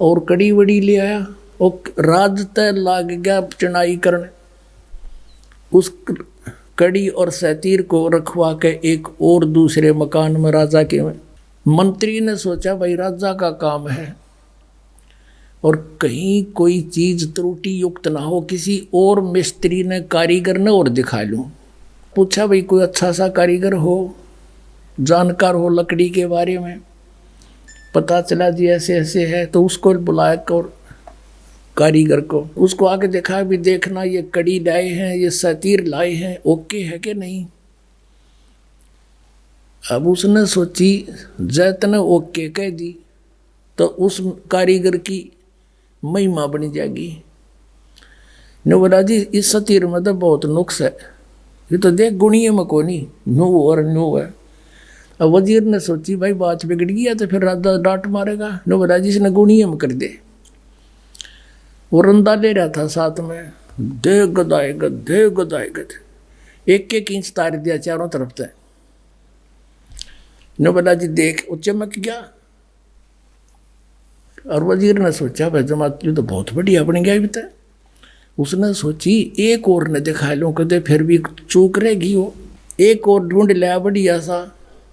Speaker 1: और कड़ी वड़ी ले आया, और राज तय लाग गया चुनाई करने। उस कड़ी और सतीर को रखवा के एक और दूसरे मकान में राजा के में मंत्री ने सोचा भाई राजा का काम है, और कहीं कोई चीज त्रुटि युक्त ना हो, किसी और मिस्त्री ने कारीगर ने और दिखा लूं। पूछा भाई कोई अच्छा सा कारीगर हो, जानकार हो लकड़ी के बारे में। पता चला जी ऐसे ऐसे है, तो उसको बुलाया और कारीगर को, उसको आके देखा भी देखना ये कड़ी लाए हैं, ये सतीर लाए हैं, ओके है कि नहीं। अब उसने सोची जैत ने ओके कह दी तो उस कारीगर की महिमा बन जाएगी। ने बोला जी इस सतीर में तो बहुत नुक्स है, ये तो देख गुणिये में को नहीं, नो और नो है। अब वजीर ने सोची भाई बात बिगड़ गया तो फिर राजा डांट मारेगा। नो बोला जी इसने गुणिये में कर दे। वो रंदा ले रहा था साथ में, दे गदाए गद, दे गदाए गद, 1-1 इंच तार दिया चारों तरफ से। नो बोला जी देख, वो चमक गया। और वजीर ने सोचा भाई जमात तो बहुत बढ़िया बन गया भी। उसने सोची एक और ने दिखा लो, कदे फिर भी चूक रहेगी वो। एक और ढूंढ लिया बढ़िया सा।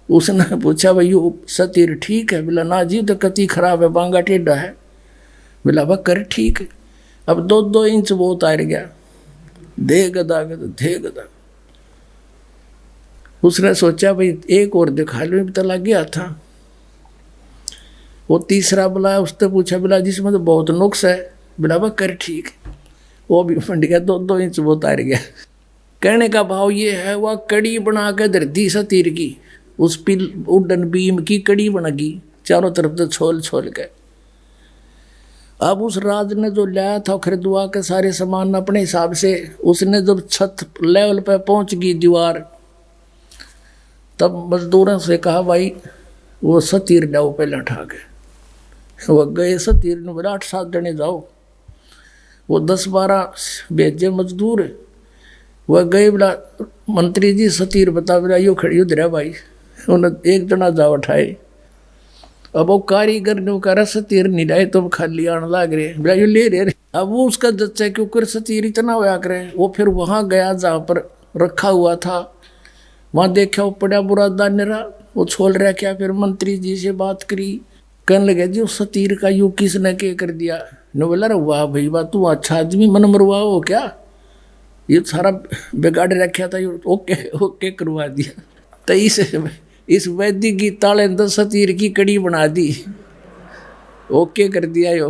Speaker 1: उसने पूछा भाई यो सतीर ठीक है? बोला ना जी तो कति खराब है, बांगा टेढ़ा है। बोला वह कर ठीक है। अब 2-2 इंच वो उतार गया, दे गदा गद, दे गदा। उसने सोचा भाई एक और दिखा लो, भी तो लग गया था। वो तीसरा बुलाया, उसने पूछा बोला जिसमें तो बहुत नुक्स है। बोला वह कर ठीक है। वो भी फंड गया, 2-2 इंच वो उतार गया। कहने का भाव ये है, वह कड़ी बना के धरती सतीर की, उस पिल वुडन बीम की कड़ी बनेगी चारों तरफ से छोल छोल के। अब उस राज ने जो लाया था खरीदवा के सारे सामान अपने हिसाब से, उसने जब छत लेवल पे पहुंच गई दीवार, तब मजदूरों से कहा भाई वो सतीर लाओ पहले उठा के। वह गए सतीर ने, बोला 8-7 जने जाओ। वो 10-12 भेजे मजदूर। वह गए, बोला मंत्री जी सतीर बता। बोला यो खड़ी उधर है भाई। उन्हें एक जना जा उठाए। अब वो कारीगर ने कहा सतीर नहीं लाए तो खाली आने लग रहे। बोला यो ले रहे। अब वो उसका जच्चा क्यों सतीर इतना होया करे। वो फिर वहां गया जहाँ पर रखा हुआ था, वहां देखा वो पड़ा बुरा दानेरा, वो छोड़ रहा क्या। फिर मंत्री जी से बात करी, कहने लगे जी उस सतीर का यू किसने के कर दिया। ने बोला रे वाह भाई वाह, तू अच्छा आदमी, मन मरवा हो क्या, ये सारा बिगाड़ रखा था, ओके ओके करवा दिया। तो इस वैदिक की ताले अंदर सतीर की कड़ी बना दी, ओके कर दिया यो।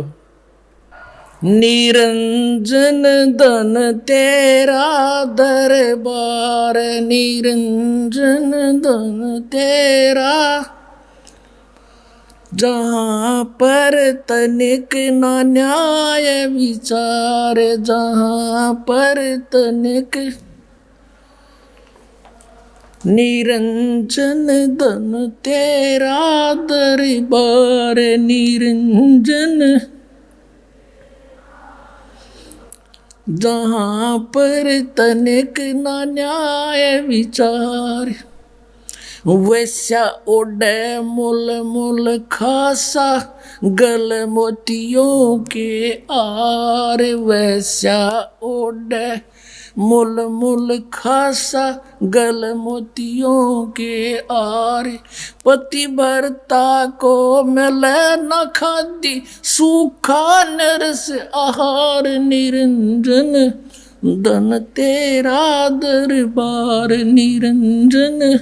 Speaker 1: निरंजन धन तेरा दरबार, निरंजन धन तेरा, जहाँ पर तनिक ना न्याय विचार, जहाँ पर तनिक। निरंजन धन तेरा दरबार, निरंजन, जहाँ पर तनिक ना न्याय विचार। वैसा ओढ़े मुल मुल खासा, गल मोतियों के आर। वैसा ओढ़े मुल मुल खासा गल मोतियों के आरे, पति भरता को मिले न खादी सूखा नरस आहार, निरंजन धन तेरा दरबार निरंजन।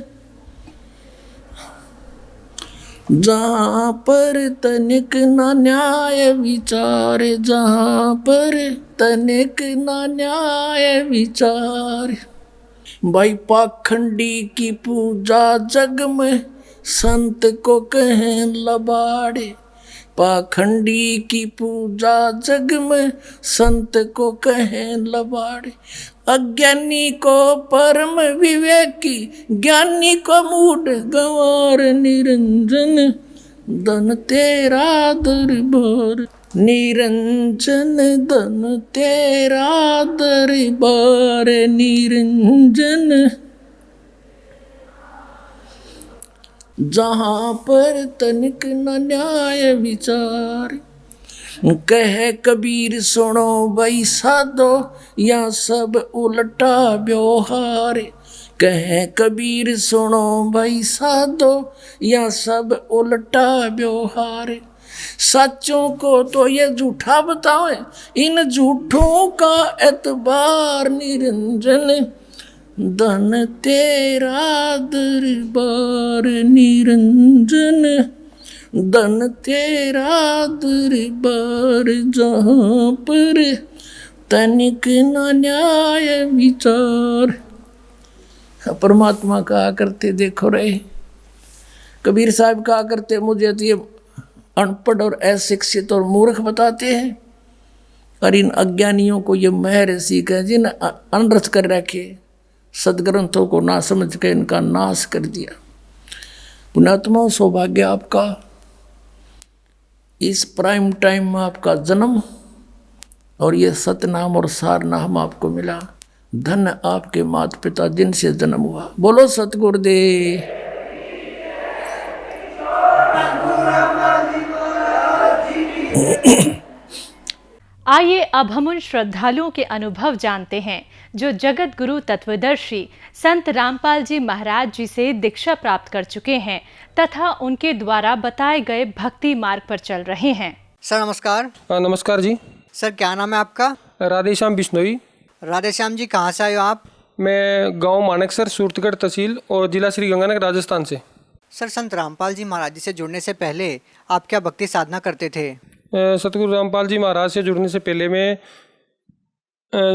Speaker 1: जहाँ पर तनिक न न्याय विचार, जहाँ पर तनिक न न्याय विचार, भाई पाखंडी की पूजा जग में संत को कहें लबाड़े, पाखंडी की पूजा जग में संत को कहें लबाड़े, अज्ञानी को परम विवेकी, ज्ञानी को मूढ़ गंवार, निरंजन धन तेरा दरबार, निरंजन धन तेरा दरबार निरंजन। जहाँ पर तनिक न न्याय विचार, कहे कबीर सुनो भाई साधो, या सब उल्टा व्यवहार, कहे कबीर सुनो भाई साधो, या सब उल्टा व्यवहार, सच्चों को तो ये झूठा बताओ, इन झूठों का एतबार, निरंजन धन तेरा दरबार निरंजन, धन तेरा दरबार, जहाँ पर तनिक न न्याय विचार। परमात्मा कहा करते, देखो रहे कबीर साहब कहा करते, मुझे तो ये अनपढ़ और अशिक्षित और मूर्ख बताते हैं, और इन अज्ञानियों को ये महर्षि कह जिन अनरथ कर रखे, सदग्रंथों को ना समझ के इनका नाश कर दिया। पुण्यात्मा सौभाग्य आपका, इस प्राइम टाइम में आपका जन्म और ये सतनाम और सार नाम आपको मिला। धन आपके माता पिता जिनसे जन्म हुआ। बोलो सतगुरुदेव।
Speaker 3: आइए अब हम उन श्रद्धालुओं के अनुभव जानते हैं जो जगत गुरु तत्वदर्शी संत रामपाल जी महाराज जी से दीक्षा प्राप्त कर चुके हैं तथा उनके द्वारा बताए गए भक्ति मार्ग पर चल रहे हैं।
Speaker 4: सर नमस्कार।
Speaker 5: नमस्कार जी।
Speaker 4: सर क्या नाम है आपका?
Speaker 5: राधेश्याम बिश्नोई।
Speaker 4: राधेश्याम जी कहाँ से आए हो आप?
Speaker 5: मैं गांव मानेकसर, सूरतगढ़ तहसील और जिला श्री गंगानगर, राजस्थान से।
Speaker 4: सर संत रामपाल जी महाराज जी से जुड़ने से पहले आप क्या भक्ति साधना करते थे?
Speaker 5: सतगुरु रामपाल जी महाराज से जुड़ने से पहले मैं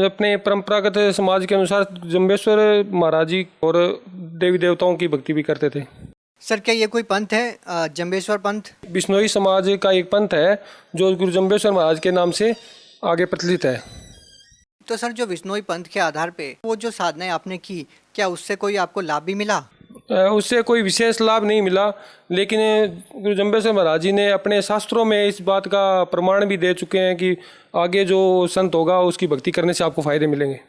Speaker 5: अपने परंपरागत समाज के अनुसार जम्बेश्वर महाराज जी और देवी देवताओं की भक्ति भी करते थे।
Speaker 4: सर क्या ये कोई पंथ है, जम्बेश्वर पंथ?
Speaker 5: बिश्नोई समाज का एक पंथ है जो गुरु जम्बेश्वर महाराज के नाम से आगे प्रचलित है।
Speaker 4: तो सर जो बिश्नोई पंथ के आधार पे वो जो साधनाएं आपने की, क्या उससे कोई आपको लाभ भी मिला?
Speaker 5: उससे कोई विशेष लाभ नहीं मिला, लेकिन गुरु जम्बेश्वर महाराज जी ने अपने शास्त्रों में इस बात का प्रमाण भी दे चुके हैं कि आगे जो संत होगा उसकी भक्ति करने से आपको फायदे मिलेंगे।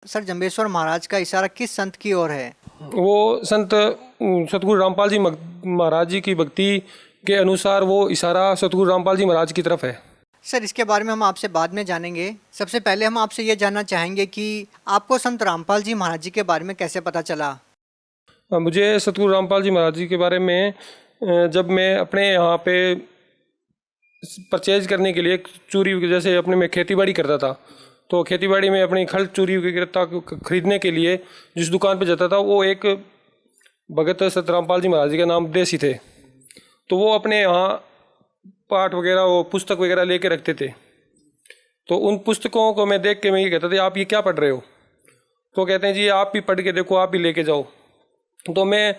Speaker 4: सर जम्बेश्वर महाराज का इशारा किस संत की ओर है?
Speaker 5: वो संत सतगुरु रामपाल जी महाराज जी की भक्ति के अनुसार वो इशारा सतगुरु रामपाल जी महाराज की तरफ है।
Speaker 4: सर इसके बारे में हम आपसे बाद में जानेंगे। सबसे पहले हम आपसे ये जानना चाहेंगे कि आपको संत रामपाल जी महाराज जी के बारे में कैसे पता चला?
Speaker 5: मुझे सतगुरु रामपाल जी महाराज जी के बारे में जब मैं अपने यहाँ पे परचेज करने के लिए चूरी, जैसे अपने में खेतीबाड़ी करता था, तो खेतीबाड़ी में अपनी खल चूरी वगैरह खरीदने के लिए जिस दुकान पे जाता था वो एक भगत सत रामपाल जी महाराज जी का नाम देसी थे। तो वो अपने यहाँ पाठ वगैरह वो पुस्तक वगैरह लेके रखते थे। तो उन पुस्तकों को मैं देख के मैं ये कहता था आप ये क्या पढ़ रहे हो? तो कहते हैं जी आप भी पढ़ के देखो, आप भी लेके जाओ। तो मैं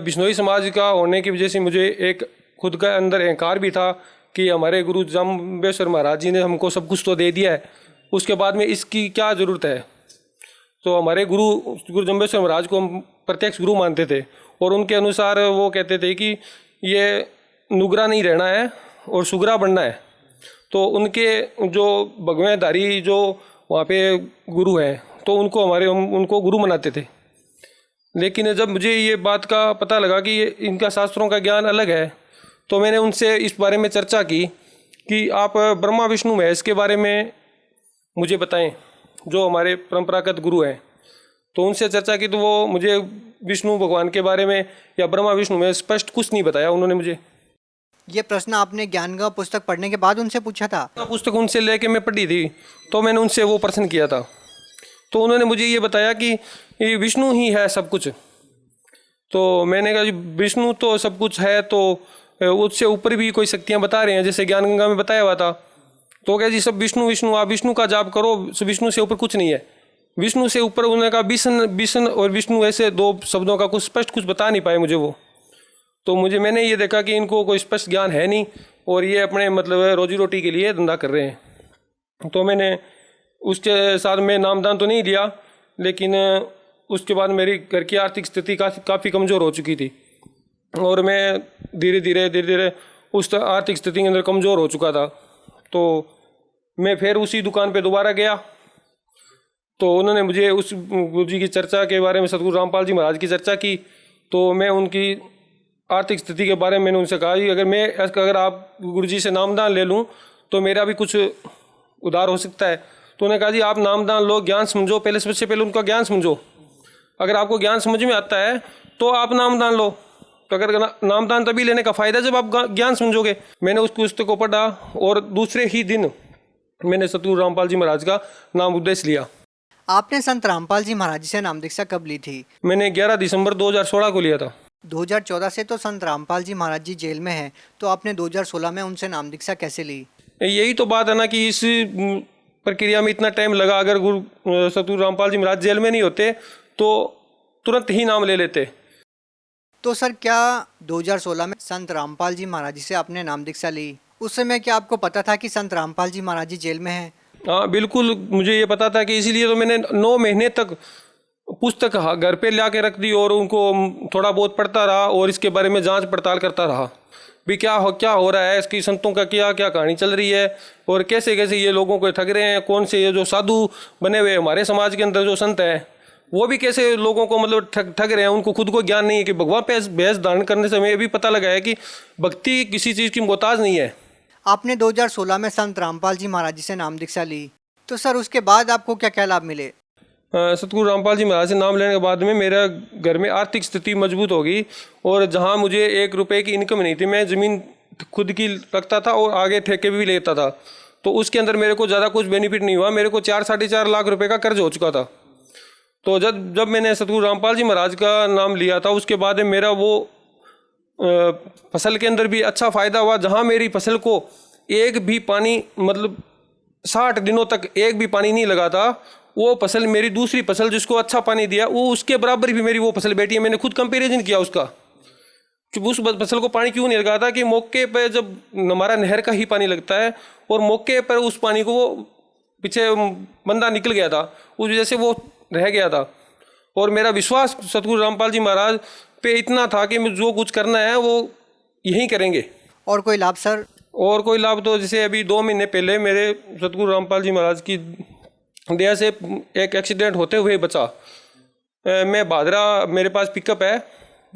Speaker 5: बिश्नोई समाज का होने की वजह से मुझे एक खुद का अंदर अहंकार भी था कि हमारे गुरु जम्बेश्वर महाराज जी ने हमको सब कुछ तो दे दिया है, उसके बाद में इसकी क्या ज़रूरत है। तो हमारे गुरु जम्बेश्वर महाराज को हम प्रत्यक्ष गुरु मानते थे और उनके अनुसार वो कहते थे कि ये नुगरा नहीं रहना है और सुगरा बनना है। तो उनके जो भगवेधारी जो वहाँ पे गुरु हैं तो उनको गुरु मनाते थे। लेकिन जब मुझे ये बात का पता लगा कि इनका शास्त्रों का ज्ञान अलग है तो मैंने उनसे इस बारे में चर्चा की कि आप ब्रह्मा विष्णु महेश के बारे में मुझे बताएं। जो हमारे परंपरागत गुरु हैं, तो उनसे चर्चा की तो वो मुझे विष्णु भगवान के बारे में या ब्रह्मा विष्णु में स्पष्ट कुछ नहीं बताया उन्होंने मुझे।
Speaker 4: ये प्रश्न आपने ज्ञान गंगा पुस्तक पढ़ने के बाद उनसे पूछा था?
Speaker 5: पुस्तक उनसे लेके मैं पढ़ी थी, तो मैंने उनसे वो प्रश्न किया था, तो उन्होंने मुझे ये बताया कि ये विष्णु ही है सब कुछ। तो मैंने कहा जी विष्णु तो सब कुछ है, तो उससे ऊपर भी कोई शक्तियाँ बता रहे हैं, जैसे ज्ञान गंगा में बताया हुआ था। तो क्या जी सब विष्णु विष्णु, आप विष्णु का जाप करो, विष्णु से ऊपर कुछ नहीं है। विष्णु से ऊपर उन्होंने कहा विष्णु और विष्णु, ऐसे दो शब्दों का कुछ स्पष्ट कुछ बता नहीं पाए मुझे वो। तो मैंने ये देखा कि इनको कोई स्पष्ट ज्ञान है नहीं और ये अपने मतलब रोजी रोटी के लिए धंधा कर रहे हैं। तो मैंने उसके साथ में नामदान तो नहीं लिया, लेकिन उसके बाद मेरी घर की आर्थिक स्थिति काफ़ी कमज़ोर हो चुकी थी और मैं धीरे धीरे उस आर्थिक स्थिति के अंदर कमज़ोर हो चुका था। तो मैं फिर उसी दुकान पे दोबारा गया, तो उन्होंने मुझे उस गुरु जी की चर्चा के बारे में, सतगुरु रामपाल जी महाराज की चर्चा की। तो मैं उनकी आर्थिक स्थिति के बारे में मैंने उनसे कहा कि अगर आप गुरु जी से नामदान ले लूँ तो मेरा भी कुछ उधार हो सकता है। तो उन्होंने कहा जी आप नामदान लो, ज्ञान समझो, पहले सबसे पहले उनका ज्ञान समझो। अगर आपको ज्ञान समझ में आता है तो आप नामदान लो। तो अगर नामदान तभी लेने का फ़ायदा जब आप ज्ञान समझोगे। मैंने उस पुस्तक को पढ़ा और दूसरे ही दिन मैंने सतगुरु रामपाल जी महाराज का नाम उपदेश लिया।
Speaker 4: आपने संत रामपाल जी महाराज जी से नाम दीक्षा कब ली थी?
Speaker 5: मैंने 11 दिसंबर 2016 को लिया था।
Speaker 4: 2014 से तो संत रामपाल जी महाराज जी जेल में हैं, तो आपने 2016 में उनसे नाम दीक्षा कैसे ली?
Speaker 5: यही तो बात है ना कि इस प्रक्रिया में इतना टाइम लगा। अगर सतगुरु रामपाल जी महाराज जेल में नहीं होते तो तुरंत ही नाम ले लेते।
Speaker 4: तो सर क्या 2016 में संत रामपाल जी महाराज जी से आपने नाम दीक्षा ली? उस समय क्या आपको पता था कि संत रामपाल जी महाराज जी जेल में हैं?
Speaker 5: हाँ बिल्कुल, मुझे ये पता था कि इसीलिए तो मैंने 9 महीने तक पुस्तक घर पे ला के रख दी और उनको थोड़ा बहुत पढ़ता रहा और इसके बारे में जांच पड़ताल करता रहा भी क्या हो रहा है, इसकी संतों का क्या कहानी चल रही है और कैसे ये लोगों को ठग रहे हैं। कौन से ये जो साधु बने हुए हमारे समाज के अंदर जो संत हैं वो भी कैसे लोगों को मतलब ठग रहे हैं। उनको खुद को ज्ञान नहीं है कि भगवान पे भैंस धारण करने से हमें भी पता लगा है कि भक्ति किसी चीज़ की मोहताज नहीं है।
Speaker 4: आपने 2016 में संत रामपाल जी महाराज जी से नाम दीक्षा ली, तो सर उसके बाद आपको क्या क्या लाभ मिले?
Speaker 5: सतगुरु रामपाल जी महाराज से नाम लेने के बाद में मेरा घर में आर्थिक स्थिति मजबूत हो गई और जहां मुझे 1 रुपए की इनकम नहीं थी, मैं ज़मीन खुद की रखता था और आगे ठेके भी लेता था, तो उसके अंदर मेरे को ज़्यादा कुछ बेनिफिट नहीं हुआ। मेरे को 4-4.5 लाख रुपए का कर्ज हो चुका था। तो जब मैंने सतगुरु रामपाल जी महाराज का नाम लिया था उसके बाद मेरा वो फसल के अंदर भी अच्छा फ़ायदा हुआ। जहाँ मेरी फसल को एक भी पानी मतलब 60 दिनों तक एक भी पानी नहीं लगा था, वो फसल मेरी दूसरी फसल जिसको अच्छा पानी दिया वो उसके बराबर भी मेरी वो फसल बैठी है। मैंने खुद कंपैरिजन किया उसका कि उस फसल को पानी क्यों नहीं लगा था कि मौके पे जब हमारा नहर का ही पानी लगता है और मौके पर उस पानी को वो पीछे बंदा निकल गया था, उस वजह से वो रह गया था। और मेरा विश्वास सतगुरु रामपाल जी महाराज पे इतना था कि जो कुछ करना है वो यही करेंगे।
Speaker 4: और कोई लाभ सर? और
Speaker 5: कोई लाभ तो जैसे अभी 2 महीने पहले मेरे सतगुरु रामपाल जी महाराज की दया से एक एक्सीडेंट होते हुए बचा। मैं भादरा, मेरे पास पिकअप है,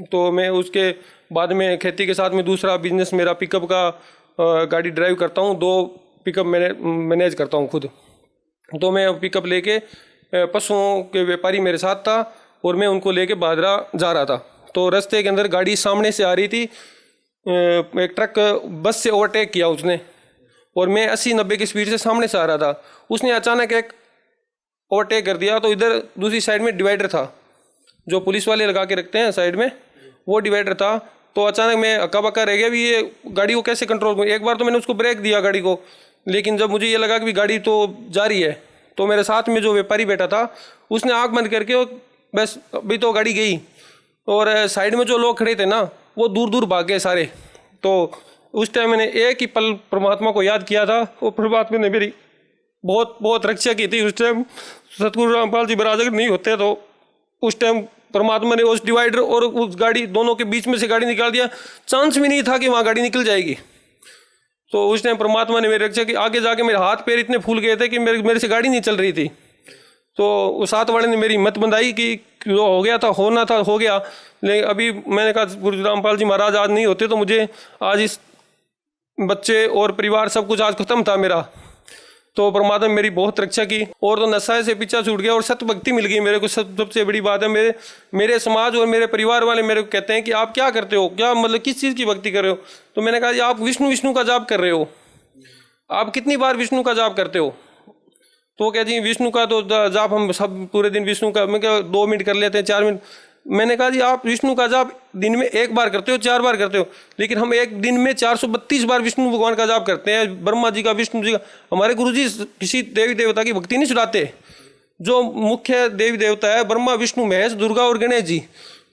Speaker 5: तो मैं उसके बाद में खेती के साथ में दूसरा बिजनेस मेरा पिकअप का गाड़ी ड्राइव करता हूँ। 2 पिकअप मैनेज करता हूँ खुद। तो मैं पिकअप लेके पशुओं के व्यापारी मेरे साथ था और मैं उनको लेके भादरा जा रहा था। तो रास्ते के अंदर गाड़ी सामने से आ रही थी, एक ट्रक बस से ओवरटेक किया उसने और मैं 80-90 की स्पीड से सामने से आ रहा था। उसने अचानक एक ओवरटेक कर दिया। तो इधर दूसरी साइड में डिवाइडर था जो पुलिस वाले लगा के रखते हैं साइड में, वो डिवाइडर था। तो अचानक मैं अक्का बक्का रह गया भी ये गाड़ी को कैसे कंट्रोल करूँ। एक बार तो मैंने उसको ब्रेक दिया गाड़ी को, लेकिन जब मुझे ये लगा कि गाड़ी तो जा रही है तो मेरे साथ में जो व्यापारी बैठा था उसने आँख बंद करके बस अभी तो गाड़ी गई और साइड में जो लोग खड़े थे ना वो दूर दूर भाग गए सारे। तो उस टाइम मैंने एक ही पल परमात्मा को याद किया था और परमात्मा ने मेरी बहुत बहुत रक्षा की थी। उस टाइम सतगुरु रामपाल जी महाराज अगर नहीं होते तो उस टाइम परमात्मा ने उस डिवाइडर और उस गाड़ी दोनों के बीच में से गाड़ी निकाल दिया। चांस भी नहीं था कि वहाँ गाड़ी निकल जाएगी। तो उस टाइम परमात्मा ने मेरी रक्षा की। आगे जाके मेरे हाथ पैर इतने फूल गए थे कि मेरे से गाड़ी नहीं चल रही थी। तो उस साथ वाले ने मेरी हिम्मत बंधाई कि जो हो गया था होना था हो गया। लेकिन अभी मैंने कहा गुरु रामपाल जी महाराज आज नहीं होते तो मुझे आज इस बच्चे और परिवार सब कुछ आज ख़त्म था मेरा। तो परमात्मा ने मेरी बहुत रक्षा की और तो नशा से पीछा छूट गया और सत्य भक्ति मिल गई मेरे को। सबसे बड़ी बात है, मेरे समाज और मेरे परिवार वाले मेरे को कहते हैं कि आप क्या करते हो, क्या मतलब किस चीज़ की भक्ति कर रहे हो। तो मैंने कहा जी आप विष्णु का जाप कर रहे हो, आप कितनी बार विष्णु का जाप करते हो। तो वो कहती विष्णु का तो जाप हम सब पूरे दिन विष्णु का, मैं क्या 2 मिनट कर लेते हैं, 4 मिनट। मैंने कहा जी आप विष्णु का जाप दिन में 1 बार करते हो, 4 बार करते हो, लेकिन हम एक दिन में 432 बार विष्णु भगवान का जाप करते हैं, ब्रह्मा जी का, विष्णु जी का। हमारे गुरुजी किसी देवी देवता की भक्ति नहीं छुड़ाते। जो मुख्य देवी देवता है ब्रह्मा विष्णु महेश दुर्गा और गणेश जी,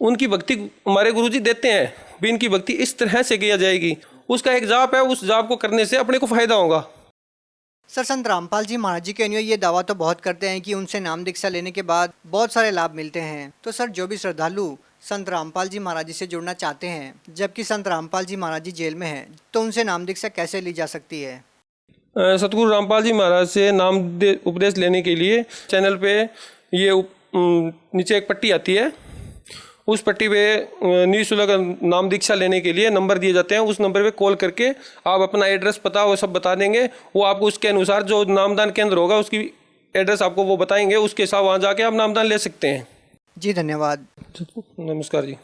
Speaker 5: उनकी भक्ति हमारे गुरुजी देते हैं। भी इनकी भक्ति इस तरह से किया जाएगी, उसका एक जाप है, उस जाप को करने से अपने को फायदा होगा।
Speaker 4: सर, संत रामपाल जी महाराज जी के अनुयायी ये दावा तो बहुत करते हैं कि उनसे नाम दीक्षा लेने के बाद बहुत सारे लाभ मिलते हैं। तो सर, जो भी श्रद्धालु संत रामपाल जी महाराज जी से जुड़ना चाहते हैं, जबकि संत रामपाल जी महाराज जी जेल में हैं, तो उनसे नाम दीक्षा कैसे ली जा सकती है?
Speaker 5: सतगुरु रामपाल जी महाराज से नाम उपदेश लेने के लिए चैनल पे ये नीचे एक पट्टी आती है, उस पट्टी पे निःशुल्क नाम दीक्षा लेने के लिए नंबर दिए जाते हैं। उस नंबर पे कॉल करके आप अपना एड्रेस पता वो सब बता देंगे, वो आपको उसके अनुसार जो नामदान केंद्र होगा उसकी एड्रेस आपको वो बताएंगे, उसके हिसाब वहाँ जाके आप नामदान ले सकते हैं।
Speaker 4: जी धन्यवाद।
Speaker 5: नमस्कार जी।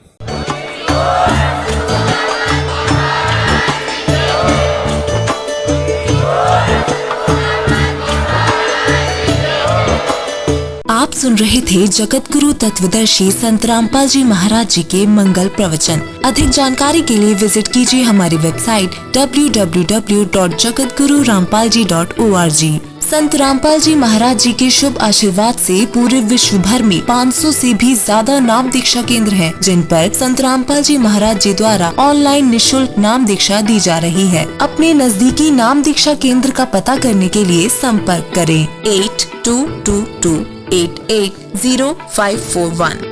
Speaker 6: आप सुन रहे थे जगत गुरु तत्वदर्शी संत रामपाल जी महाराज जी के मंगल प्रवचन। अधिक जानकारी के लिए विजिट कीजिए हमारी वेबसाइट www.jagatgururampalji.org। संत रामपाल जी महाराज जी के शुभ आशीर्वाद से पूरे विश्व भर में 500 से भी ज्यादा नाम दीक्षा केंद्र हैं, जिन पर संत रामपाल जी महाराज जी द्वारा ऑनलाइन निःशुल्क नाम दीक्षा दी जा रही है। अपने नजदीकी नाम दीक्षा केंद्र का पता करने के लिए संपर्क करें 8222880541।